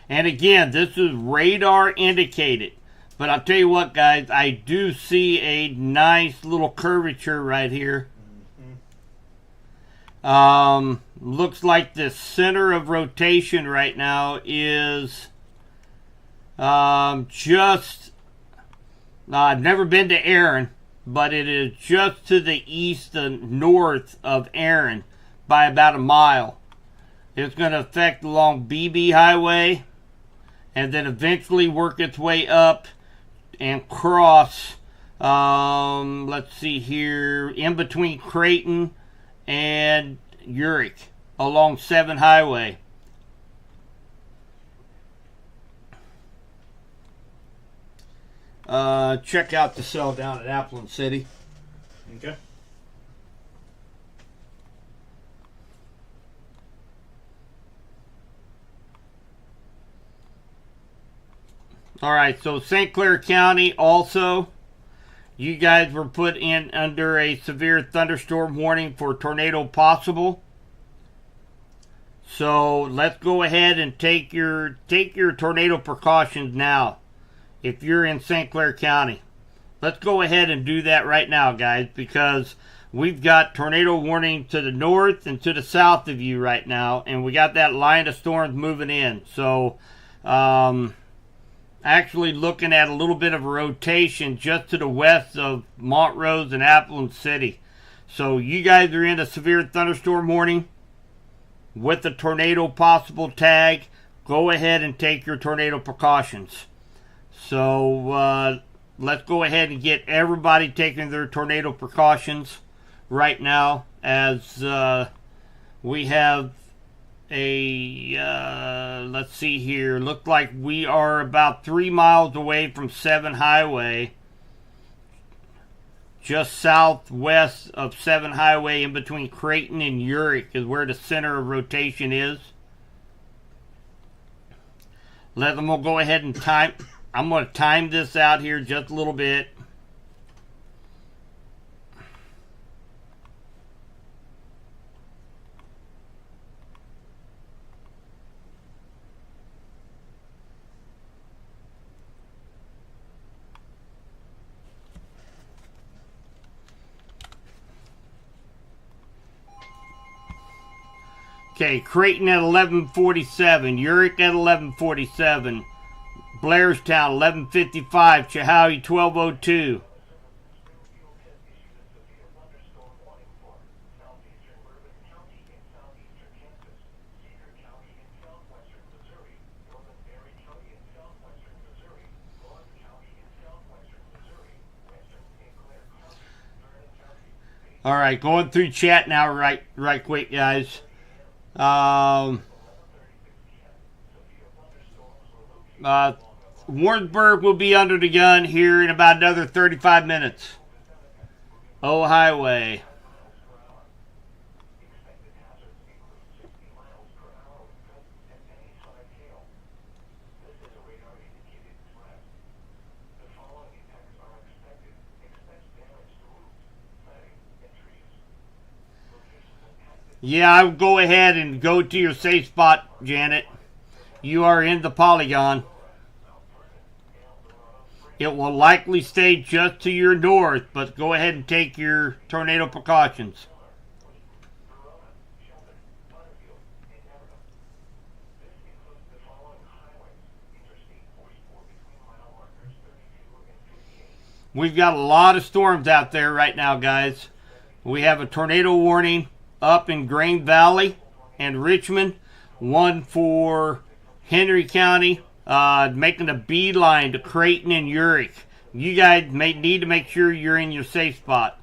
And again, this is radar indicated. But I'll tell you what, guys, I do see a nice little curvature right here. Looks like the center of rotation right now is just, I've never been to Aaron, but it is just to the east and north of Aaron by about a mile. It's going to affect along BB Highway and then eventually work its way up and cross, let's see here, in between Creighton and Urick along 7 Highway. Check out the cell down at Appleton City. Okay. All right, so St. Clair County also, you guys were put in under a severe thunderstorm warning for tornado possible. So let's go ahead and take your tornado precautions now. If you're in St. Clair County, let's go ahead and do that right now, guys, because we've got tornado warning to the north and to the south of you right now, and we got that line of storms moving in. So, actually looking at a little bit of a rotation just to the west of Montrose and Appleton City. So you guys are in a severe thunderstorm warning with the tornado possible tag. Go ahead and take your tornado precautions. So let's go ahead and get everybody taking their tornado precautions right now, as we have let's see here, look like we are about 3 miles away from 7 Highway, just southwest of 7 Highway, in between Creighton and Urick is where the center of rotation is. We'll go ahead and time. I'm going to time this out here just a little bit. Okay, Creighton at 11:47, Urick at 11:47, Blairstown 11:55, Chehaui 12:02. All right, going through chat now, right quick, guys. Warrensburg will be under the gun here in about another 35 minutes. O Highway. Yeah, I would go ahead and go to your safe spot, Janet. You are in the polygon. It will likely stay just to your north, but go ahead and take your tornado precautions. we've got a lot of storms out there right now, guys. We have a tornado warning up in Green Valley and Richmond, one for Henry County, making a beeline to Creighton and Urick. You guys may need to make sure you're in your safe spot.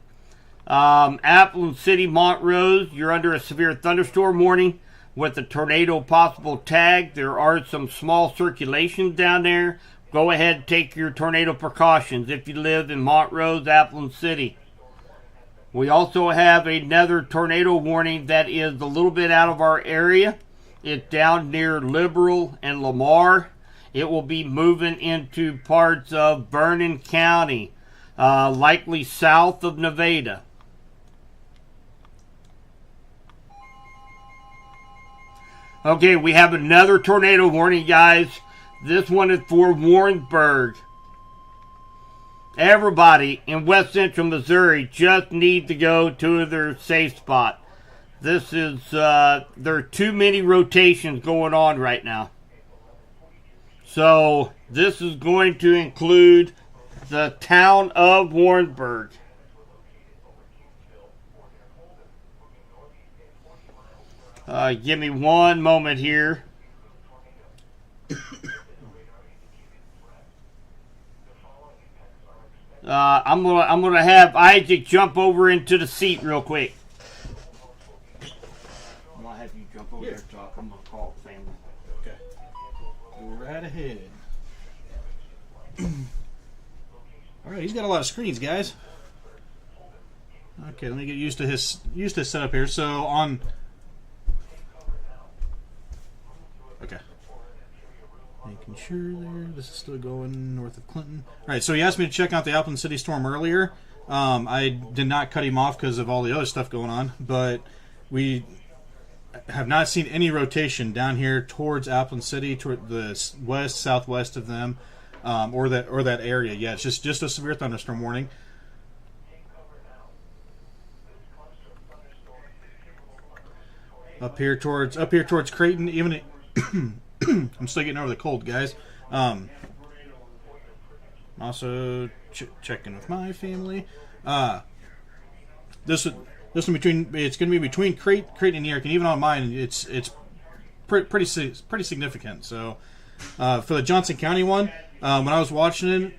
Appleton City, Montrose, you're under a severe thunderstorm warning with a tornado possible tag. There are some small circulations down there. Go ahead and take your tornado precautions if you live in Montrose, Appleton City. We also have another tornado warning that is a little bit out of our area. It's down near Liberal and Lamar. It will be moving into parts of Vernon County, likely south of Nevada. Okay, we have another tornado warning, guys. This one is for Warrensburg. Everybody in west central Missouri just need to go to their safe spot. This is, there are too many rotations going on right now. So, this is going to include the town of Warrensburg. Give me one moment here. I'm gonna have Isaac jump over into the seat real quick. I'm gonna have you jump over there and talk. I'm gonna call the family. Okay. Go right ahead. All right, he's got a lot of screens, guys. Okay, let me get used to his setup here. So on. Okay. Making sure there. This is still going north of Clinton. All right, so he asked me to check out the Appleton City storm earlier. I did not cut him off because of all the other stuff going on, but we have not seen any rotation down here towards Appleton City, toward the west, southwest of them, or that area. Yeah, it's just a severe thunderstorm warning. Up here towards Creighton, even. I'm still getting over the cold, guys. Also checking with my family. This one between it's going to be between Creighton and New York, and even on mine, it's pretty significant. So for the Johnson County one, when I was watching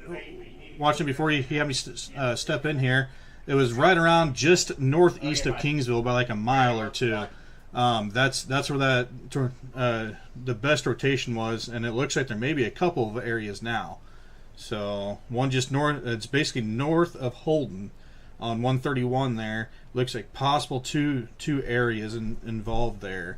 before he had me step in here, it was right around just northeast of Kingsville by like a mile or two. That's where the best rotation was, and it looks like there may be a couple of areas now. So one just north, it's basically north of Holden on 131 there. Looks like possible two areas involved there.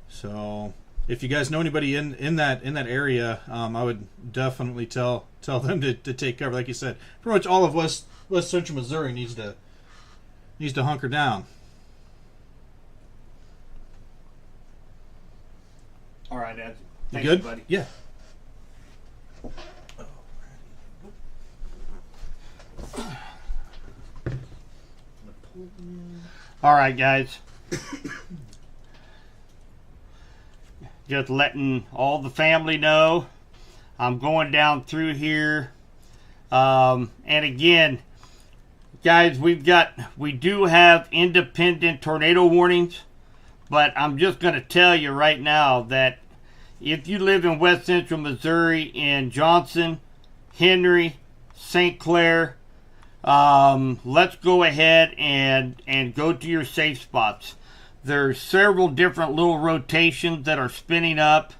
So if you guys know anybody in that area, I would definitely tell them to take cover. Like you said, pretty much all of west central Missouri needs to hunker down. All right, Ed. You Thanks, good? buddy. Yeah. All right, guys. Just letting all the family know I'm going down through here. And again, guys, we do have independent tornado warnings, but I'm just going to tell you right now that if you live in west central Missouri in Johnson, Henry, St. Clair, let's go ahead and go to your safe spots. There's several different little rotations that are spinning up.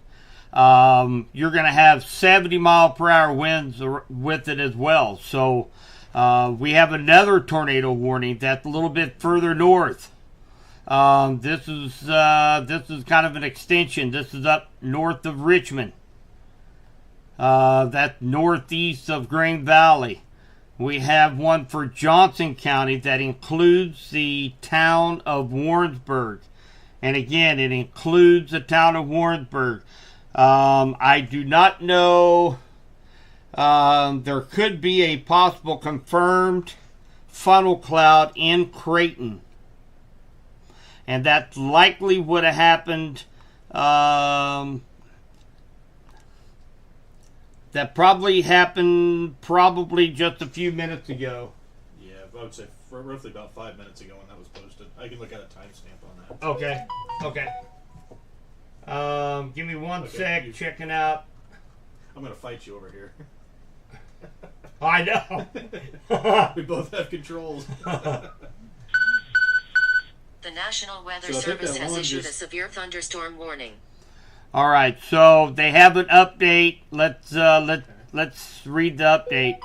You're going to have 70-mile-per-hour winds with it as well. So we have another tornado warning that's a little bit further north. This is kind of an extension. This is up north of Richmond. That's northeast of Green Valley. We have one for Johnson County that includes the town of Warrensburg. And again, it includes the town of Warrensburg. I do not know. There could be a possible confirmed funnel cloud in Creighton. And that likely would have happened. That That probably happened just a few minutes ago. Yeah, I would say roughly about 5 minutes ago when that was posted. I can look at a timestamp on that. Okay. Give me one Okay, sec. Checking out. I'm going to fight you over here. I know. We both have controls. The National Weather So I think Service that has one issued a just- severe thunderstorm warning. All right, so they have an update. Let's read the update.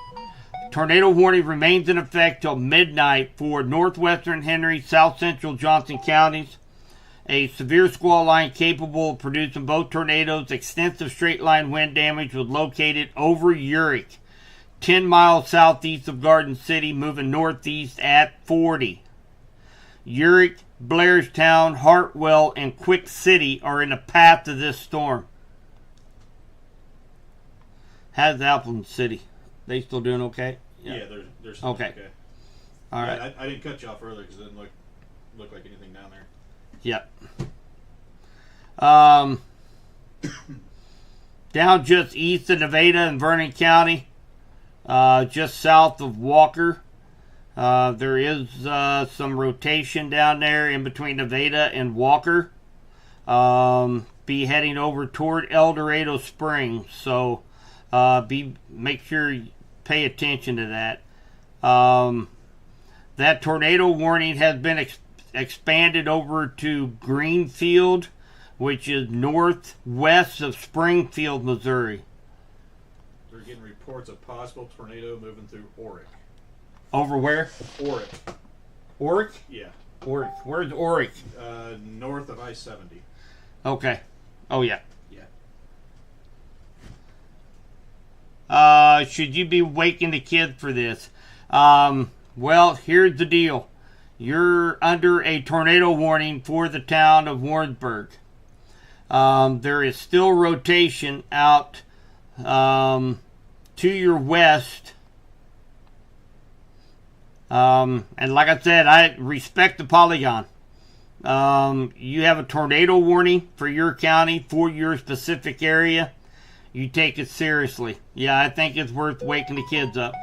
Tornado warning remains in effect till midnight for northwestern Henry, south central Johnson counties. A severe squall line capable of producing both tornadoes. Extensive straight line wind damage was located over Urick, 10 miles southeast of Garden City, moving northeast at 40. Urick, Blairstown, Hartwell, and Quick City are in the path of this storm. How's Appleton City? They still doing okay? Yeah, they're still Okay. All right. Yeah, I didn't cut you off earlier because it didn't look like anything down there. Yep. Down just east of Nevada in Vernon County, just south of Walker. There is some rotation down there in between Nevada and Walker. Be heading over toward El Dorado Springs, so make sure you pay attention to that. That tornado warning has been expanded over to Greenfield, which is northwest of Springfield, Missouri. They're getting reports of possible tornado moving through Oric. Over where? Oric. Oric? Yeah. Oric. Where's Oric? North of I-70. Okay. Oh, yeah. Yeah. Should you be waking the kid for this? Well, here's the deal. You're under a tornado warning for the town of Warrensburg. There is still rotation out to your west. And like I said, I respect the polygon. You have a tornado warning for your county, for your specific area. You take it seriously. Yeah, I think it's worth waking the kids up.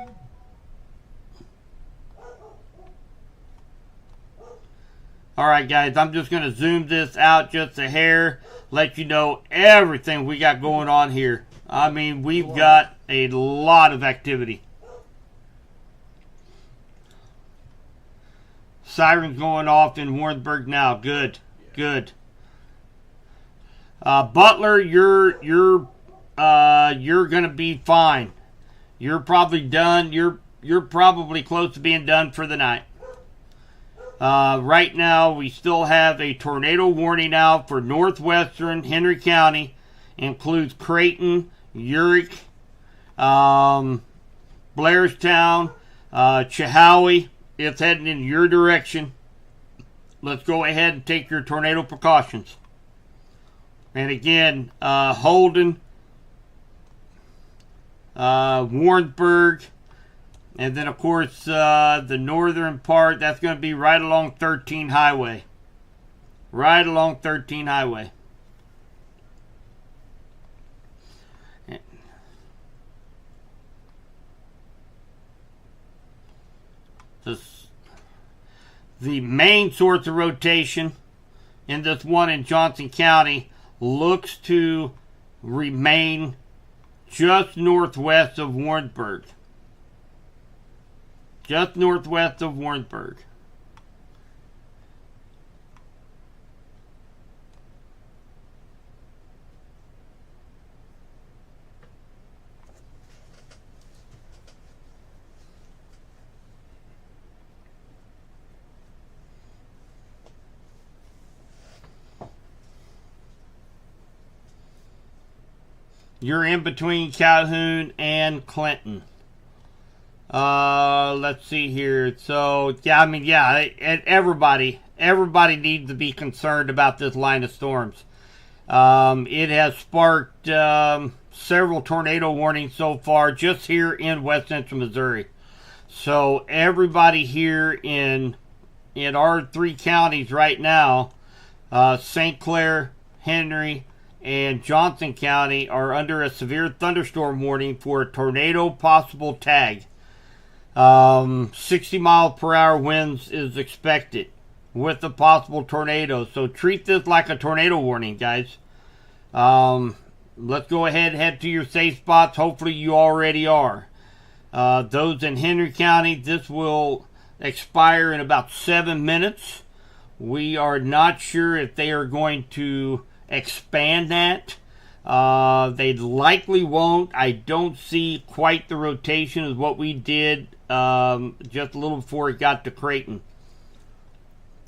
Alright guys, I'm just going to zoom this out just a hair, let you know everything we got going on here. I mean, we've got a lot of activity. Sirens going off in Warrensburg now. Good. Butler, you're gonna be fine. You're probably done. You're probably close to being done for the night. Right now, we still have a tornado warning out for northwestern Henry County. Includes Creighton, Urick, Blairstown, Chehaui. It's heading in your direction. Let's go ahead and take your tornado precautions. And again, Holden, Warrensburg, and then of course the northern part, that's going to be right along 13 Highway. Right along 13 Highway. The main source of rotation in this one in Johnson County looks to remain just northwest of Warrensburg. Just northwest of Warrensburg. You're in between Calhoun and Clinton. Let's see here. So, and everybody needs to be concerned about this line of storms. It has sparked several tornado warnings so far just here in West Central Missouri. So everybody here in our three counties right now, St. Clair, Henry, and Johnson County are under a severe thunderstorm warning for a tornado possible tag. 60 mile per hour winds is expected with a possible tornado. So treat this like a tornado warning, guys. Let's go ahead and head to your safe spots. Hopefully you already are. Those in Henry County, this will expire in about 7 minutes. We are not sure if they are going to expand that. They likely won't. I don't see quite the rotation as what we did just a little before it got to Creighton.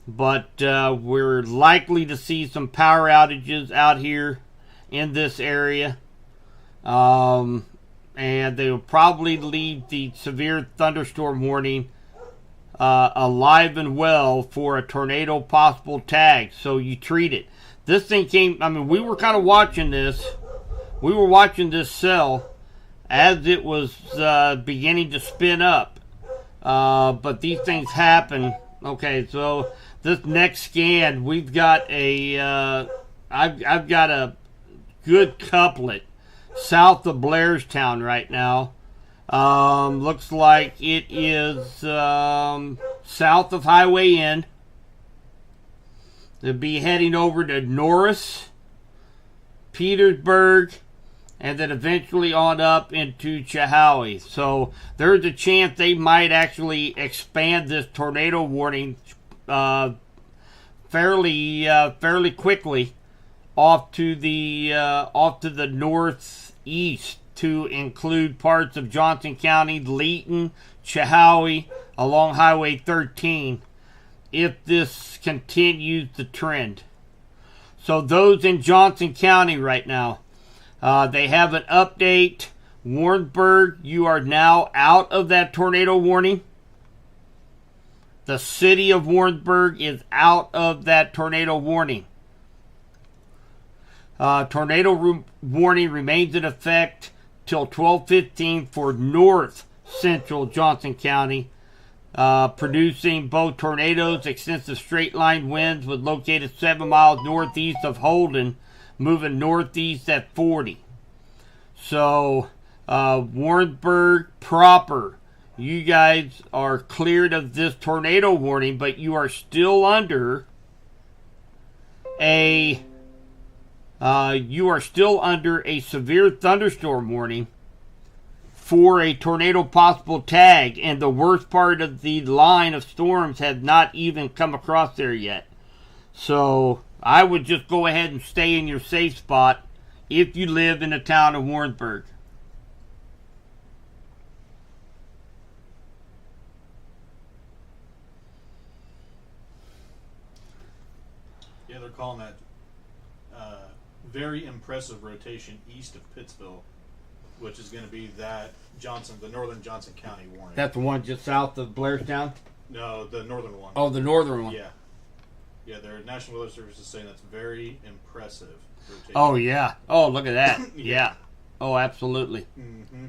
But we're likely to see some power outages out here in this area. And they will probably leave the severe thunderstorm warning alive and well for a tornado possible tag. So you treat it. This thing came, I mean, we were kind of watching this. We were watching this cell as it was beginning to spin up. But these things happen. Okay, so this next scan, we've got a, I've got a good couplet south of Blairstown right now. Looks like it is south of Highway N. They'll be heading over to Norris, Petersburg, and then eventually on up into Chehowee. So there's a chance they might actually expand this tornado warning fairly quickly off to the northeast to include parts of Johnson County, Leeton, Chehowee, along Highway 13. If this continues the trend. So those in Johnson County right now, they have an update. Warrensburg, you are now out of that tornado warning. The city of Warrensburg is out of that tornado warning. Tornado warning remains in effect till 12:15 for north central Johnson County. Producing both tornadoes, extensive straight line winds was located 7 miles northeast of Holden, moving northeast at 40. So, Warrensburg proper, you guys are cleared of this tornado warning, but you are still under a severe thunderstorm warning for a tornado possible tag, and the worst part of the line of storms have not even come across there yet. So I would just go ahead and stay in your safe spot if you live in the town of Warrensburg. Yeah, they're calling that very impressive rotation east of Pittsville, which is going to be that the northern Johnson County warning. That's the one just south of Blairstown? No, the northern one. Oh, the northern one. Yeah. Yeah, their National Weather Service is saying that's very impressive rotation. Oh, yeah. Oh, look at that. Yeah. Oh, absolutely. Mm-hmm.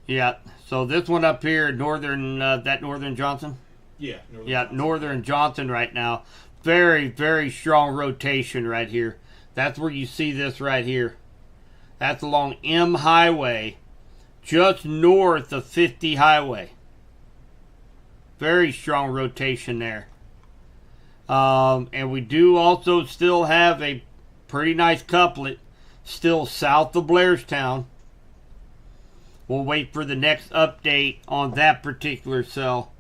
Yeah. So this one up here, northern Johnson? Yeah. Northern Johnson right now. Very, very strong rotation right here. That's where you see this right here. That's along M Highway, just north of 50 Highway. Very strong rotation there. And we do also still have a pretty nice couplet still south of Blairstown. We'll wait for the next update on that particular cell.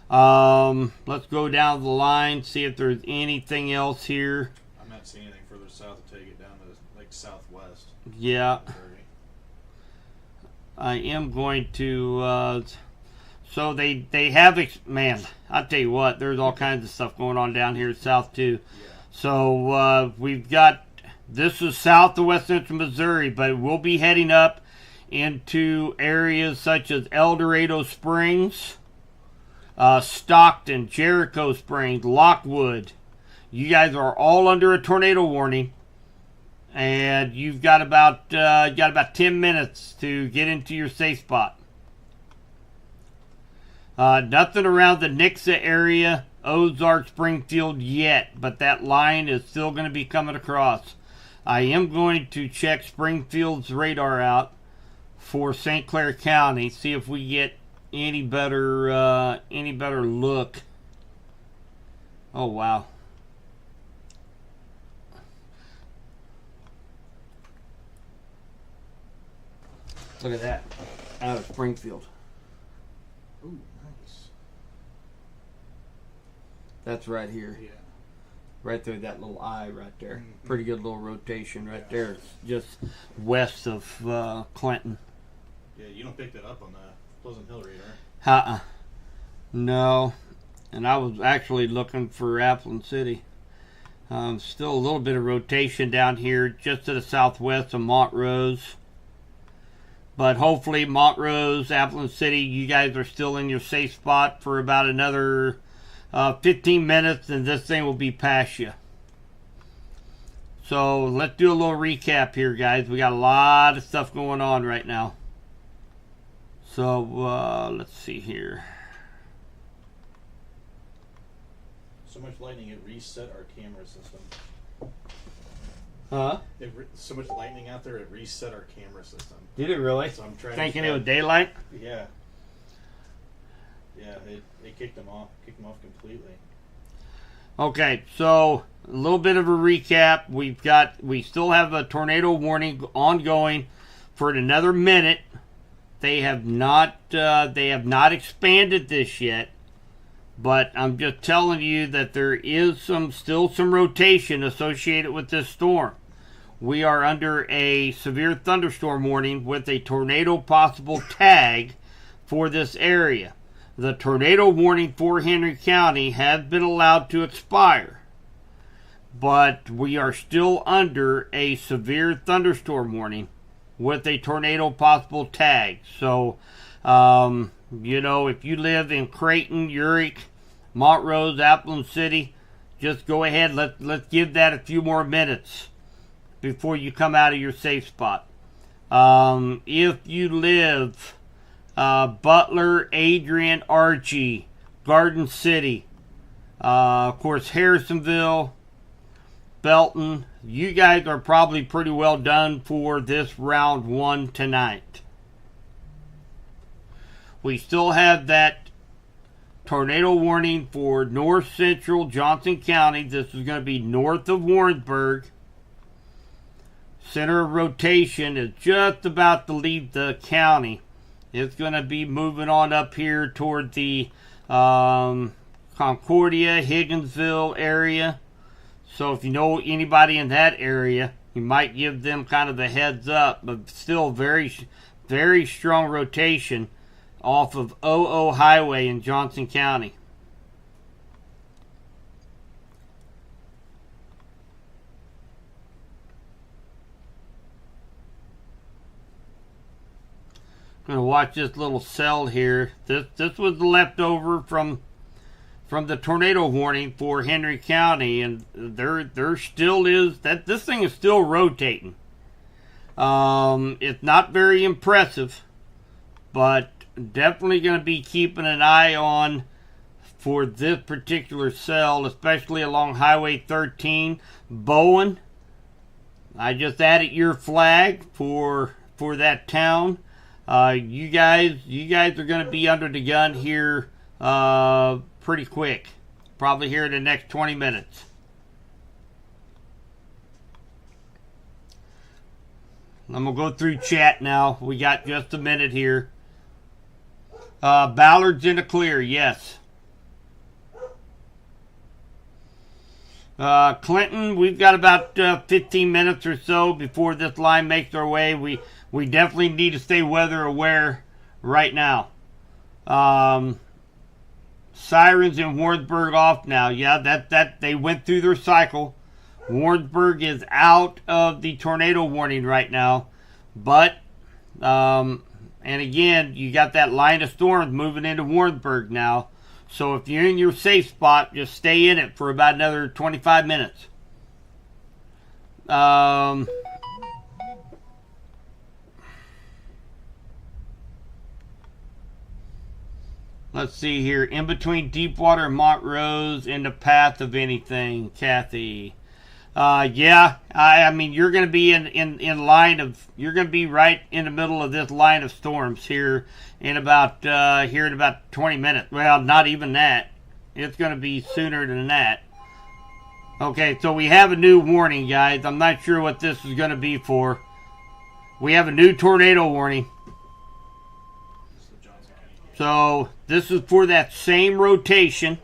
Let's go down the line, see if there's anything else here. I'm not seeing anything further south to take it down to like southwest. Yeah. I am going to, so they have, man, I'll tell you what, there's all kinds of stuff going on down here south too. Yeah. So we've got, this is south of west central Missouri, but we'll be heading up into areas such as El Dorado Springs, Stockton, Jericho Springs, Lockwood. You guys are all under a tornado warning. And you've got about 10 minutes to get into your safe spot. Nothing around the Nixa area, Ozark, Springfield yet, but that line is still going to be coming across. I am going to check Springfield's radar out for St. Clair County, see if we get any better look. Oh wow. Look at that. Out of Springfield. Ooh, nice. That's right here. Yeah. Right there, that little eye right there. Mm-hmm. Pretty good little rotation right there. It's just west of Clinton. Yeah, you don't pick that up on the Pleasant Hill radar. No. And I was actually looking for Appleton City. Still a little bit of rotation down here just to the southwest of Montrose. But hopefully Montrose, Appleton City, you guys are still in your safe spot for about another 15 minutes and this thing will be past you. So let's do a little recap here, guys. We got a lot of stuff going on right now. So let's see here. So much lightning, it reset our camera system. Huh? So much lightning out there, it reset our camera system. Did it really? So I'm trying Thinking to it was daylight? Yeah. Yeah, it kicked them off completely. Okay, so a little bit of a recap. We still have a tornado warning ongoing for another minute. They have not expanded this yet, but I'm just telling you that there is still some rotation associated with this storm. We are under a severe thunderstorm warning with a tornado possible tag for this area. The tornado warning for Henry County has been allowed to expire, but we are still under a severe thunderstorm warning with a tornado possible tag. So, if you live in Creighton, Urick, Montrose, Appleton City, just go ahead. Let's give that a few more minutes before you come out of your safe spot. If you live Butler, Adrian, Archie, Garden City, of course Harrisonville, Belton, you guys are probably pretty well done for this round one tonight. We still have that tornado warning for north central Johnson County. This is going to be north of Warrensburg. Center of rotation is just about to leave the county. It's going to be moving on up here toward the Concordia, Higginsville area. So if you know anybody in that area, you might give them kind of a heads up. But still very, very strong rotation off of OO Highway in Johnson County. I'm going to watch this little cell here. This was leftover from the tornado warning for Henry County, and there still is that this thing is still rotating. It's not very impressive, but definitely going to be keeping an eye on for this particular cell, especially along Highway 13. Bowen, I just added your flag for that town. You guys are going to be under the gun here pretty quick. Probably here in the next 20 minutes. I'm going to go through chat now. We got just a minute here. Ballard's in the clear, yes. Clinton, we've got about 15 minutes or so before this line makes our way. We definitely need to stay weather aware right now. Sirens in Warrensburg off now. Yeah, that they went through their cycle. Warrensburg is out of the tornado warning right now. But, and again, you got that line of storms moving into Warrensburg now. So if you're in your safe spot, just stay in it for about another 25 minutes. Let's see here. In between Deepwater and Montrose, in the path of anything, Kathy. Yeah, I mean, you're going to be in line of, you're going to be right in the middle of this line of storms here in about 20 minutes. Well, not even that. It's going to be sooner than that. Okay, so we have a new warning, guys. I'm not sure what this is going to be for. We have a new tornado warning. So this is for that same rotation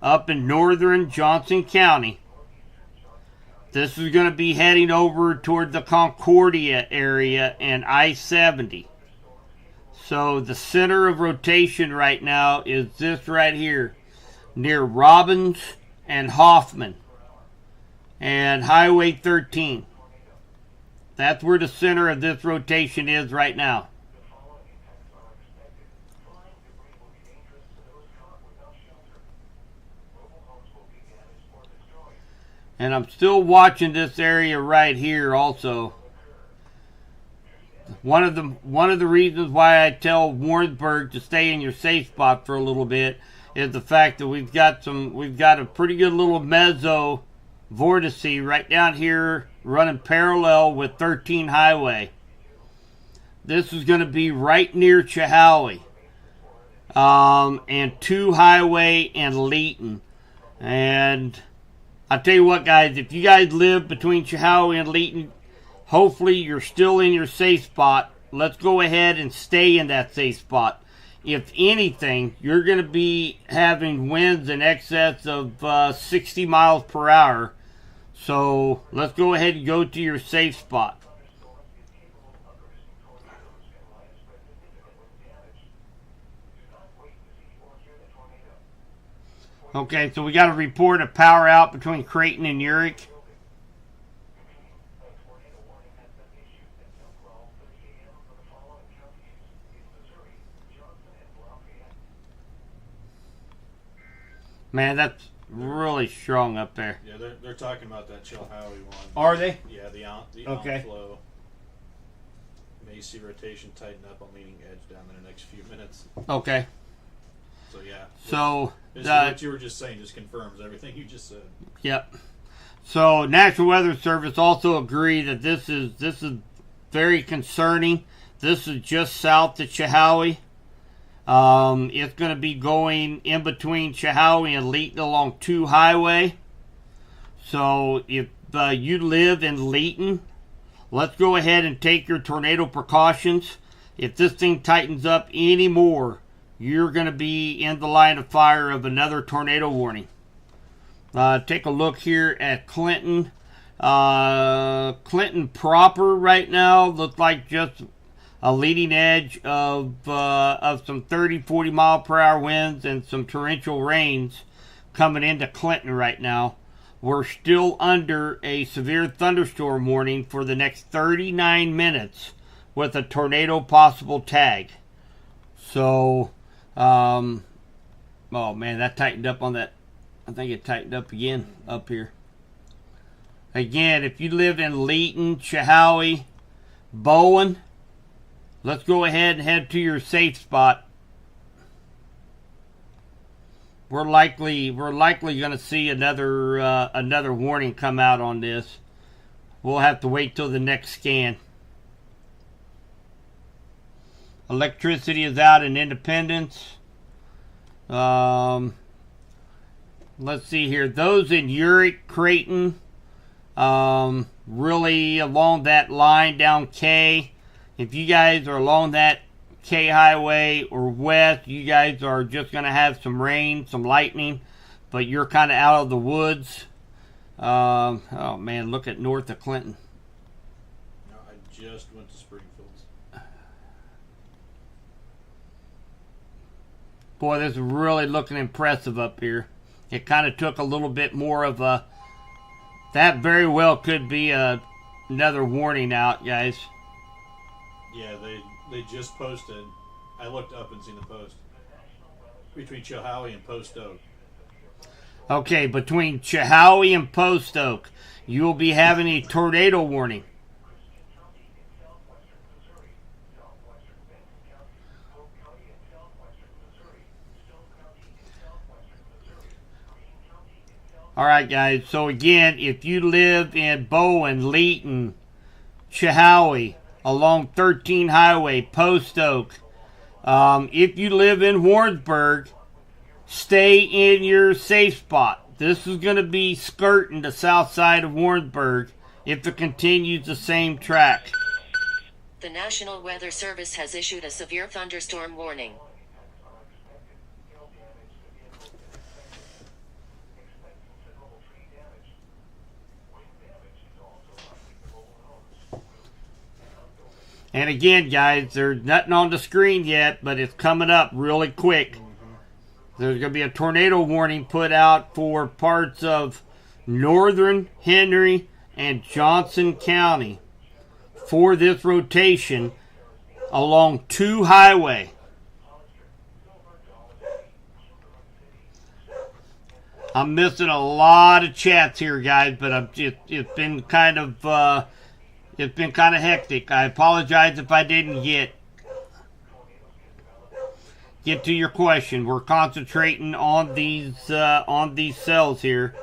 up in northern Johnson County. This is going to be heading over toward the Concordia area and I-70. So the center of rotation right now is this right here, near Robbins and Hoffman and Highway 13. That's where the center of this rotation is right now. And I'm still watching this area right here also. One of the reasons why I tell Warrensburg to stay in your safe spot for a little bit is the fact that we've got a pretty good little mezzo vortice right down here running parallel with 13 Highway. This is going to be right near Chehalie, and 2 Highway and Leeton. And I'll tell you what, guys, if you guys live between Chehalie and Leeton, hopefully you're still in your safe spot. Let's go ahead and stay in that safe spot. If anything, you're going to be having winds in excess of 60 miles per hour. So let's go ahead and go to your safe spot. Okay, so we got a report of power out between Creighton and Urick. Man, that's really strong up there. Yeah, they're talking about that Chilhowie one. Are they? Yeah, the Okay. outflow. May see rotation tighten up on leading edge down there in the next few minutes. Okay. So yeah. So what you were just saying just confirms everything you just said. Yep. So National Weather Service also agreed that this is very concerning. This is just south of Chehalie. It's going to be going in between Chehalie and Leeton along 2 Highway. So if you live in Leeton, let's go ahead and take your tornado precautions. If this thing tightens up any more, you're going to be in the line of fire of another tornado warning. Take a look here at Clinton. Clinton proper right now looks like just a leading edge of some 30, 40 mile per hour winds and some torrential rains coming into Clinton right now. We're still under a severe thunderstorm warning for the next 39 minutes with a tornado possible tag. So, oh man, that tightened up on that. I think it tightened up again up here. Again, if you live in Leeton, Chehalie, Bowen, let's go ahead and head to your safe spot. We're likely going to see another warning come out on this. We'll have to wait till the next scan. Electricity is out in Independence. Let's see here. Those in Urick, Creighton, really along that line down K. If you guys are along that K Highway or west, you guys are just going to have some rain, some lightning, but you're kind of out of the woods. Oh man, look at north of Clinton. No, I just went to Springfield's. Boy, this is really looking impressive up here. It kind of took a little bit more of a... That very well could be another warning out, guys. Yeah, they just posted. I looked up and seen the post. Between Chilhowie and Post Oak. Okay, between Chehalie and Post Oak, you will be having a tornado warning. All right, guys. So again, if you live in Bowen, Leeton, Chehaui, along 13 Highway, Post Oak, if you live in Warrensburg, stay in your safe spot. This is going to be skirting the south side of Warrensburg if it continues the same track. The National Weather Service has issued a severe thunderstorm warning. And again, guys, there's nothing on the screen yet, but it's coming up really quick. There's going to be a tornado warning put out for parts of northern Henry and Johnson County for this rotation along 2 Highway. I'm missing a lot of chats here, guys, but it's been kind of hectic. I apologize if I didn't get to your question. We're concentrating on these cells here.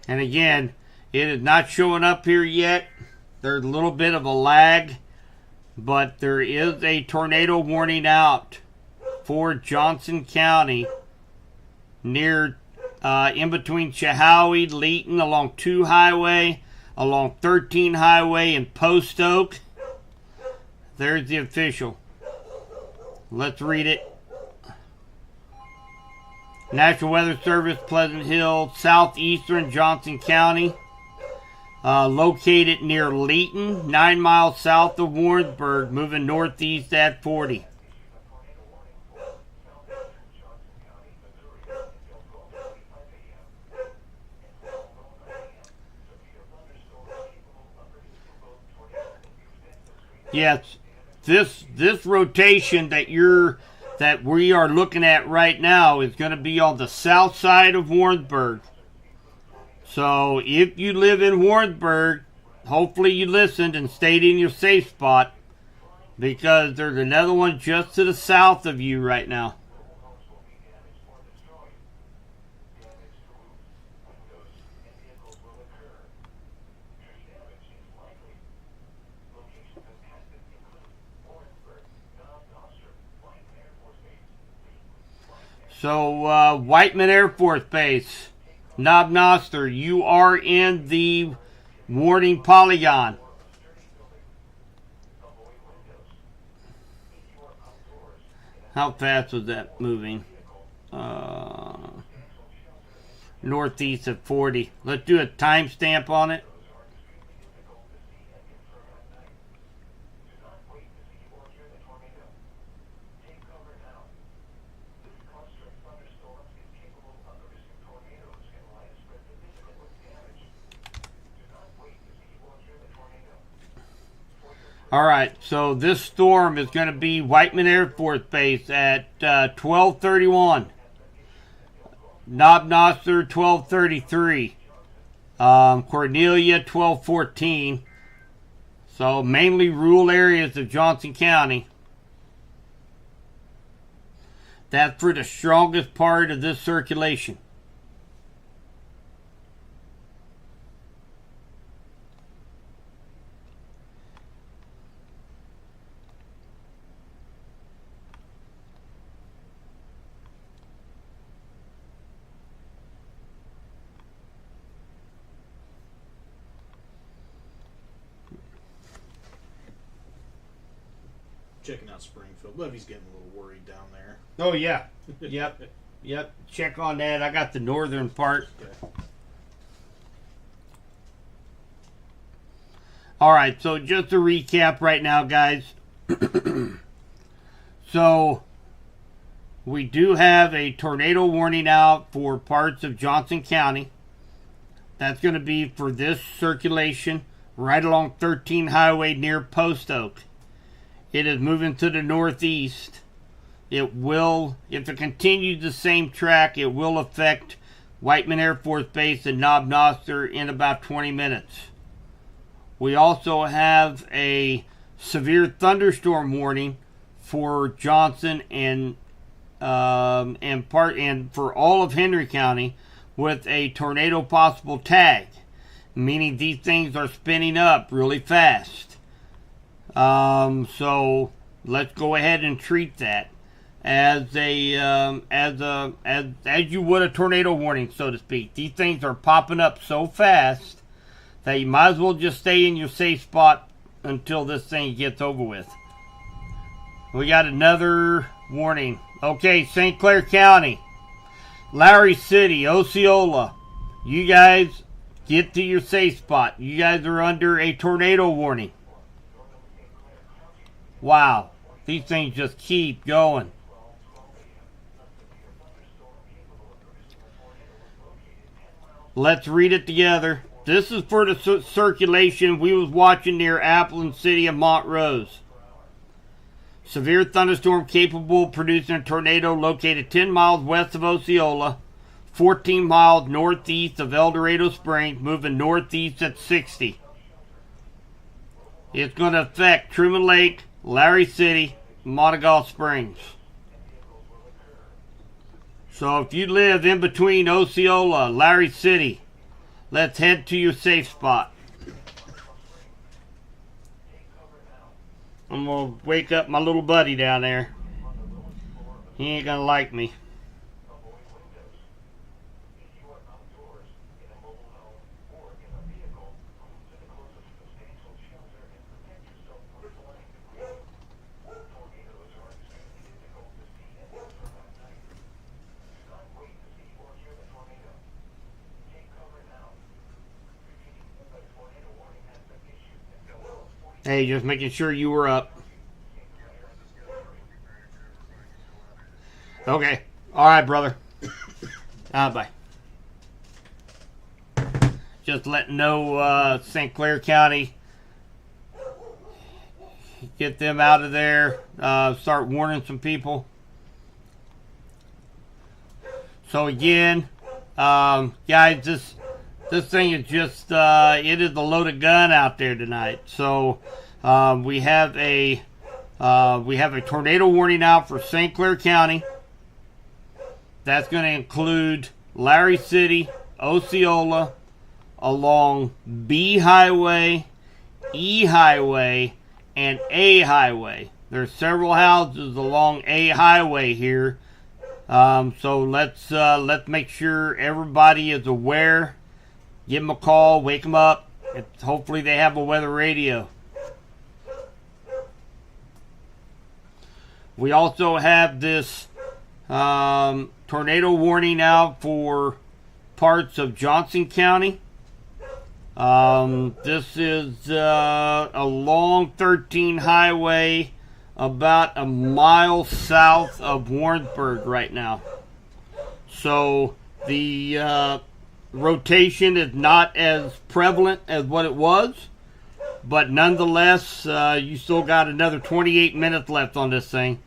And again, it is not showing up here yet. There's a little bit of a lag, but there is a tornado warning out for Johnson County near in between Chehaui, Leeton, along 2 Highway, along 13 Highway, and Post Oak. There's the official. Let's read it. National Weather Service, Pleasant Hill, southeastern Johnson County. Located near Leeton, 9 miles south of Warrensburg, moving northeast at 40. Yes, this rotation that we are looking at right now is going to be on the south side of Warrensburg. So if you live in Warrensburg, hopefully you listened and stayed in your safe spot, because there's another one just to the south of you right now. So, Whiteman Air Force Base, Knob Noster, you are in the warning polygon. How fast was that moving? Northeast at 40. Let's do a timestamp on it. All right, so this storm is going to be Whiteman Air Force Base at 12:31. Knob Noster 12:33. Cornelia 12:14. So mainly rural areas of Johnson County. That's for the strongest part of this circulation. Checking out Springfield. Levy's getting a little worried down there. Oh, yeah. Yep. Check on that. I got the northern part. Okay. All right, so just to recap right now, guys. So, we do have a tornado warning out for parts of Johnson County. That's going to be for this circulation right along 13 Highway near Post Oak. It is moving to the northeast. it will, if it continues the same track, it will affect Whiteman Air Force Base and Knob Noster in about 20 minutes. We also have a severe thunderstorm warning for Johnson and for all of Henry County, with a tornado possible tag, meaning these things are spinning up really fast. So let's go ahead and treat that as you would a tornado warning, so to speak. These things are popping up so fast that you might as well just stay in your safe spot until this thing gets over with. We got another warning. Okay, St. Clair County, Larry City, Osceola, you guys get to your safe spot. You guys are under a tornado warning. Wow, these things just keep going. Let's read it together. This is for the circulation we was watching near Apple and City of Montrose. Severe thunderstorm capable of producing a tornado located 10 miles west of Osceola, 14 miles northeast of El Dorado Springs, moving northeast at 60. It's going to affect Truman Lake, Larry City, Montego Springs. So if you live in between Osceola, Larry City, let's head to your safe spot. I'm going to wake up my little buddy down there. He ain't going to like me. Hey, just making sure you were up. Okay. All right, brother. Bye. Just letting know St. Clair County. Get them out of there. Start warning some people. So again, guys, this thing is just, it is a loaded gun out there tonight. So, we have a tornado warning out for St. Clair County. That's going to include Larry City, Osceola, along B Highway, E Highway, and A Highway. There's several houses along A Highway here. So let's make sure everybody is aware. Give them a call, wake them up. Hopefully they have a weather radio. We also have this tornado warning out for parts of Johnson County. This is along 13 Highway, about a mile south of Warrensburg right now. So the rotation is not as prevalent as what it was, but nonetheless, you still got another 28 minutes left on this thing.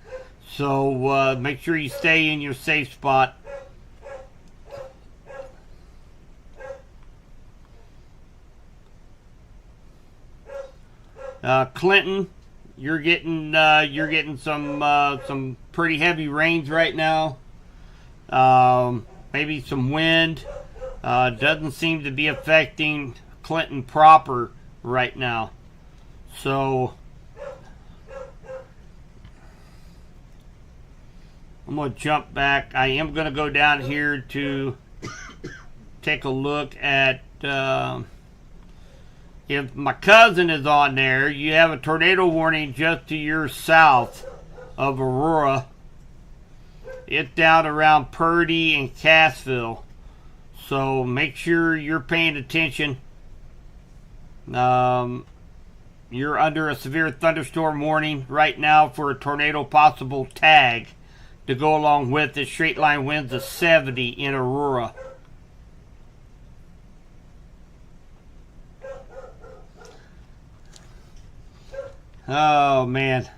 So make sure you stay in your safe spot. Clinton, you're getting some pretty heavy rains right now. Maybe some wind. Doesn't seem to be affecting Clinton proper right now. So I'm going to jump back. I am going to go down here to take a look at if my cousin is on there. You have a tornado warning just to your south of Aurora. It's down around Purdy and Cassville. So make sure you're paying attention. You're under a severe thunderstorm warning right now for a tornado possible tag to go along with the straight line winds of 70 in Aurora. Oh man.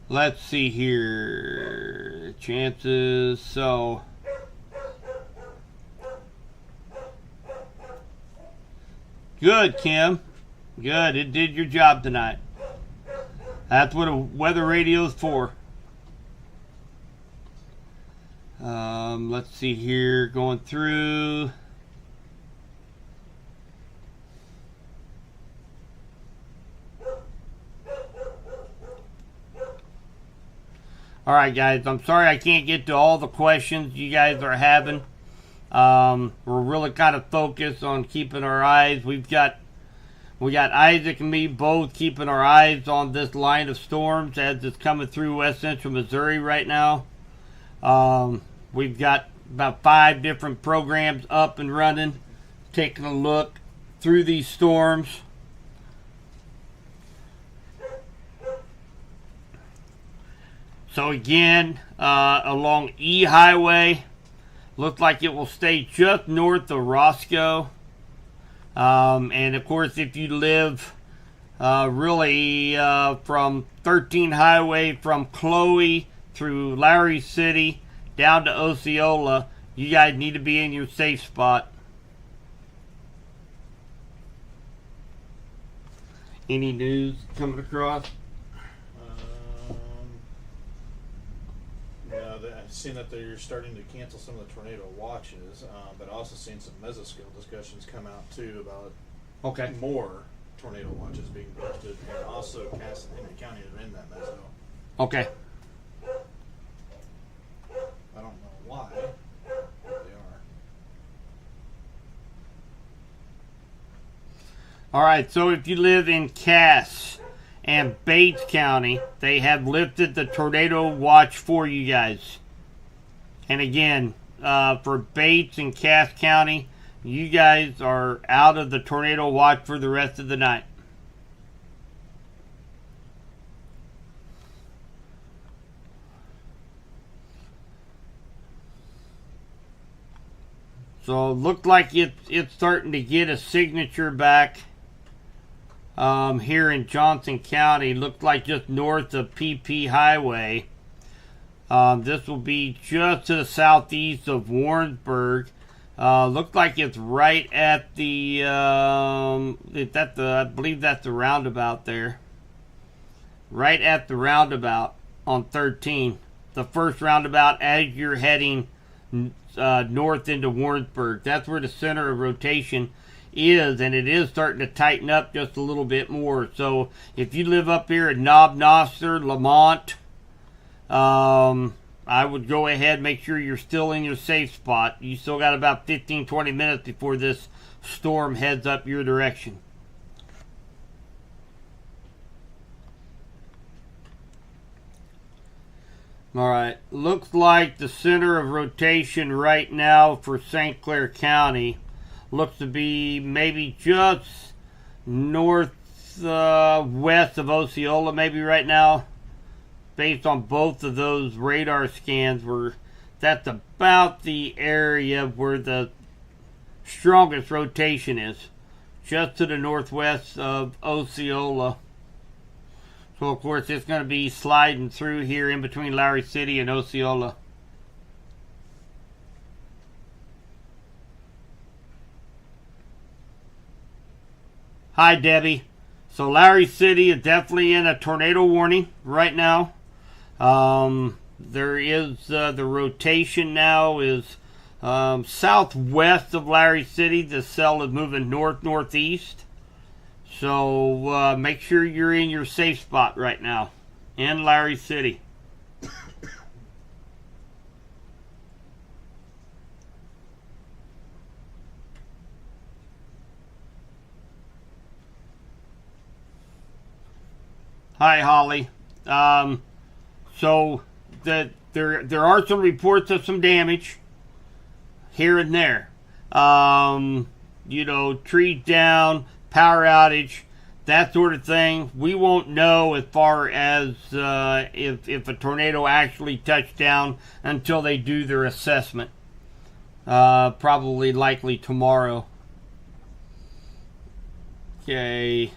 let's see here. Chances. So. Good, Kim. Good. It did your job tonight. That's what a weather radio is for. Let's see here. Going through. All right, guys. I'm sorry I can't get to all the questions you guys are having. We're really kind of focused on keeping our eyes. We got Isaac and me both keeping our eyes on this line of storms as it's coming through west central Missouri right now. We've got about 5 different programs up and running, taking a look through these storms. So again, along E Highway, looks like it will stay just north of Roscoe. And of course, if you live really from 13 Highway from Chloe through Larry City down to Osceola, you guys need to be in your safe spot. Any news coming across? I've seen that they're starting to cancel some of the tornado watches, but also seen some mesoscale discussions come out too about more tornado watches being posted, and also Cass and Henry County are in that meso. Okay. I don't know why, but they are. All right, so if you live in Cass and Bates County, they have lifted the tornado watch for you guys. And again, for Bates and Cass County, you guys are out of the tornado watch for the rest of the night. So it looked like it's starting to get a signature back here in Johnson County. Looked like just north of PP Highway. This will be just to the southeast of Warrensburg. Looked like it's right at the I believe that's the roundabout there. Right at the roundabout on 13. The first roundabout as you're heading north into Warrensburg. That's where the center of rotation is, and it is starting to tighten up just a little bit more. So if you live up here at Knob Noster, Lamont, I would go ahead, make sure you're still in your safe spot. You still got about 15-20 minutes before this storm heads up your direction. All right, looks like the center of rotation right now for St. Clair County looks to be maybe just north west of Osceola, maybe right now, based on both of those radar scans. That's about the area where the strongest rotation is, just to the northwest of Osceola. So, of course, it's going to be sliding through here in between Larry City and Osceola. Hi, Debbie. So, Larry City is definitely in a tornado warning right now. There is the rotation now is southwest of Larry City. The cell is moving northeast. So make sure you're in your safe spot right now in Larry City. Hi, Holly. So there are some reports of some damage here and there. Trees down, power outage, that sort of thing. We won't know as far as if a tornado actually touched down until they do their assessment. Probably likely tomorrow. Okay.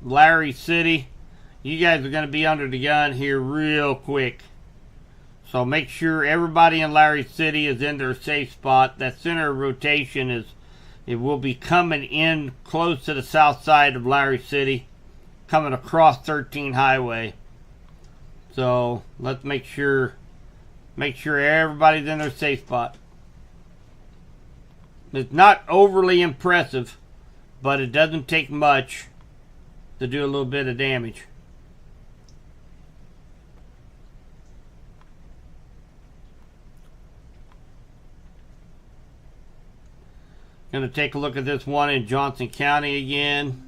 Larry City, you guys are going to be under the gun here real quick. So make sure everybody in Larry City is in their safe spot. That center of rotation it will be coming in close to the south side of Larry City, coming across 13 Highway. So let's make sure everybody's in their safe spot. It's not overly impressive, but it doesn't take much to do a little bit of damage. Going to take a look at this one in Johnson County again.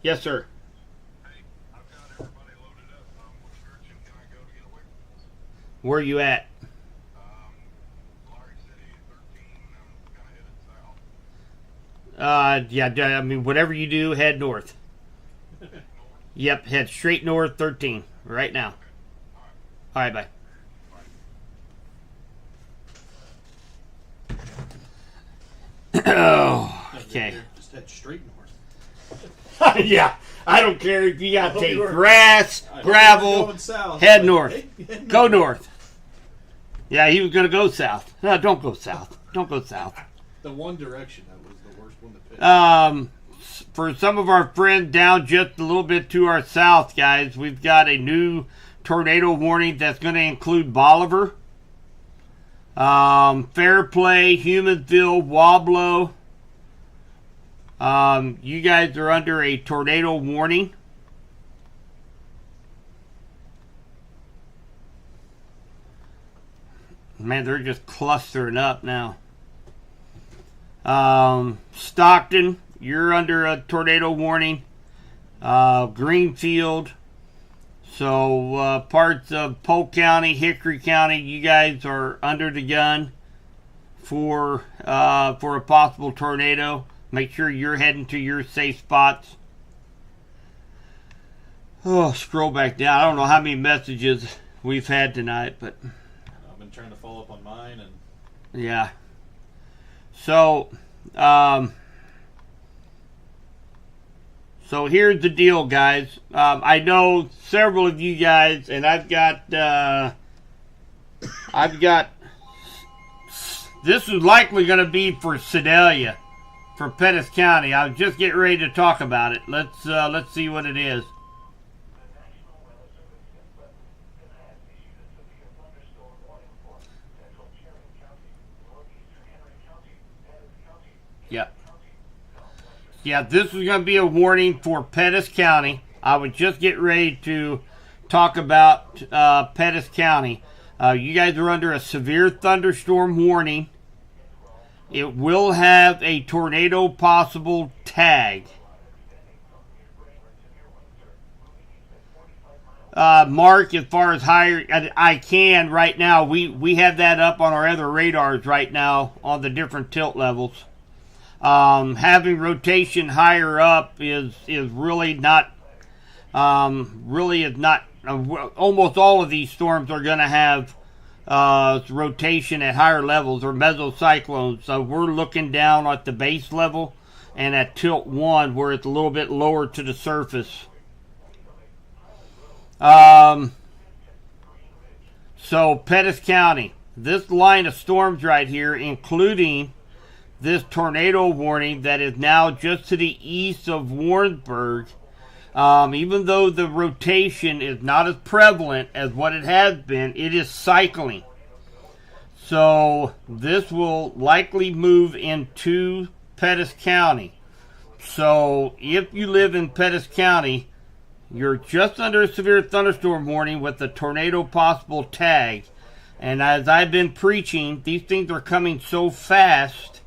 Yes, sir. Hey, I've got everybody loaded up. Which direction can I go to get away? Where are you at? Larry City, 13. I'm kind of headed south. Yeah, I mean, whatever you do, head north. Yep, head straight north, 13, right now. All right, bye. Oh, okay. Just head straight north. Yeah, I don't care if you got to hope take you were- grass, I hope gravel, you're going south, head but- north. Hey, Go north. Yeah, he was going to go south. No, don't go south. Don't go south. The one direction that was the worst one to pick. For some of our friends down just a little bit to our south, guys, we've got a new tornado warning that's going to include Bolivar, Fairplay, Humansville, Wablo. You guys are under a tornado warning. Man, they're just clustering up now. Stockton, you're under a tornado warning. Greenfield. So parts of Polk County, Hickory County, you guys are under the gun for a possible tornado. Make sure you're heading to your safe spots. Oh, scroll back down. I don't know how many messages we've had tonight, but I've been trying to follow up on mine, and yeah. So, so here's the deal, guys. I know several of you guys, and I've got. This is likely going to be for Sedalia, for Pettis County. I was just getting ready to talk about it. Let's see what it is. Yeah. Yeah, this is going to be a warning for Pettis County. I was just getting ready to talk about Pettis County. You guys are under a severe thunderstorm warning. It will have a tornado possible tag. Mark, as far as higher, I can right now. We have that up on our other radars right now on the different tilt levels. Having rotation higher up is really not, almost all of these storms are going to have rotation at higher levels, or mesocyclones. So we're looking down at the base level and at tilt 1 where it's a little bit lower to the surface. So Pettis County, this line of storms right here, including this tornado warning that is now just to the east of Warrensburg, even though the rotation is not as prevalent as what it has been, it is cycling. So this will likely move into Pettis County. So if you live in Pettis County, you're just under a severe thunderstorm warning with a tornado possible tag. And as I've been preaching, these things are coming so fast.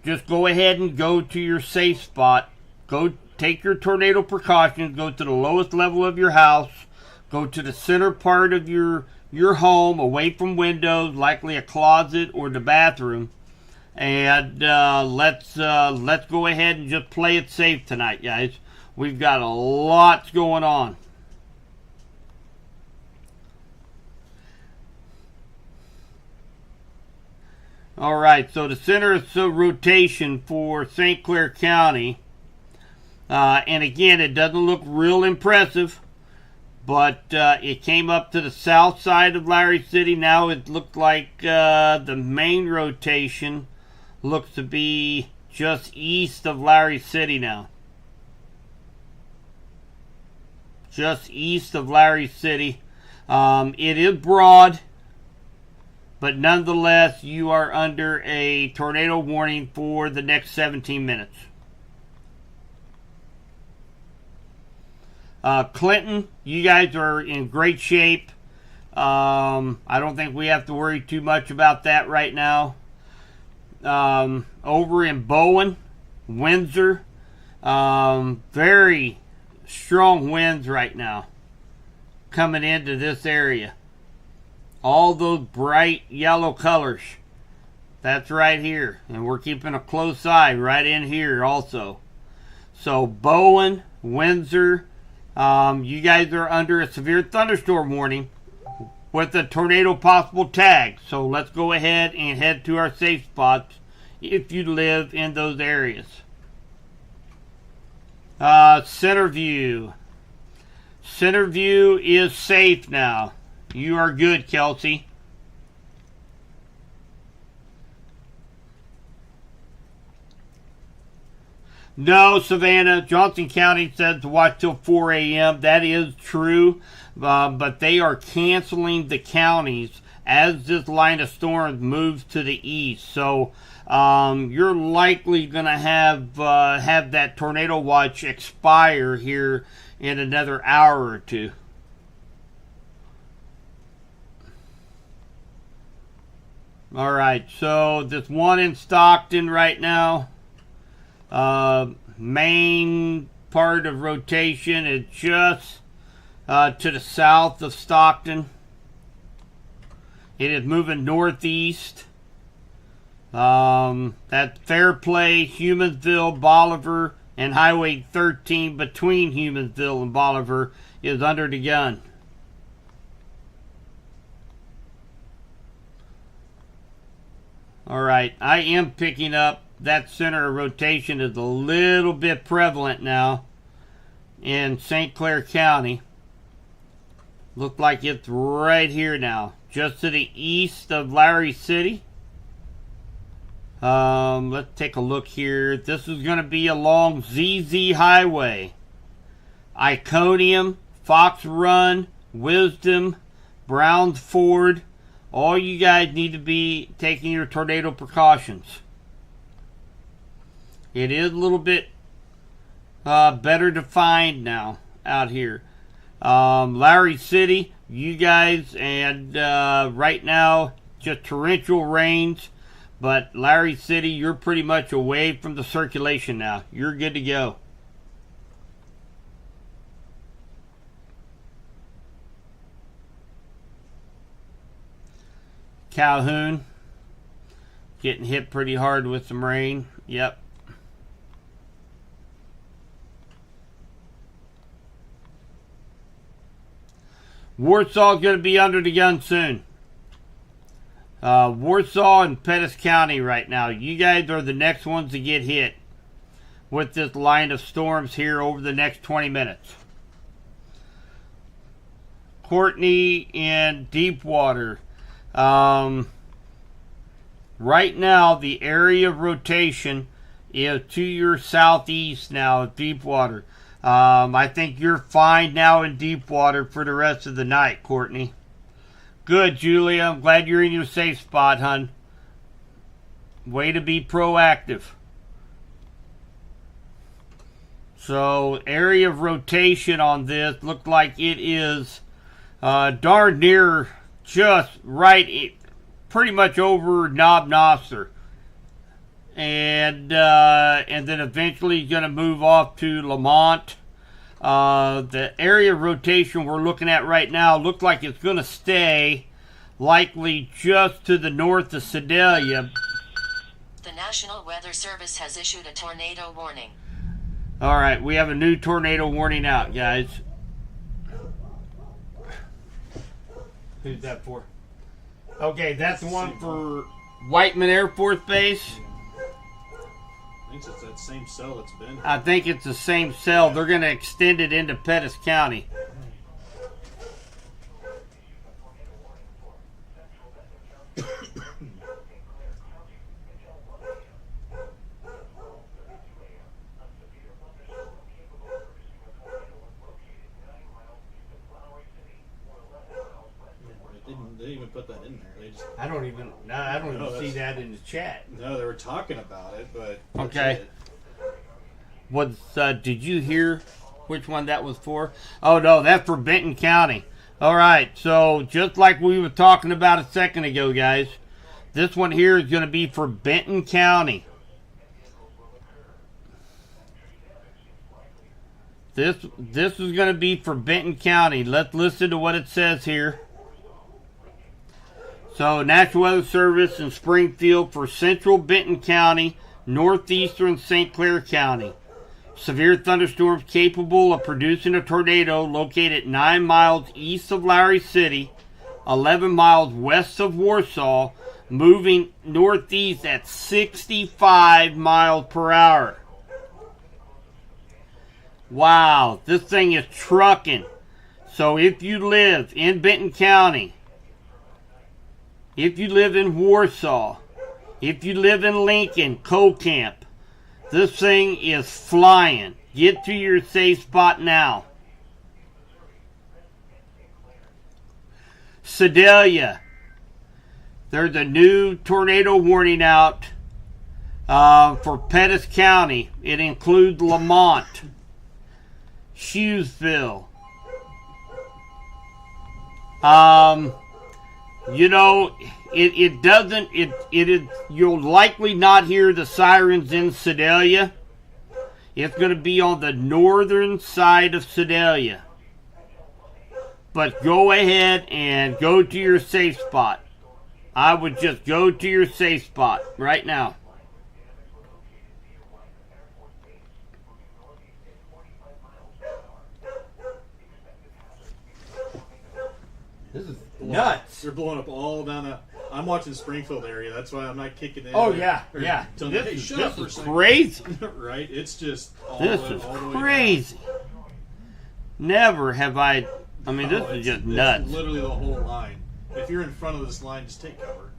Just go ahead and go to your safe spot. Go take your tornado precautions. Go to the lowest level of your house. Go to the center part of your home, away from windows, likely a closet or the bathroom. And let's go ahead and just play it safe tonight, guys. We've got a lot going on. All right, so the center of rotation for St. Clair County And again, it doesn't look real impressive, but it came up to the south side of Larry City. Now it looked like the main rotation looks to be just east of Larry City now. Just east of Larry City. It is broad, but nonetheless, you are under a tornado warning for the next 17 minutes. Clinton, you guys are in great shape. I don't think we have to worry too much about that right now. Over in Bowen, Windsor, very strong winds right now coming into this area. All those bright yellow colors. That's right here. And we're keeping a close eye right in here also. So Bowen, Windsor, you guys are under a severe thunderstorm warning with a tornado possible tag. So let's go ahead and head to our safe spots if you live in those areas. Centerview. Centerview is safe now. You are good, Kelsey. No, Savannah. Johnson County says to watch till 4 a.m. That is true, but they are canceling the counties as this line of storms moves to the east. So you're likely going to have that tornado watch expire here in another hour or two. All right, so this one in Stockton right now, main part of rotation is just to the south of Stockton. It is moving northeast. That Fairplay, Humansville, Bolivar, and Highway 13 between Humansville and Bolivar is under the gun. All right, I am picking up that center of rotation is a little bit prevalent now in St. Clair County. Look like it's right here now, just to the east of Larry City. Let's take a look here. This is going to be along ZZ Highway, Iconium, Fox Run, Wisdom, Browns Ford. All you guys need to be taking your tornado precautions. It is a little bit better defined now out here. Larry City, you guys, and right now just torrential rains. But Larry City, you're pretty much away from the circulation now. You're good to go. Calhoun, getting hit pretty hard with some rain. Yep. Warsaw's going to be under the gun soon. Warsaw and Pettis County right now. You guys are the next ones to get hit with this line of storms here over the next 20 minutes. Courtney and Deepwater. Right now, the area of rotation is to your southeast now of Deepwater. I think you're fine now in Deepwater for the rest of the night, Courtney. Good, Julia. I'm glad you're in your safe spot, hon. Way to be proactive. So, area of rotation on this looked like it is darn near just right, pretty much over Knob Noster. And then eventually going to move off to Lamont. The area of rotation we're looking at right now looks like it's going to stay likely just to the north of Sedalia. The National Weather Service has issued a tornado warning. All right, we have a new tornado warning out, guys. Who's that for? Okay, that's the one for Whiteman Air Force Base. think it's that same cell that's been. I think it's the same cell. They're going to extend it into Pettis County. They didn't even put that in there. They just I don't even No, see that's- that in the chat. no, they were talking about it, but that's Okay. it. Did you hear which one that was for? Oh no, that's for Benton County. All right, so just like we were talking about a second ago, guys, this one here is going to be for Benton County. This is going to be for Benton County. Let's listen to what it says here. So, National Weather Service in Springfield for central Benton County, northeastern St. Clair County. Severe thunderstorms capable of producing a tornado located 9 miles east of Lowry City, 11 miles west of Warsaw, moving northeast at 65 miles per hour. Wow, this thing is trucking. So if you live in Benton County, if you live in Warsaw, if you live in Lincoln, Camp, this thing is flying. Get to your safe spot now. Sedalia, there's a new tornado warning out for Pettis County. It includes Lamont, Hughesville. You know, it doesn't, it is, you'll likely not hear the sirens in Sedalia. It's going to be on the northern side of Sedalia. But go ahead and go to your safe spot. I would just go to your safe spot right now. This is nuts. They're blowing up all down the. I'm watching Springfield area. That's why I'm not kicking in. Oh yeah, yeah. Telling them, hey, This shut up for a is second. crazy. Right? It's just all This the, is all the way crazy. Never have I. I mean, down. this Oh, is it's- just it's nuts. literally the whole line. If you're in front of this line, just take cover.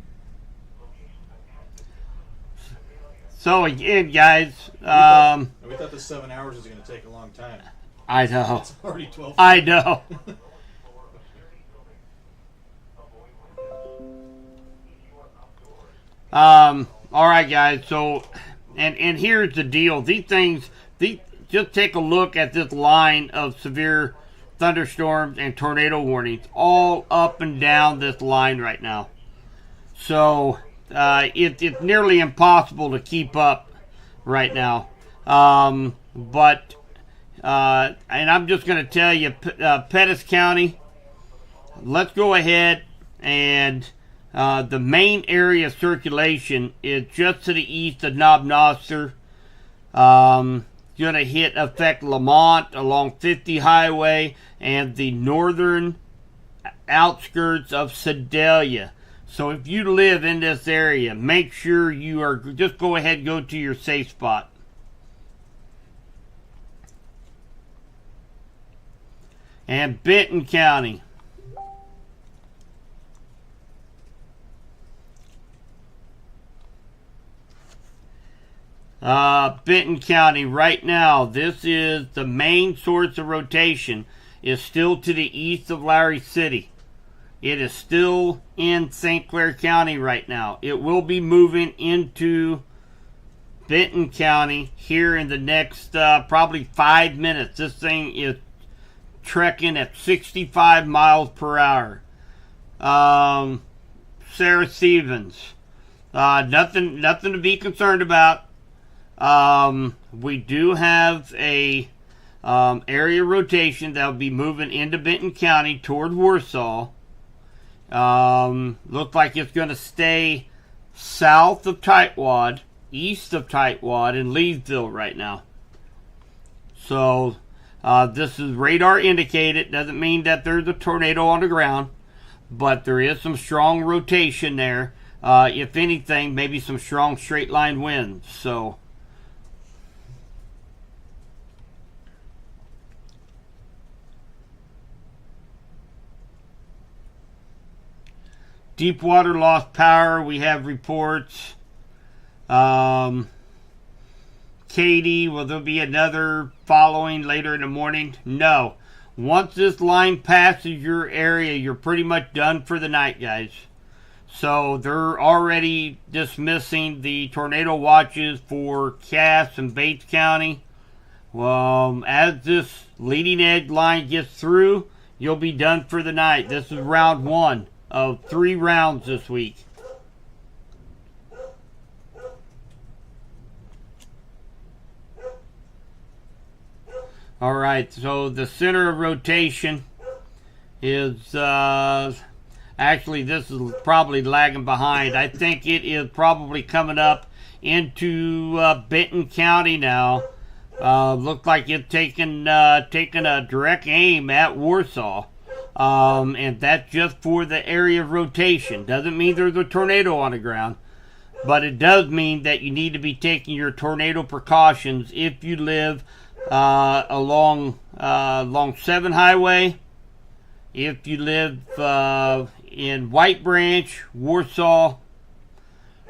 So again, guys, And we thought the 7 hours was going to take a long time. I know, It's already 12. I know. All right, guys. So, and here's the deal. These things. Just take a look at this line of severe thunderstorms and tornado warnings, all up and down this line right now. So, it's nearly impossible to keep up right now. And I'm just going to tell you, Pettis County, let's go ahead and the main area of circulation is just to the east of Knob Noster. Going to affect Lamont along 50 Highway and the northern outskirts of Sedalia. So if you live in this area, make sure you are, just go ahead and go to your safe spot. And Benton County. Benton County right now, this is the main source of rotation, is still to the east of Lowry City. It is still in St. Clair County right now. It will be moving into Benton County here in the next probably 5 minutes. This thing is trekking at 65 miles per hour. Sarah Stevens, nothing to be concerned about. We do have a area rotation that will be moving into Benton County toward Warsaw. Looks like it's going to stay south of Tightwad, east of Tightwad, and Leesville right now. So this is radar indicated. Doesn't mean that there's a tornado on the ground, but there is some strong rotation there. If anything, maybe some strong straight line winds. So Deepwater lost power. We have reports. Katie, will there be another following later in the morning? No. Once this line passes your area, you're pretty much done for the night, guys. So they're already dismissing the tornado watches for Cass and Bates County. As this leading edge line gets through, you'll be done for the night. This is round 1 of 3 rounds this week. All right, so the center of rotation is actually, this is probably lagging behind. I think it is probably coming up into Benton County now. Looks like it's taking a direct aim at Warsaw. And that's just for the area of rotation. Doesn't mean there's a tornado on the ground, but it does mean that you need to be taking your tornado precautions if you live along 7 Highway. If you live in White Branch, Warsaw,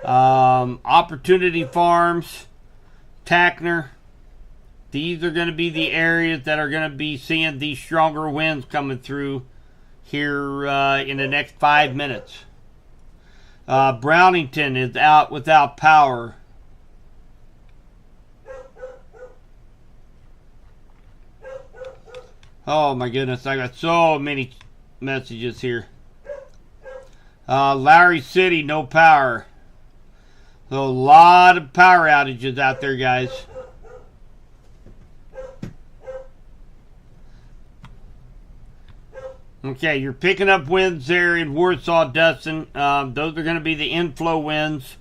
Opportunity Farms, Tackner, these are going to be the areas that are going to be seeing these stronger winds coming through here in the next 5 minutes. Brownington is out without power. Oh my goodness, I got so many messages here. Larry City, no power. So a lot of power outages out there, guys. Okay, you're picking up winds there in Warsaw, Dustin. Those are going to be the inflow winds.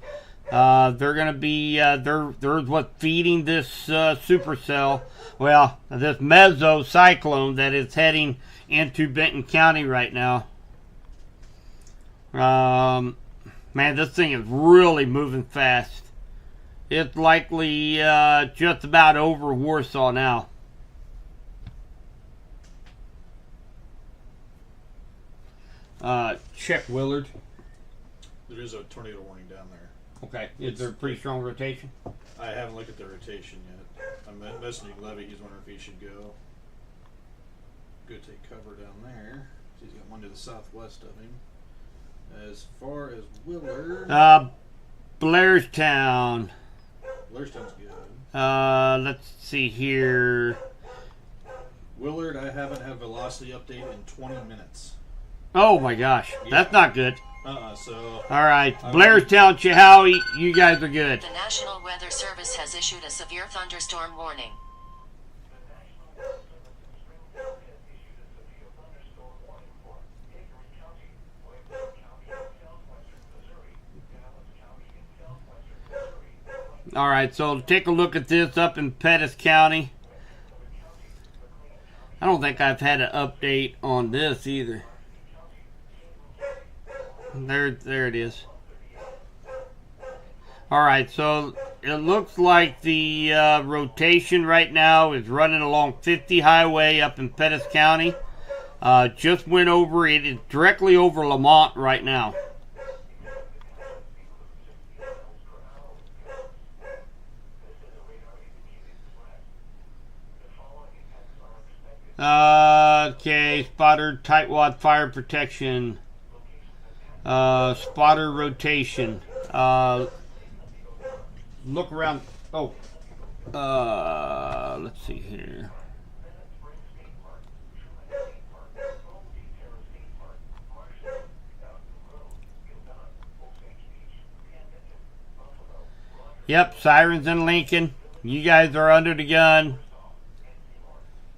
They're going to be, they're what's feeding this supercell. Well, this mesocyclone that is heading into Benton County right now. Man, this thing is really moving fast. It's likely just about over Warsaw now. Check Willard. There is a tornado warning down there. Okay, is there a pretty strong rotation? I haven't looked at the rotation yet. I'm messaging Levy. He's wondering if he should go take cover down there. He's got one to the southwest of him. As far as Willard, Blairstown. Blairstown's good. Let's see here. Willard, I haven't had a velocity update in 20 minutes. Oh my gosh, that's not good. So. All right, Blairstown, Chehaui, you guys are good. The National Weather Service has issued a severe thunderstorm warning. All right, so take a look at this up in Pettis County. I don't think I've had an update on this either. There it is. All right, so it looks like the rotation right now is running along 50 Highway up in Pettis County. Just went over it. It's directly over Lamont right now. Okay, spotter, tightwad fire protection. Spotter rotation. Look around. Oh. Let's see here. Yep, sirens in Lincoln. You guys are under the gun.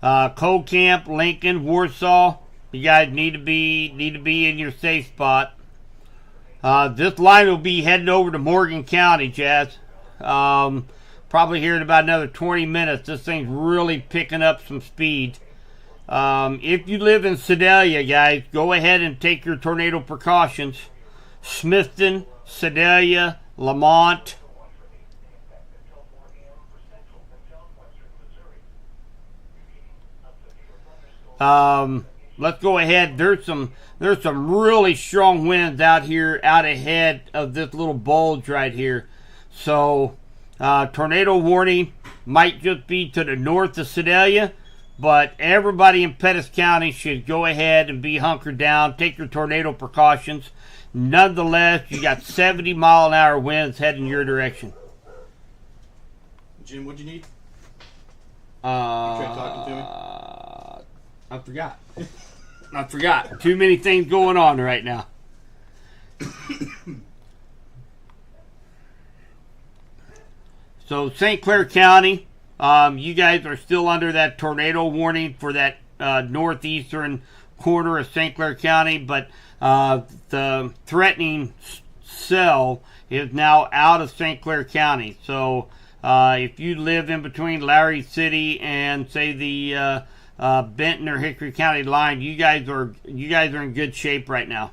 Coal Camp, Lincoln, Warsaw. You guys need to be in your safe spot. This line will be heading over to Morgan County, Jazz. Probably here in about another 20 minutes. This thing's really picking up some speed. If you live in Sedalia, guys, go ahead and take your tornado precautions. Smithton, Sedalia, Lamont. let's go ahead. There's some really strong winds out here, out ahead of this little bulge right here. So, tornado warning might just be to the north of Sedalia, but everybody in Pettis County should go ahead and be hunkered down. Take your tornado precautions. Nonetheless, you got 70-mile-an-hour winds heading your direction. Jim, what'd you need? You tried talking to me? I forgot. I forgot. Too many things going on right now. So St. Clair County, you guys are still under that tornado warning for that northeastern corner of St. Clair County, but the threatening cell is now out of St. Clair County. So if you live in between Larry City and say the Benton or Hickory County line, you guys are in good shape right now.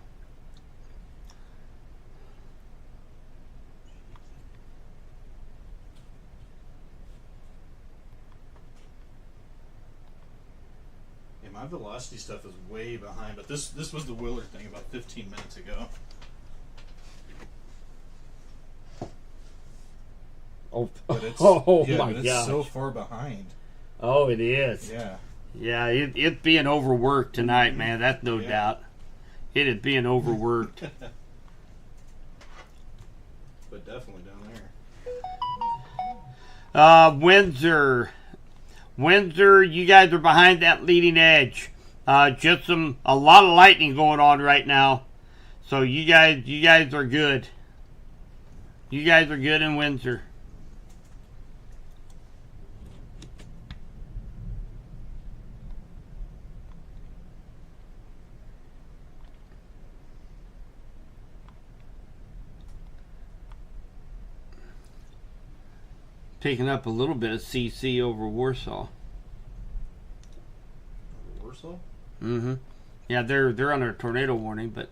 Yeah, my velocity stuff is way behind, but this was the Willard thing about 15 minutes ago. Oh, But it's, my but it's gosh. so far behind. Oh, it is. Yeah. Yeah, it's being overworked tonight, man. That's no Yeah. doubt. It is being overworked. But definitely down there. Windsor, you guys are behind that leading edge. Just a lot of lightning going on right now. So you guys are good. You guys are good in Windsor. Taking up a little bit of CC over Warsaw. Warsaw? Mm-hmm. Yeah, they're under a tornado warning, but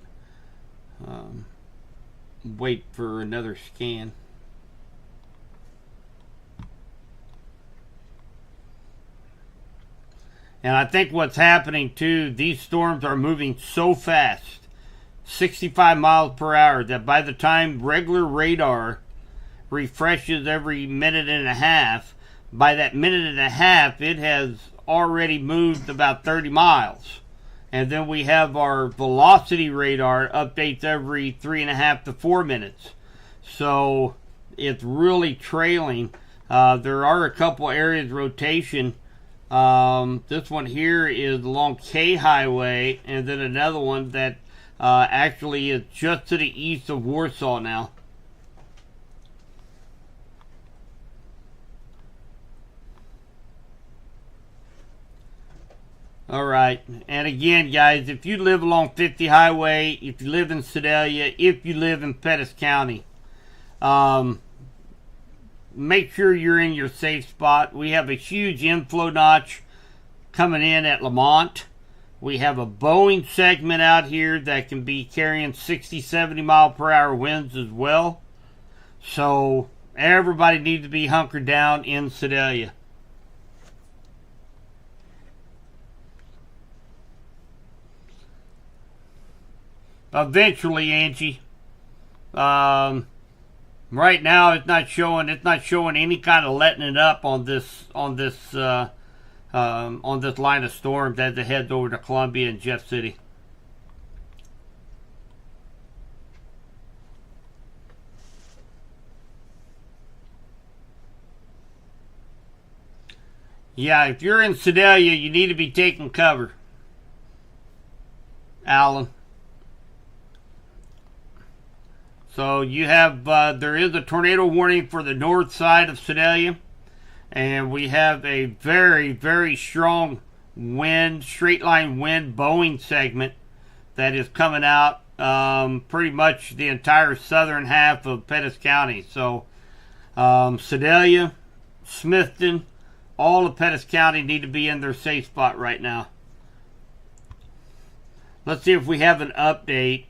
wait for another scan. And I think what's happening too, these storms are moving so fast, 65 miles per hour, that by the time regular radar refreshes every minute and a half, by that minute and a half, it has already moved about 30 miles. And then we have our velocity radar updates every 3.5 to 4 minutes. So it's really trailing. There are a couple areas of rotation. This one here is along K Highway, and then another one that actually is just to the east of Warsaw now. All right, and again, guys, if you live along 50 Highway, if you live in Sedalia, if you live in Pettis County, make sure you're in your safe spot. We have a huge inflow notch coming in at Lamont. We have a Boeing segment out here that can be carrying 60, 70 mile per hour winds as well. So everybody needs to be hunkered down in Sedalia. Eventually, Angie. Right now, it's not showing any kind of letting it up on this line of storms as it heads over to Columbia and Jeff City. Yeah, if you're in Sedalia, you need to be taking cover, Alan. So you have, there is a tornado warning for the north side of Sedalia. And we have a very, very strong wind, straight line wind Boeing segment that is coming out pretty much the entire southern half of Pettis County. So Sedalia, Smithton, all of Pettis County need to be in their safe spot right now. Let's see if we have an update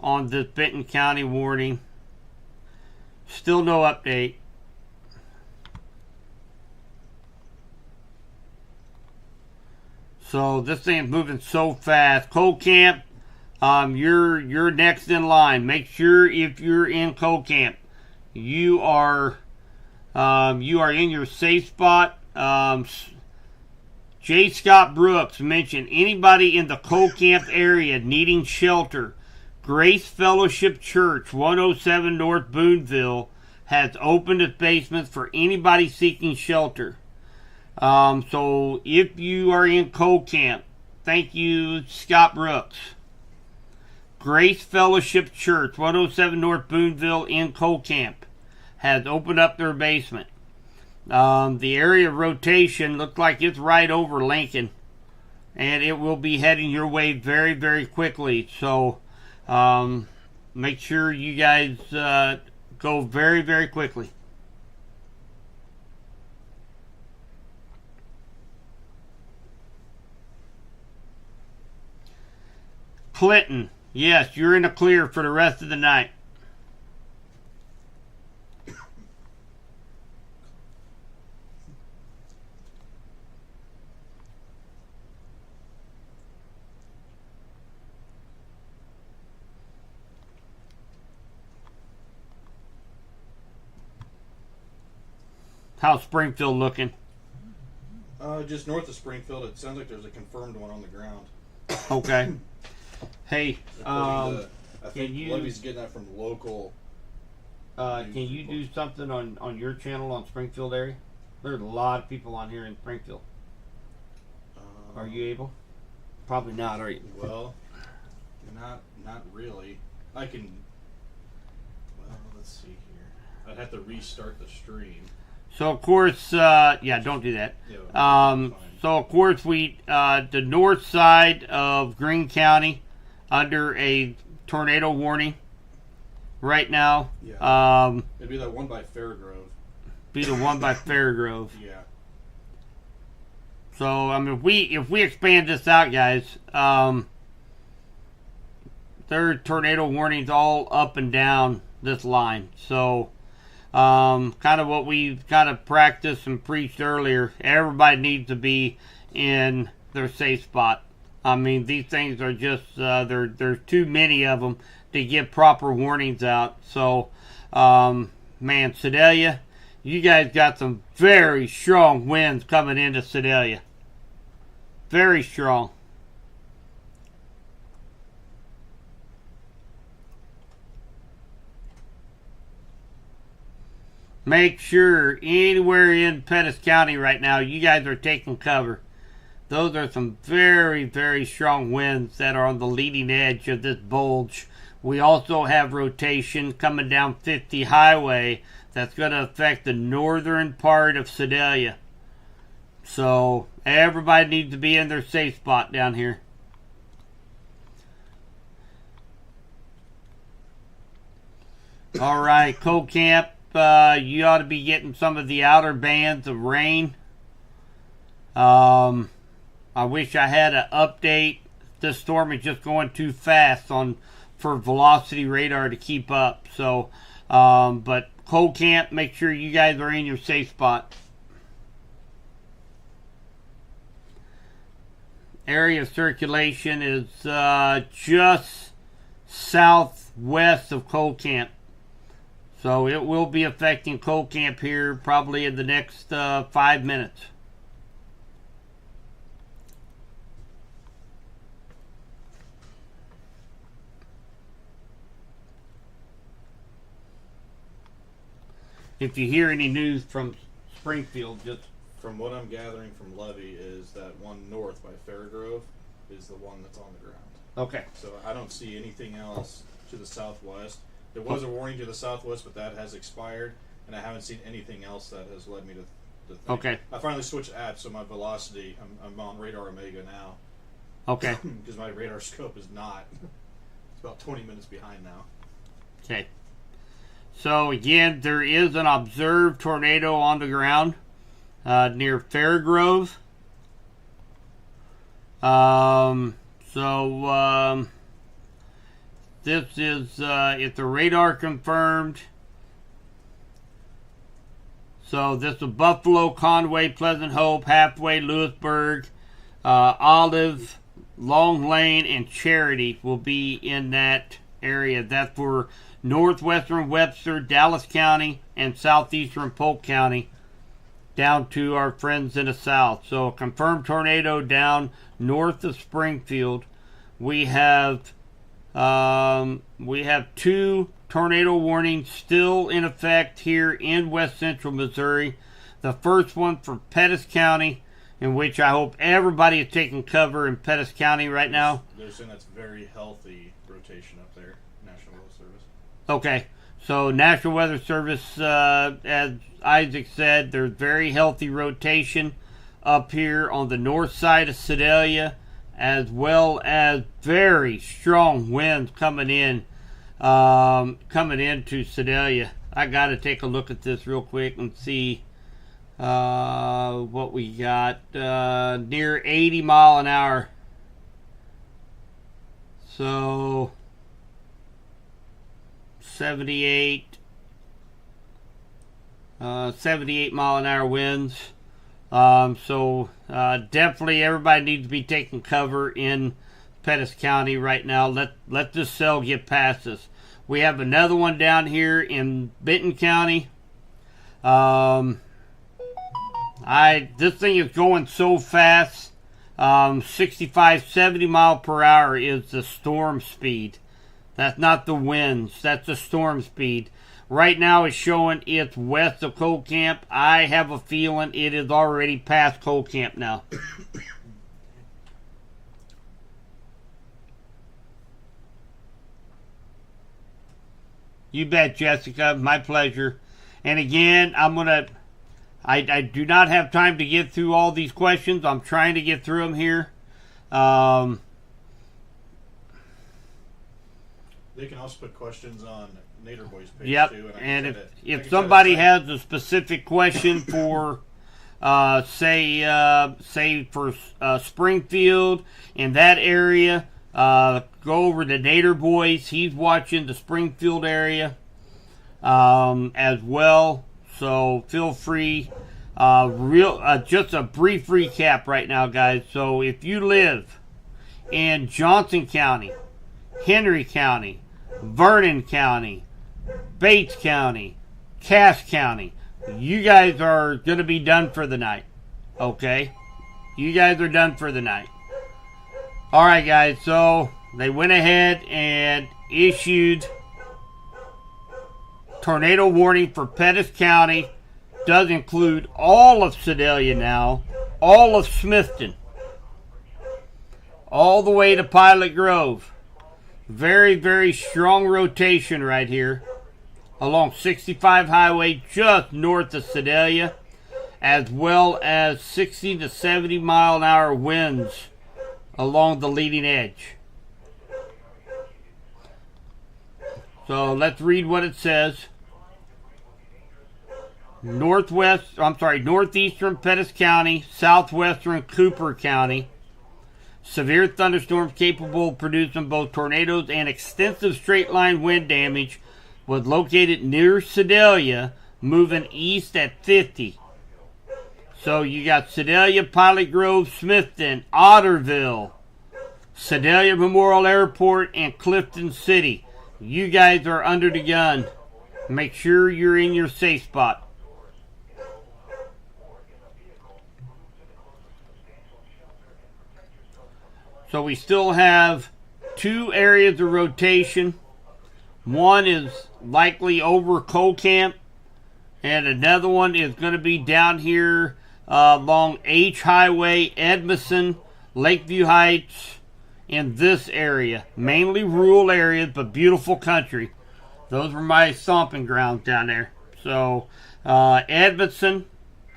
on this Benton County warning. Still no update. So this thing's moving so fast. Cold Camp, you're next in line. Make sure if you're in Cold Camp, you are in your safe spot. J. Scott Brooks mentioned anybody in the Cold Camp area needing shelter. Grace Fellowship Church, 107 North Boonville, has opened its basements for anybody seeking shelter. So if you are in Cold Camp, thank you, Scott Brooks. Grace Fellowship Church, 107 North Boonville in Cold Camp, has opened up their basement. The area of rotation looks like it's right over Lincoln, and it will be heading your way very, very quickly. So make sure you guys go very, very quickly. Clinton, yes, you're in the clear for the rest of the night. How's Springfield looking? Just north of Springfield, it sounds like there's a confirmed one on the ground. Okay. Hey, I think you- Levy's getting that from local. can you do something on your channel on Springfield area? There's a lot of people on here in Springfield. Are you able? Probably not, are you? Well, not really. I can. Well, let's see here. I'd have to restart the stream. So of course, yeah, don't do that. Yeah, fine. So of course the north side of Greene County under a tornado warning right now. Yeah. It'd be that one by Fairgrove. Be the one by Fairgrove. Yeah. So I mean, if we expand this out, guys, there are tornado warnings all up and down this line. So kind of what we've kind of practiced and preached earlier. Everybody needs to be in their safe spot. I mean, these things are just there's too many of them to give proper warnings out. So, man, Sedalia, you guys got some very strong winds coming into Sedalia. Very strong. Make sure anywhere in Pettis County right now, you guys are taking cover. Those are some very, very strong winds that are on the leading edge of this bulge. We also have rotation coming down 50 Highway that's going to affect the northern part of Sedalia. So everybody needs to be in their safe spot down here. All right, Cold Camp, you ought to be getting some of the outer bands of rain. I wish I had an update. This storm is just going too fast for velocity radar to keep up. So, but Cold Camp, make sure you guys are in your safe spot. Area of circulation is just southwest of Cold Camp. So it will be affecting Cold Camp here probably in the next 5 minutes. If you hear any news from Springfield, just From what I'm gathering from Levy is that one north by Fairgrove is the one that's on the ground. okay. So I don't see anything else to the southwest. There was a warning to the southwest, but that has expired, and I haven't seen anything else that has led me to think. Okay. I finally switched apps, so my velocity, I'm on Radar Omega now, Okay. because my radar scope is not. It's about 20 minutes behind now. Okay. So again, there is an observed tornado on the ground near Fairgrove. This is if the radar confirmed. So this is Buffalo, Conway, Pleasant Hope, Halfway, Lewisburg, Olive, Long Lane, and Charity will be in that area. That's for northwestern Webster, Dallas County, and southeastern Polk County, down to our friends in the south. So a confirmed tornado down north of Springfield. We have 2 tornado warnings still in effect here in west central Missouri. The first one for Pettis County, in which I hope everybody is taking cover in Pettis County right now. They're saying that's very healthy rotation up there, National Weather Service. Okay, so National Weather Service, as Isaac said, there's very healthy rotation up here on the north side of Sedalia, as well as very strong winds coming into Sedalia. I got to take a look at this real quick and see what we got. Near 80 mile an hour. So 78 mile an hour winds. So definitely everybody needs to be taking cover in Pettis County right now. Let this cell get past us. We have another one down here in Benton County. This thing is going so fast. 65, 70 mile per hour is the storm speed. That's not the winds. That's the storm speed. Right now it's showing it's west of Coal Camp. I have a feeling it is already past Coal Camp now. You bet, Jessica. My pleasure. And again, I do not have time to get through all these questions. I'm trying to get through them here. They can also put questions on Nader Boy's page Yep. too. And if somebody has a specific question for, say for Springfield in that area, go over to Nader Boys. He's watching the Springfield area as well. So feel free. Just a brief recap right now, guys. So if you live in Johnson County, Henry County, Vernon County, Bates County, Cass County, you guys are going to be done for the night. Okay? You guys are done for the night. Alright, guys. So they went ahead and issued tornado warning for Pettis County. Does include all of Sedalia now, all of Smithton, all the way to Pilot Grove. Very, very strong rotation right here along 65 highway just north of Sedalia, as well as 60 to 70 mile an hour winds along the leading edge. So let's read what it says. Northeastern Pettis County, southwestern Cooper County. Severe thunderstorms capable of producing both tornadoes and extensive straight line wind damage was located near Sedalia, moving east at 50. So you got Sedalia, Pilot Grove, Smithton, Otterville, Sedalia Memorial Airport, and Clifton City. You guys are under the gun. Make sure you're in your safe spot. So we still have 2 areas of rotation. One is likely over Coal Camp, and another one is going to be down here along H Highway, Edmondson, Lakeview Heights, in this area. Mainly rural areas, but beautiful country. Those were my stomping grounds down there. So Edmondson,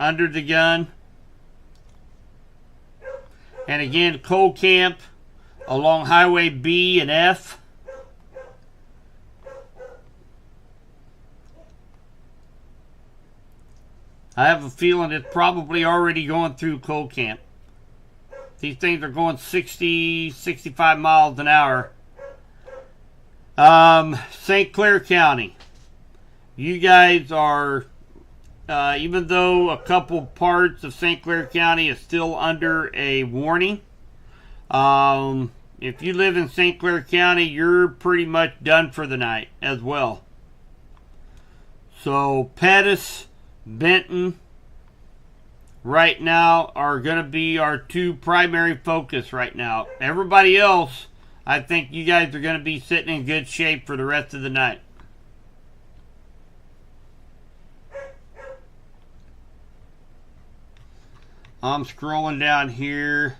under the gun. And again, Coal Camp along Highway B and F. I have a feeling it's probably already going through Coal Camp. These things are going 60, 65 miles an hour. St. Clair County. You guys are even though a couple parts of St. Clair County is still under a warning. If you live in St. Clair County, you're pretty much done for the night as well. So Pettis, Benton, right now are going to be our two primary focus right now. Everybody else, I think you guys are going to be sitting in good shape for the rest of the night. I'm scrolling down here.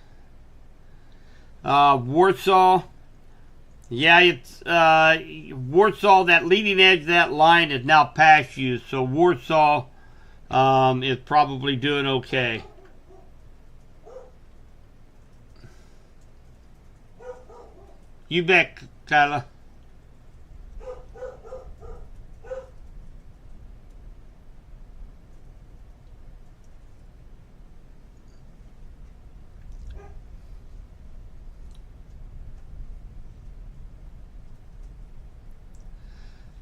Warsaw. Yeah, it's Warsaw. That leading edge of that line is now past you, so Warsaw is probably doing okay. You bet, Kyla.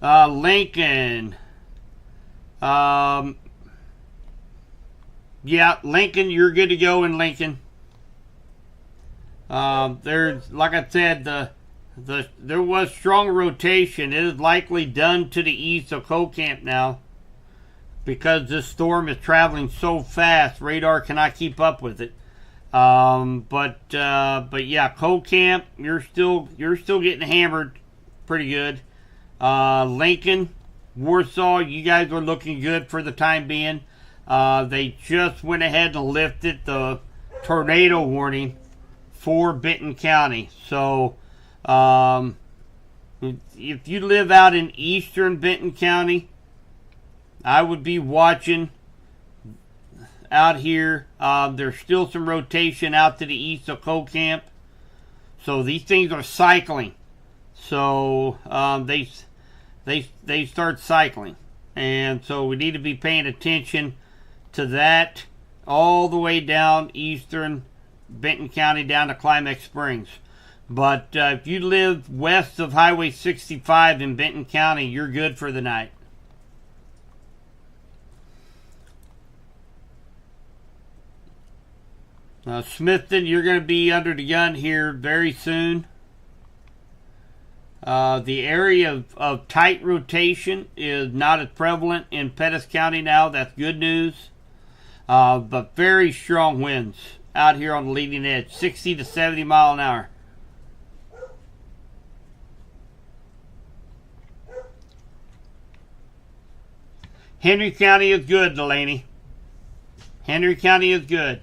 Lincoln. Yeah, Lincoln, you're good to go in Lincoln. There's, like I said, there was strong rotation. It is likely done to the east of Cocamp now because this storm is traveling so fast. Radar cannot keep up with it. But yeah, Cocamp, you're still getting hammered pretty good. Lincoln, Warsaw, you guys are looking good for the time being. They just went ahead and lifted the tornado warning for Benton County. So, if you live out in eastern Benton County, I would be watching out here. There's still some rotation out to the east of Cocamp. So these things are cycling. So, they start cycling, and so we need to be paying attention to that all the way down eastern Benton County down to Climax Springs. But if you live west of Highway 65 in Benton County, you're good for the night. Smithton, you're going to be under the gun here very soon. The area of tight rotation is not as prevalent in Pettis County now. That's good news. But very strong winds out here on the leading edge, 60 to 70 mile an hour. Henry County is good, Delaney. Henry County is good.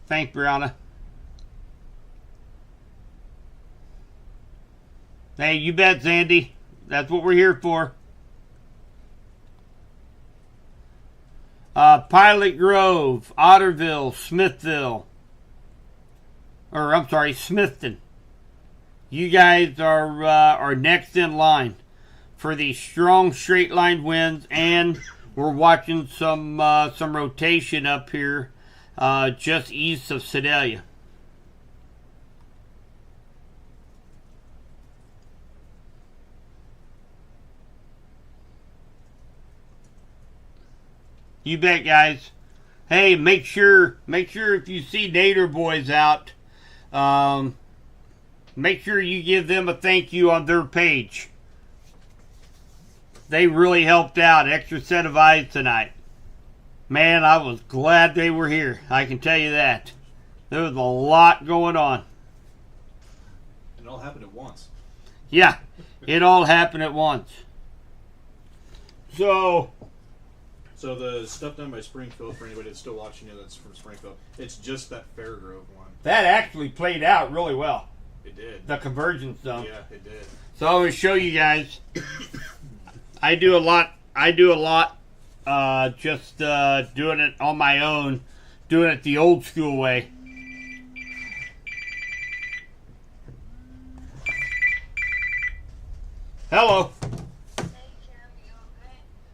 Thanks, Brianna. Hey, you bet, Zandy. That's what we're here for. Pilot Grove, Otterville, Smithville. Or, I'm sorry, Smithton. You guys are next in line for these strong straight line winds, and we're watching some rotation up here just east of Sedalia. You bet, guys. Hey, make sure if you see Nader boys out, make sure you give them a thank you on their page. They really helped out. Extra set of eyes tonight. Man, I was glad they were here. I can tell you that. There was a lot going on. It all happened at once. Yeah, it all happened at once. So the stuff done by Springfield, for anybody that's still watching you that's from Springfield, it's just that Fairgrove one. that actually played out really well. It did. The convergence zone. Yeah, it did. So I'm going to show you guys. I do a lot. Just doing it on my own, doing it the old school way. Hello.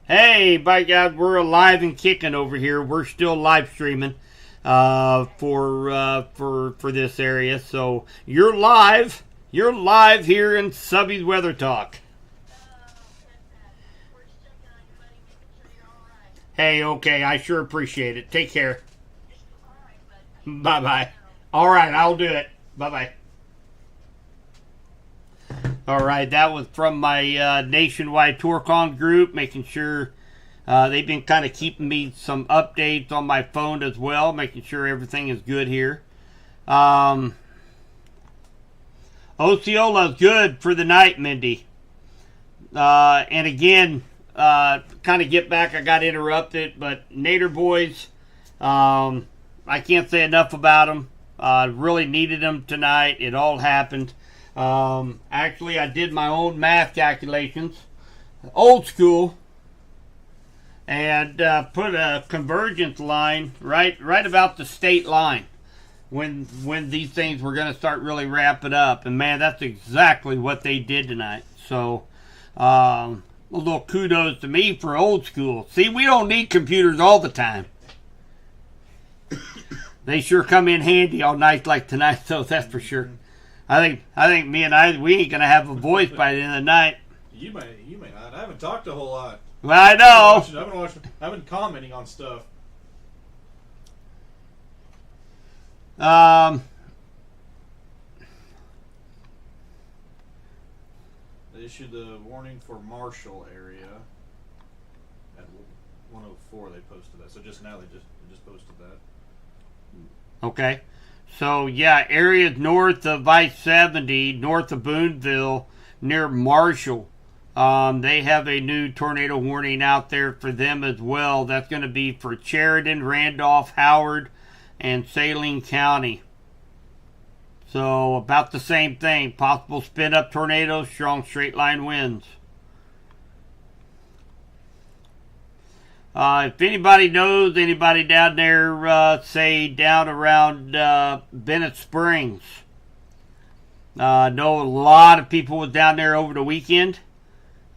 Hey, by God, we're alive and kicking over here. We're still live streaming for this area. So you're live. You're live here in Subby's Weather Talk. Hey, okay, I sure appreciate it. Take care. Bye-bye. All right, I'll do it. Bye-bye. All right, that was from my nationwide TourCon group, making sure they've been kind of keeping me some updates on my phone as well, making sure everything is good here. Osceola's good for the night, Mindy. And again, kind of get back, I got interrupted, but Nader boys, I can't say enough about them. Really needed them tonight. It all happened. Actually, I did my own math calculations, old school, and put a convergence line right about the state line when these things were going to start really wrapping up. And man, that's exactly what they did tonight. So a little kudos to me for old school. See, we don't need computers all the time. They sure come in handy on nights like tonight, though, that's for sure. I think me and we ain't gonna have a voice by the end of the night. You may not. I haven't talked a whole lot. Well, I know. I've been commenting on stuff. They issued the warning for Marshall area at 104. They posted that. So just now they just posted that. Okay. So, yeah, areas north of I-70, north of Boonville, near Marshall, they have a new tornado warning out there for them as well. That's going to be for Sheridan, Randolph, Howard, and Saline County. So, about the same thing. Possible spin-up tornadoes, strong straight-line winds. If anybody knows anybody down there, say down around Bennett Springs, know a lot of people was down there over the weekend.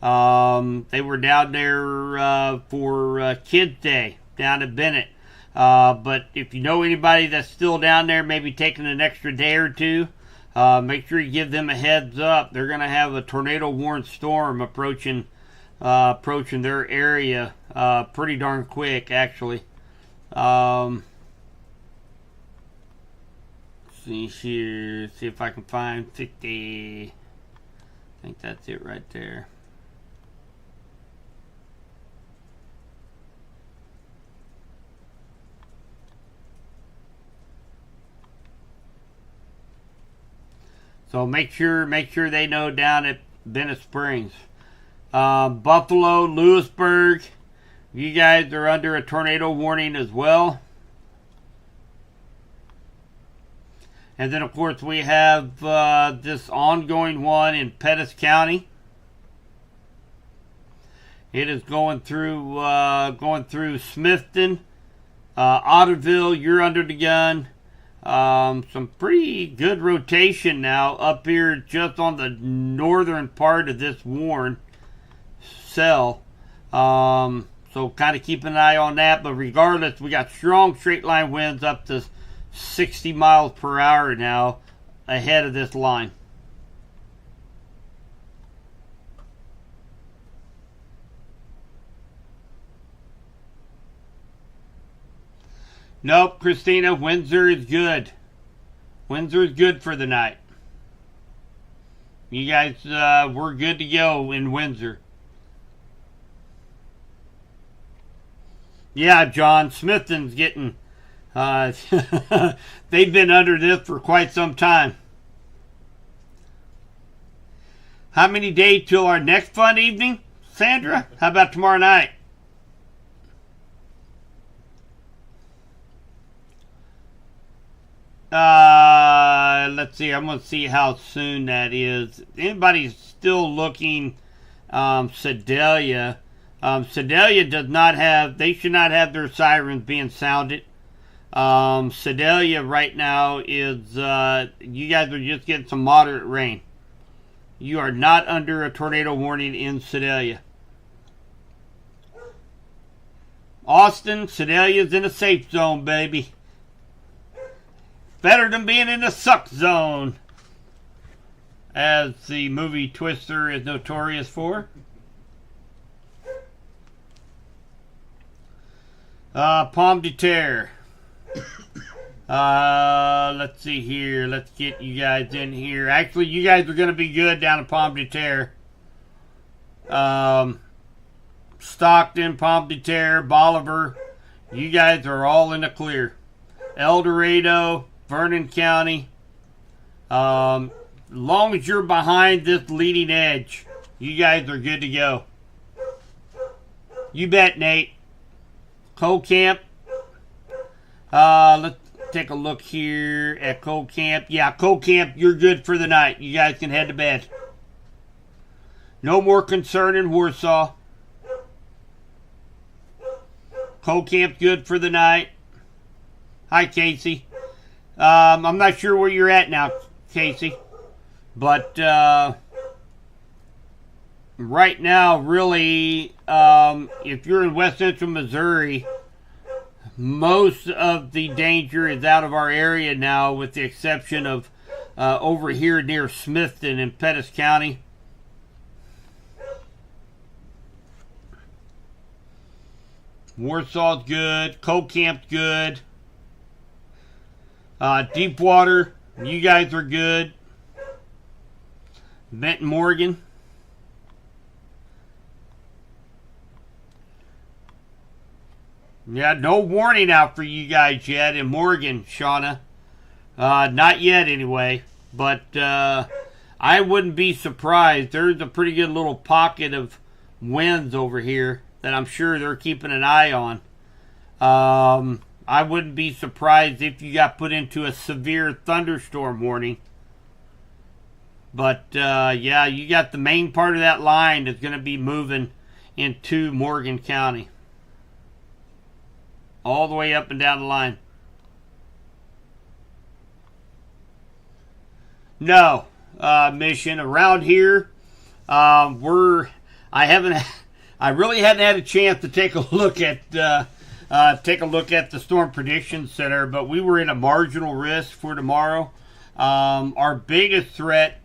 They were down there for Kids Day down at Bennett. But if you know anybody that's still down there, maybe taking an extra day or two, make sure you give them a heads up. They're going to have a tornado warned storm approaching their area pretty darn quick, actually. See here, see if I can find 50. I think that's it right there. So make sure they know down at Bennett Springs. Buffalo, Lewisburg, you guys are under a tornado warning as well. And then, of course, we have this ongoing one in Pettis County. It is going through Smithton, Otterville. You're under the gun. Some pretty good rotation now up here just on the northern part of this warn cell. So kind of keep an eye on that. But regardless, we got strong straight line winds up to 60 miles per hour now ahead of this line. Nope, Christina, Windsor is good. Windsor is good for the night. You guys, we're good to go in Windsor. Yeah, John, Smithton's getting... they've been under this for quite some time. How many days till our next fun evening, Sandra? How about tomorrow night? Let's see. I'm going to see how soon that is. Anybody's still looking, Sedalia. Sedalia does not have, they should not have their sirens being sounded. Sedalia right now is, you guys are just getting some moderate rain. You are not under a tornado warning in Sedalia. Austin, Sedalia's in a safe zone, baby. Better than being in the suck zone. as the movie Twister is notorious for. Pomme de terre. Let's see here. Let's get you guys in here. Actually, you guys are going to be good down at Pomme de terre. Stockton, Pomme de terre, Bolivar. You guys are all in the clear. El Dorado, Vernon County. Long as you're behind this leading edge, you guys are good to go. You bet, Nate. Coal Camp. Let's take a look here at Coal Camp. Yeah, Coal Camp, you're good for the night. You guys can head to bed. No more concern in Warsaw. Coal Camp's good for the night. Hi, Casey. I'm not sure where you're at now, Casey. But right now, really, if you're in West Central Missouri, most of the danger is out of our area now, with the exception of over here near Smithton in Pettis County. Warsaw's good. Coal Camp's good. Deepwater, you guys are good. Benton, Morgan. Yeah, no warning out for you guys yet in Morgan, Shauna. Not yet, anyway. But I wouldn't be surprised. There's a pretty good little pocket of winds over here that I'm sure they're keeping an eye on. I wouldn't be surprised if you got put into a severe thunderstorm warning. But, yeah, you got the main part of that line that's going to be moving into Morgan County. All the way up and down the line. No, Mission. Around here, I really hadn't had a chance to take a look at the Storm Prediction Center, but we were in a marginal risk for tomorrow. Our biggest threat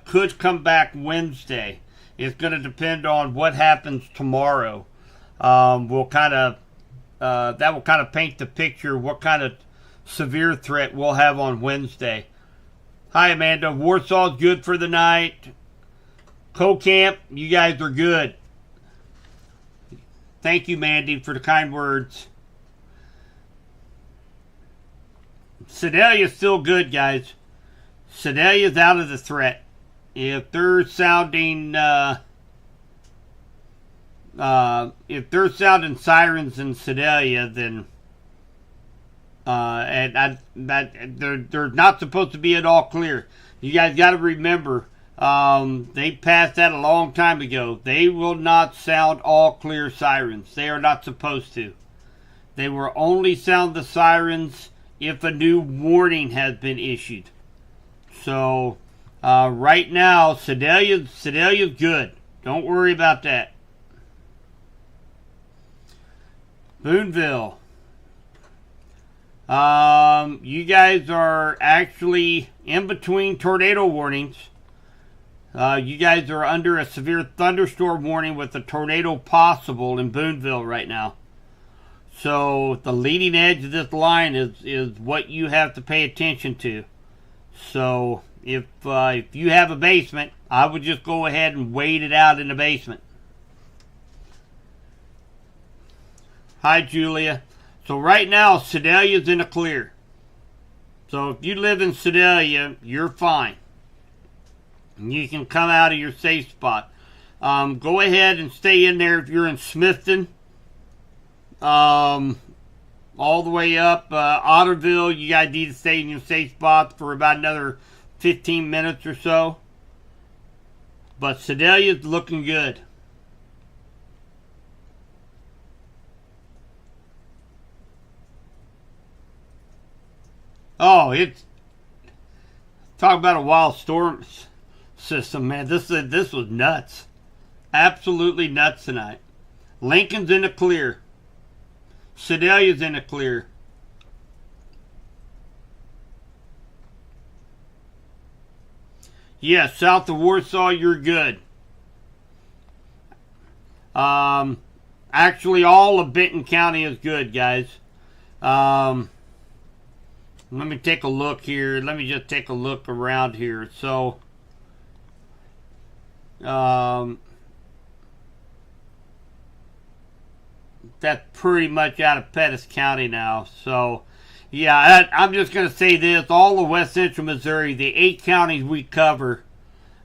could come back Wednesday. It's going to depend on what happens tomorrow. That will kind of paint the picture what kind of severe threat we'll have on Wednesday. Hi, Amanda. Warsaw's good for the night. Coal Camp, you guys are good. Thank you, Mandy, for the kind words. Sedalia's still good, guys. Sedalia's out of the threat. If they're sounding sirens in Sedalia, then they're not supposed to be at all clear. You guys got to remember, they passed that a long time ago. They will not sound all clear sirens. They are not supposed to. They will only sound the sirens if a new warning has been issued. So right now, Sedalia's good. Don't worry about that. Boonville. You guys are actually in between tornado warnings. You guys are under a severe thunderstorm warning with a tornado possible in Boonville right now. So the leading edge of this line is what you have to pay attention to. So if you have a basement, I would just go ahead and wait it out in the basement. Hi, Julia. So right now, Sedalia's in the clear. So if you live in Sedalia, you're fine. You can come out of your safe spot. Go ahead and stay in there if you're in Smithton. All the way up Otterville, you guys need to stay in your safe spot for about another 15 minutes or so. But Sedalia's looking good. Oh, it's talk about a wild storm system, man. This was nuts, absolutely nuts tonight. Lincoln's in the clear. Sedalia's in the clear. Yes, south of Warsaw, you're good. Actually, all of Benton County is good, guys. Let me take a look here. Let me just take a look around here. So, that's pretty much out of Pettis County now. So, yeah, I'm just going to say this. All of West Central Missouri, the 8 counties we cover,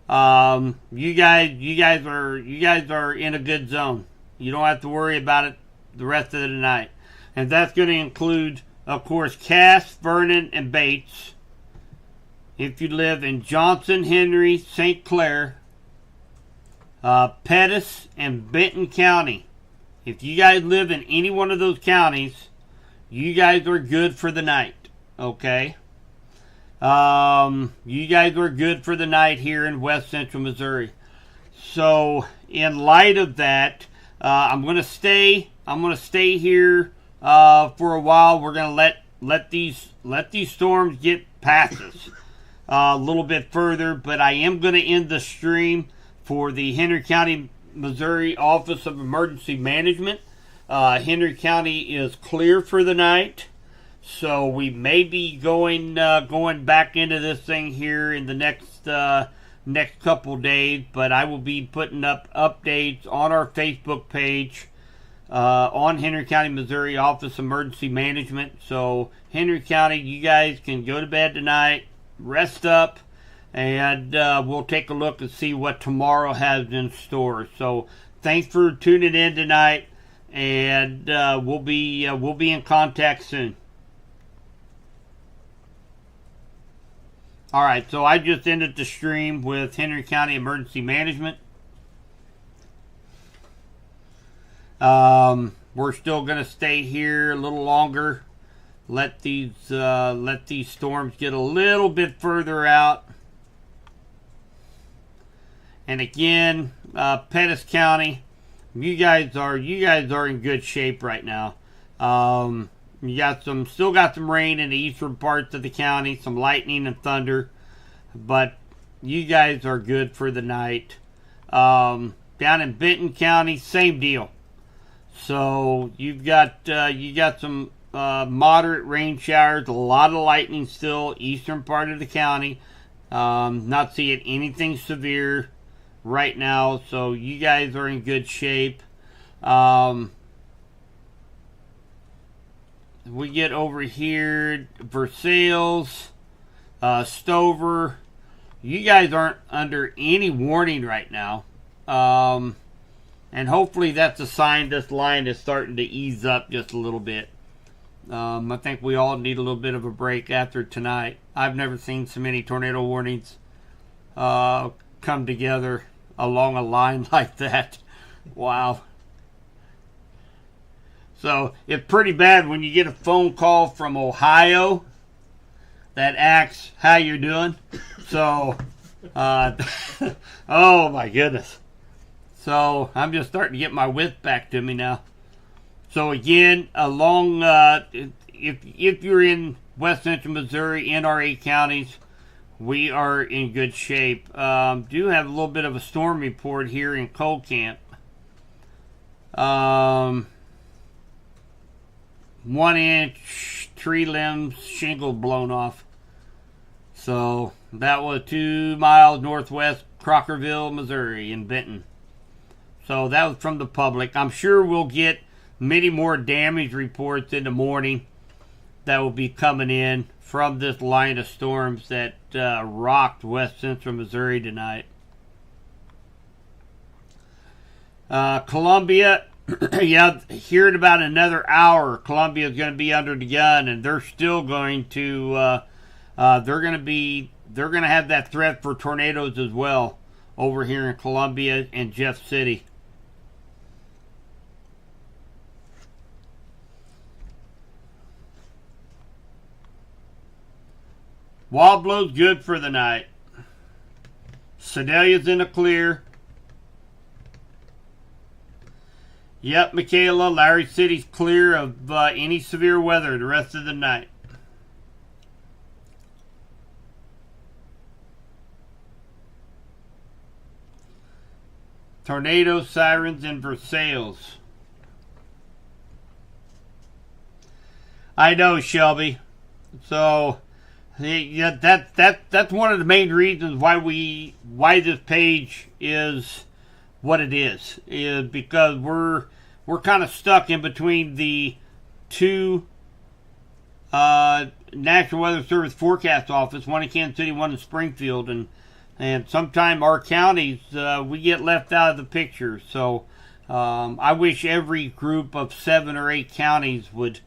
you guys are in a good zone. You don't have to worry about it the rest of the night. And that's going to include, of course, Cass, Vernon, and Bates. If you live in Johnson, Henry, St. Clair, Pettis, and Benton County. If you guys live in any one of those counties, you guys are good for the night. Okay? You guys are good for the night here in West Central Missouri. So, in light of that, I'm gonna stay here for a while. We're gonna let these storms get past us a little bit further, but I am gonna end the stream for the Henry County, Missouri Office of Emergency Management. Henry County is clear for the night. So we may be going back into this thing here in the next couple days, but I will be putting up updates on our Facebook page on Henry County, Missouri Office of Emergency Management. So Henry County, you guys can go to bed tonight, rest up, and we'll take a look and see what tomorrow has in store. So thanks for tuning in tonight, and we'll be in contact soon. Alright, so I just ended the stream with Henry County Emergency Management. We're still going to stay here a little longer. Let these storms get a little bit further out. And again, Pettis County, you guys are in good shape right now. You still got some rain in the eastern parts of the county, some lightning and thunder, but you guys are good for the night. Down in Benton County, same deal. So you got some moderate rain showers, a lot of lightning still, eastern part of the county. Not seeing anything severe right now, so you guys are in good shape. We get over here, Versailles, Stover. You guys aren't under any warning right now. And hopefully that's a sign this line is starting to ease up just a little bit. I think we all need a little bit of a break after tonight. I've never seen so many tornado warnings come together along a line like that. Wow. So it's pretty bad when you get a phone call from Ohio that asks how you're doing. So, oh my goodness. So I'm just starting to get my wits back to me now. So again, if you're in West Central Missouri, NRA counties, we are in good shape. Do have a little bit of a storm report here in Coal Camp. 1 inch tree limbs, shingle blown off. So that was 2 miles northwest Crockerville, Missouri, in Benton. So that was from the public. I'm sure we'll get many more damage reports in the morning that will be coming in from this line of storms that rocked West Central Missouri tonight. Columbia, yeah, here in about another hour, Columbia is going to be under the gun, and they're still going to they're going to have that threat for tornadoes as well over here in Columbia and Jeff City. Wablow's good for the night. Sedalia's in the clear. Yep, Michaela, Larry City's clear of any severe weather the rest of the night. Tornado sirens in Versailles. I know, Shelby. So yeah, that's one of the main reasons why this page is what it is because we're kind of stuck in between the two National Weather Service forecast office, one in Kansas City, one in Springfield, and sometimes our counties we get left out of the picture. So I wish every group of 7 or 8 counties would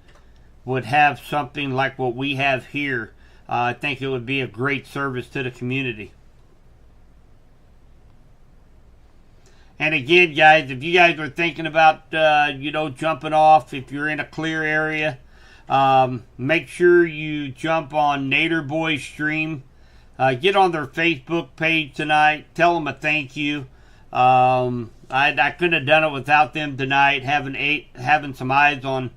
have something like what we have here. I think it would be a great service to the community. And again, guys, if you guys are thinking about jumping off, if you're in a clear area, make sure you jump on Nader Boy's stream. Get on their Facebook page tonight. Tell them a thank you. I couldn't have done it without them tonight. Having some eyes on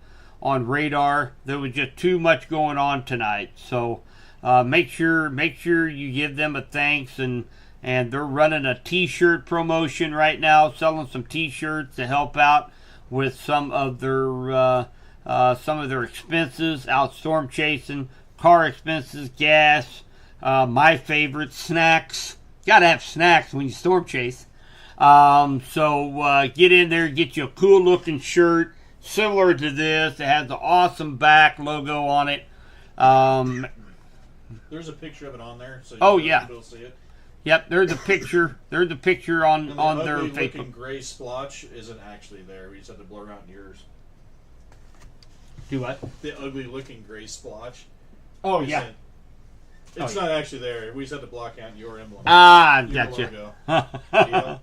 radar. There was just too much going on tonight. So make sure you give them a thanks, and they're running a t-shirt promotion right now, selling some t-shirts to help out with some of their expenses out storm chasing, car expenses, gas, my favorite, snacks. Gotta have snacks when you storm chase. So get in there, get you a cool looking shirt similar to this. It has the awesome back logo on it. There's a picture of it on there, so Oh, yeah. you'll see it. Yep, there's a picture. There's a picture on And their ugly Facebook. looking gray splotch isn't actually there. We just had to blur out yours. Do what? The ugly looking gray splotch. Oh isn't- yeah. It's Oh, not actually there. We just had to block out your emblem. Ah, Your gotcha. logo.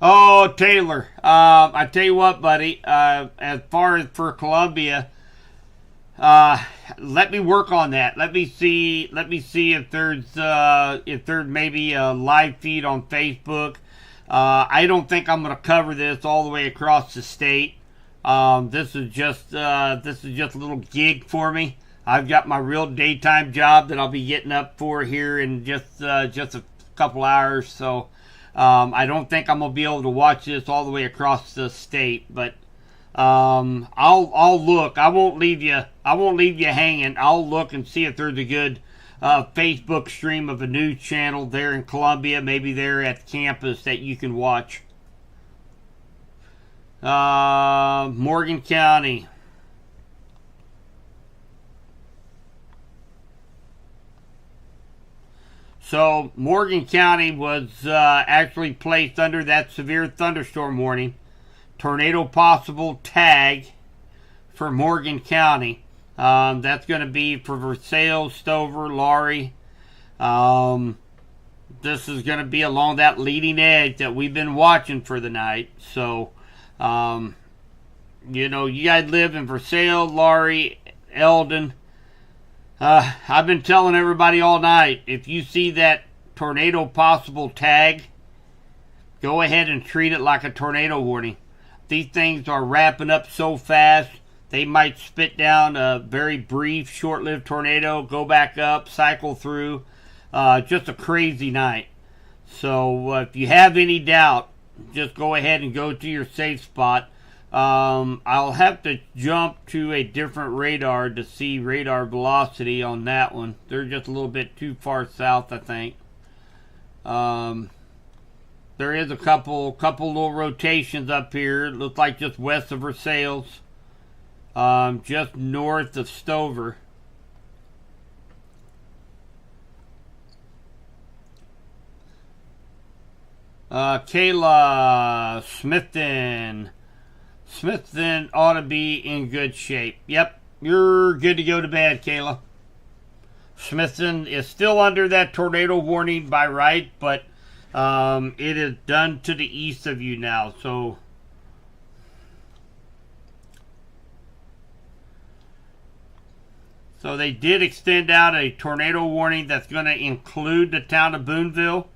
Oh, Taylor. I tell you what, buddy. As far as for Columbia, let me work on that. Let me see if there's maybe a live feed on Facebook. I don't think I'm going to cover this all the way across the state. This is just a little gig for me. I've got my real daytime job that I'll be getting up for here in just a couple hours. So I don't think I'm gonna be able to watch this all the way across the state, but I'll look. I won't leave you hanging. I'll look and see if there's a good Facebook stream of a news channel there in Columbia, maybe there at the campus that you can watch. Morgan County. So Morgan County was actually placed under that severe thunderstorm warning. Tornado possible tag for Morgan County. That's going to be for Versailles, Stover, Laurie. This is going to be along that leading edge that we've been watching for the night. So, you guys live in Versailles, Laurie, Eldon. I've been telling everybody all night, if you see that tornado possible tag, go ahead and treat it like a tornado warning. These things are wrapping up so fast, they might spit down a very brief, short-lived tornado, go back up, cycle through. Just a crazy night. So if you have any doubt, just go ahead and go to your safe spot. I'll have to jump to a different radar to see radar velocity on that one. They're just a little bit too far south, I think. There is a couple little rotations up here. It looks like just west of Versailles, just north of Stover. Kayla Smithton ought to be in good shape. Yep, you're good to go to bed, Kayla. Smithton is still under that tornado warning by right, but it is done to the east of you now. So they did extend out a tornado warning that's going to include the town of Boonville.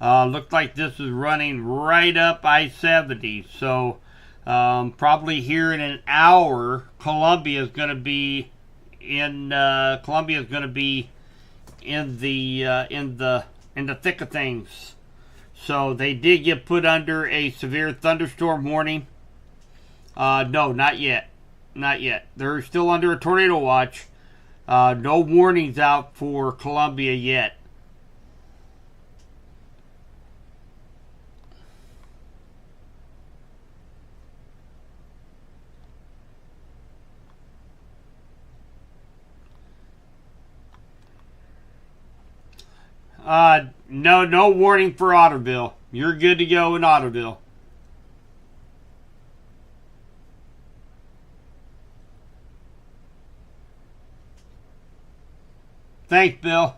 Looks like this is running right up I-70. So probably here in an hour, Columbia is going to be in the thick of things. So they did get put under a severe thunderstorm warning. No, not yet. Not yet. They're still under a tornado watch. No warnings out for Columbia yet. No warning for Otterville. You're good to go in Otterville. Thanks, Bill.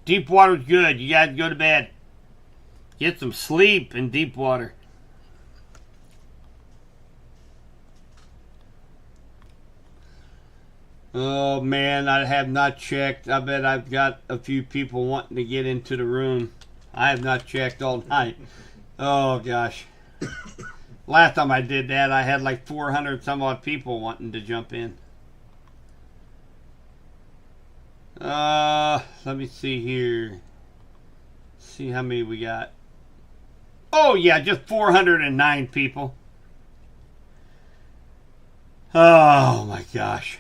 Deepwater's good. You guys go to bed. Get some sleep in Deepwater. Oh man, I have not checked. I bet I've got a few people wanting to get into the room. I have not checked all night. Oh gosh. Last time I did that, I had like 400 some odd people wanting to jump in. Let me see here. See how many we got. Oh yeah, just 409 people. Oh my gosh.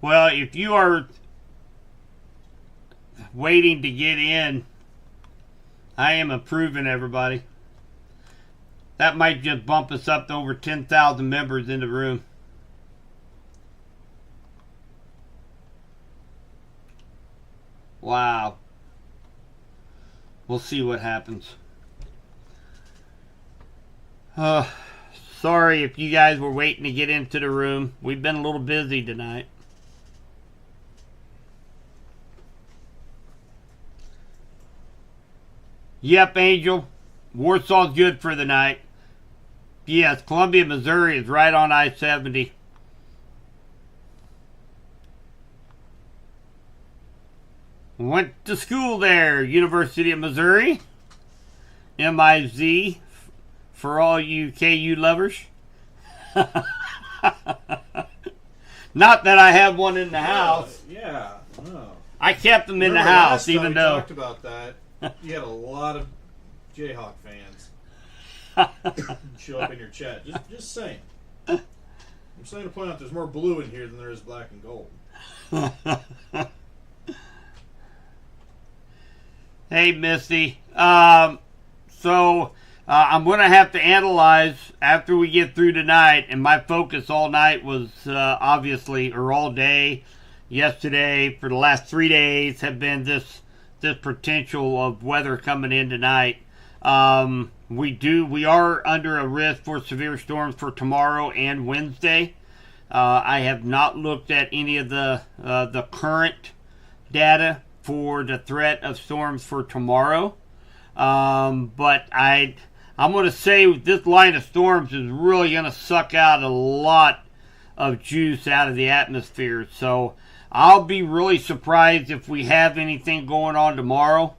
Well, if you are waiting to get in, I am approving everybody. That might just bump us up to over 10,000 members in the room. Wow. We'll see what happens. Sorry if you guys were waiting to get into the room. We've been a little busy tonight. Yep, Angel. Warsaw's good for the night. Yes, Columbia, Missouri is right on I-70. Went to school there, University of Missouri. MIZ for all you KU lovers. Not that I have one in the house. Yeah. Oh. I kept them in the Remember house, last time even we though. talked about that. You had a lot of Jayhawk fans show up in your chat. Just saying. I'm saying to point out there's more blue in here than there is black and gold. Hey, Misty. I'm going to have to analyze after we get through tonight, and my focus all night was obviously, or all day, yesterday, for the last 3 days, have been this potential of weather coming in tonight. We are under a risk for severe storms for tomorrow and Wednesday. I have not looked at any of the current data for the threat of storms for tomorrow. But I'm going to say this line of storms is really going to suck out a lot of juice out of the atmosphere. So I'll be really surprised if we have anything going on tomorrow.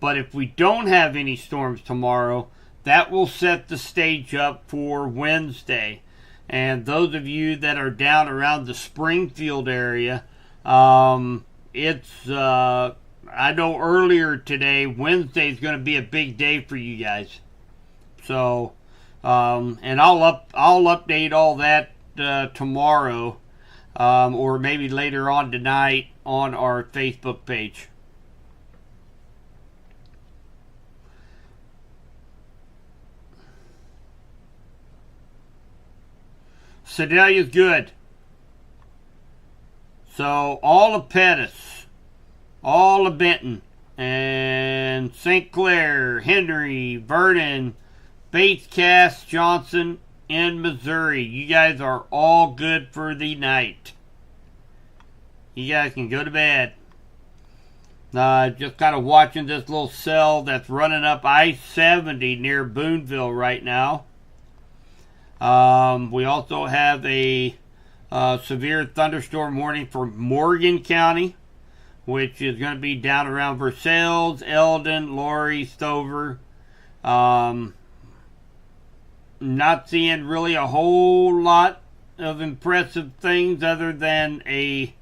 But if we don't have any storms tomorrow, that will set the stage up for Wednesday. And those of you that are down around the Springfield area, I know earlier today, Wednesday is going to be a big day for you guys. So, and I'll update all that tomorrow, or maybe later on tonight on our Facebook page. Sedalia's good. So all of Pettis, all of Benton, and St. Clair, Henry, Vernon, Bates, Cass, Johnson, and Missouri. You guys are all good for the night. You guys can go to bed. Just kind of watching this little cell that's running up I-70 near Boonville right now. We also have a severe thunderstorm warning for Morgan County, which is going to be down around Versailles, Eldon, Laurie, Stover. Not seeing really a whole lot of impressive things other than a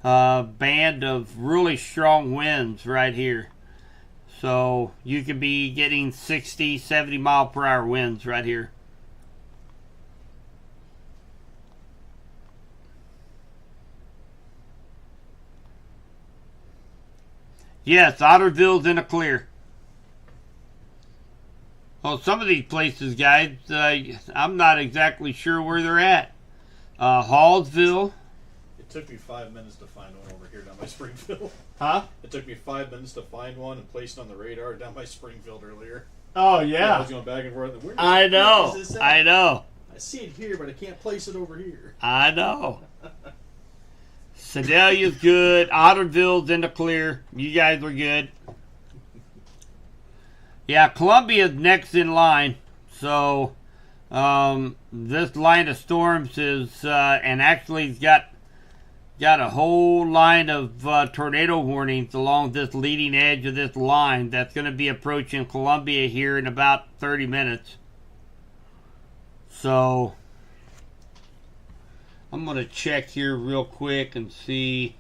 band of really strong winds right here. So you could be getting 60, 70 mile per hour winds right here. Yes, Otterville's in a clear. Well, some of these places, guys, I'm not exactly sure where they're at. Hallsville. It took me 5 minutes to find one over here down by Springfield. Huh? It took me 5 minutes to find one and place it on the radar down by Springfield earlier. Oh, I yeah. was going back and forth. Where I know. is this at? I know. I see it here, but I can't place it over here. I know. Sedalia's good. Otterville's in the clear. You guys are good. Yeah, Columbia's next in line. So, this line of storms is, and actually it's got a whole line of tornado warnings along this leading edge of this line that's going to be approaching Columbia here in about 30 minutes. So, I'm going to check here real quick and see.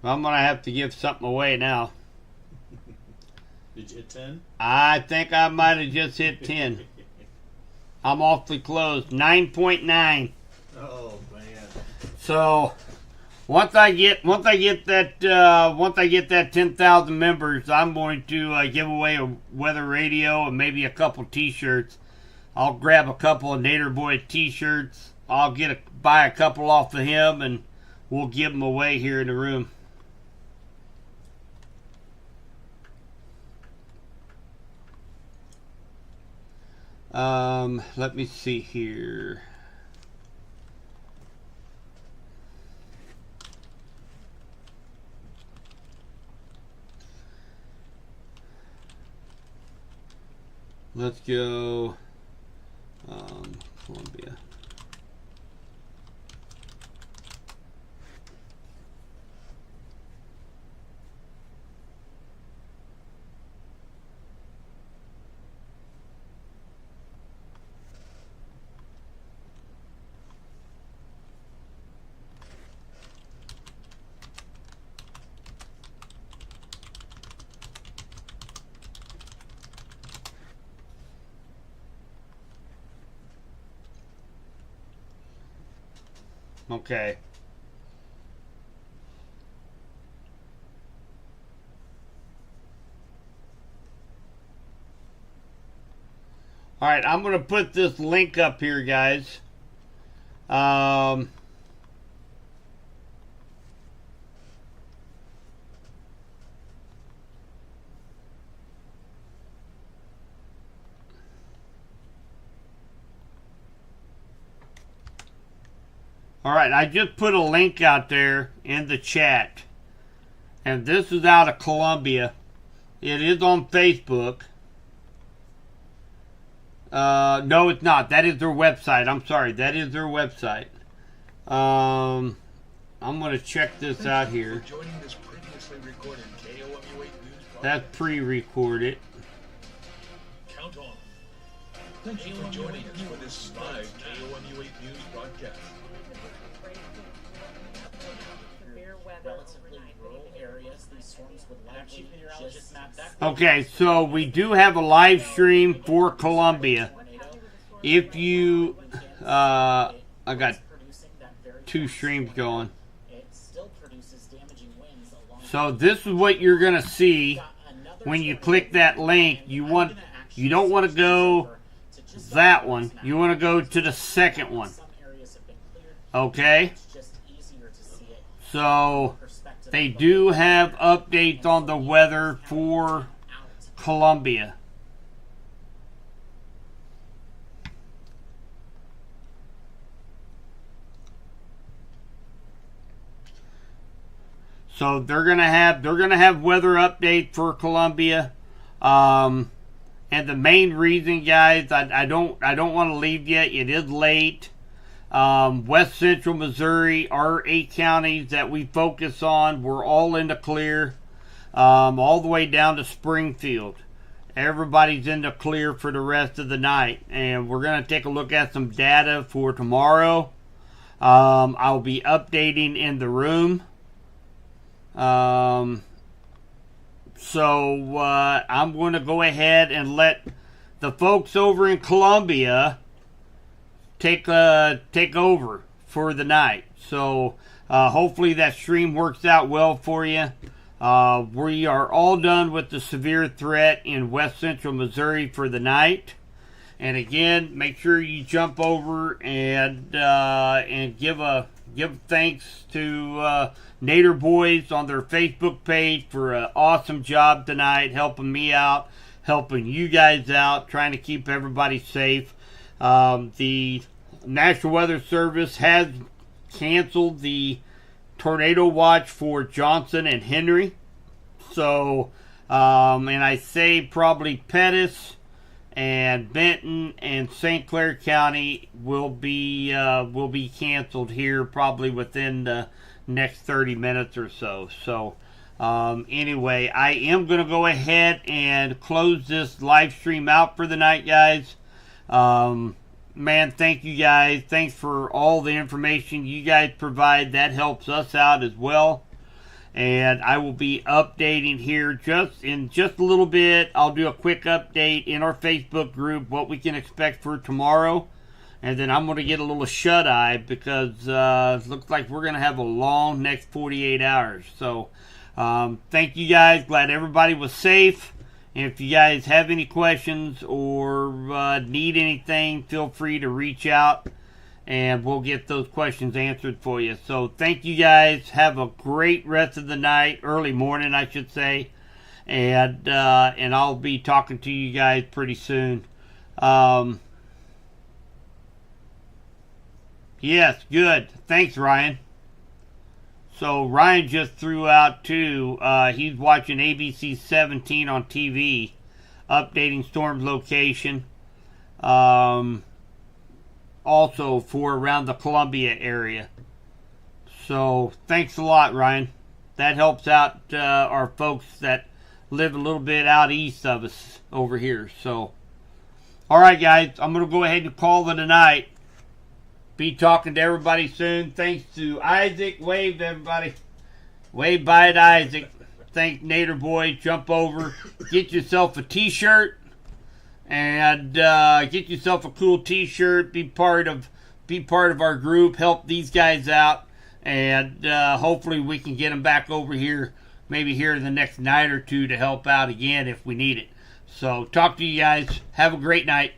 I'm going to have to give something away now. Did you hit 10? I think I might have just hit 10. I'm awfully close. 9.9. Oh, man. So once I get that 10,000 members, I'm going to give away a weather radio and maybe a couple T-shirts. I'll grab a couple of Nader Boy T-shirts. I'll buy a couple off of him, and we'll give them away here in the room. Let me see here. Let's go Columbia. Okay. All right, I'm going to put this link up here, guys. All right, I just put a link out there in the chat. And this is out of Columbia. It is on Facebook. No, it's not. That is their website. I'm sorry. That is their website. I'm going to check this out here. That's pre-recorded. Count on. Thank you for joining us for this live KOMU 8 News broadcast. Relatively rural areas, these storms would likely just Okay, so we do have a live stream for Columbia. If you, I got 2 streams going. So this is what you're gonna see when you click that link. You don't want to go that one. You want to go to the second one. Okay. So they do have updates on the weather for Columbia. So they're gonna have weather update for Columbia, and the main reason, guys, I don't want to leave yet. It is late. West Central Missouri, our 8 counties that we focus on, we're all in the clear, all the way down to Springfield. Everybody's in the clear for the rest of the night, and we're going to take a look at some data for tomorrow. I'll be updating in the room. So I'm going to go ahead and let the folks over in Columbia take over for the night. So hopefully that stream works out well for you. We are all done with the severe threat in West Central Missouri for the night. And again, make sure you jump over and give thanks to Nader Boys on their Facebook page for an awesome job tonight, helping me out, helping you guys out, trying to keep everybody safe. The National Weather Service has canceled the tornado watch for Johnson and Henry. So, and I say probably Pettis and Benton and St. Clair County will be canceled here probably within the next 30 minutes or so. So anyway, I am going to go ahead and close this live stream out for the night, guys. Man, thank you guys. Thanks for all the information you guys provide. That helps us out as well. And I will be updating here in just a little bit. I'll do a quick update in our Facebook group, what we can expect for tomorrow. And then I'm going to get a little shut-eye because it looks like we're going to have a long next 48 hours. So thank you guys. Glad everybody was safe. And if you guys have any questions or need anything, feel free to reach out. And we'll get those questions answered for you. So thank you guys. Have a great rest of the night, early morning, I should say. And I'll be talking to you guys pretty soon. Yes, good. Thanks, Ryan. So Ryan just threw out too. He's watching ABC 17 on TV, updating storm location. Also for around the Columbia area. So thanks a lot, Ryan. That helps out our folks that live a little bit out east of us over here. So, all right, guys, I'm going to go ahead and call it a night. Be talking to everybody soon. Thanks to Isaac. Wave to everybody. Wave bye to Isaac. Thank Nader Boy. Jump over. Get yourself a t-shirt. And get yourself a cool t-shirt. Be part of our group. Help these guys out. And hopefully we can get them back over here. Maybe here in the next night or two to help out again if we need it. So talk to you guys. Have a great night.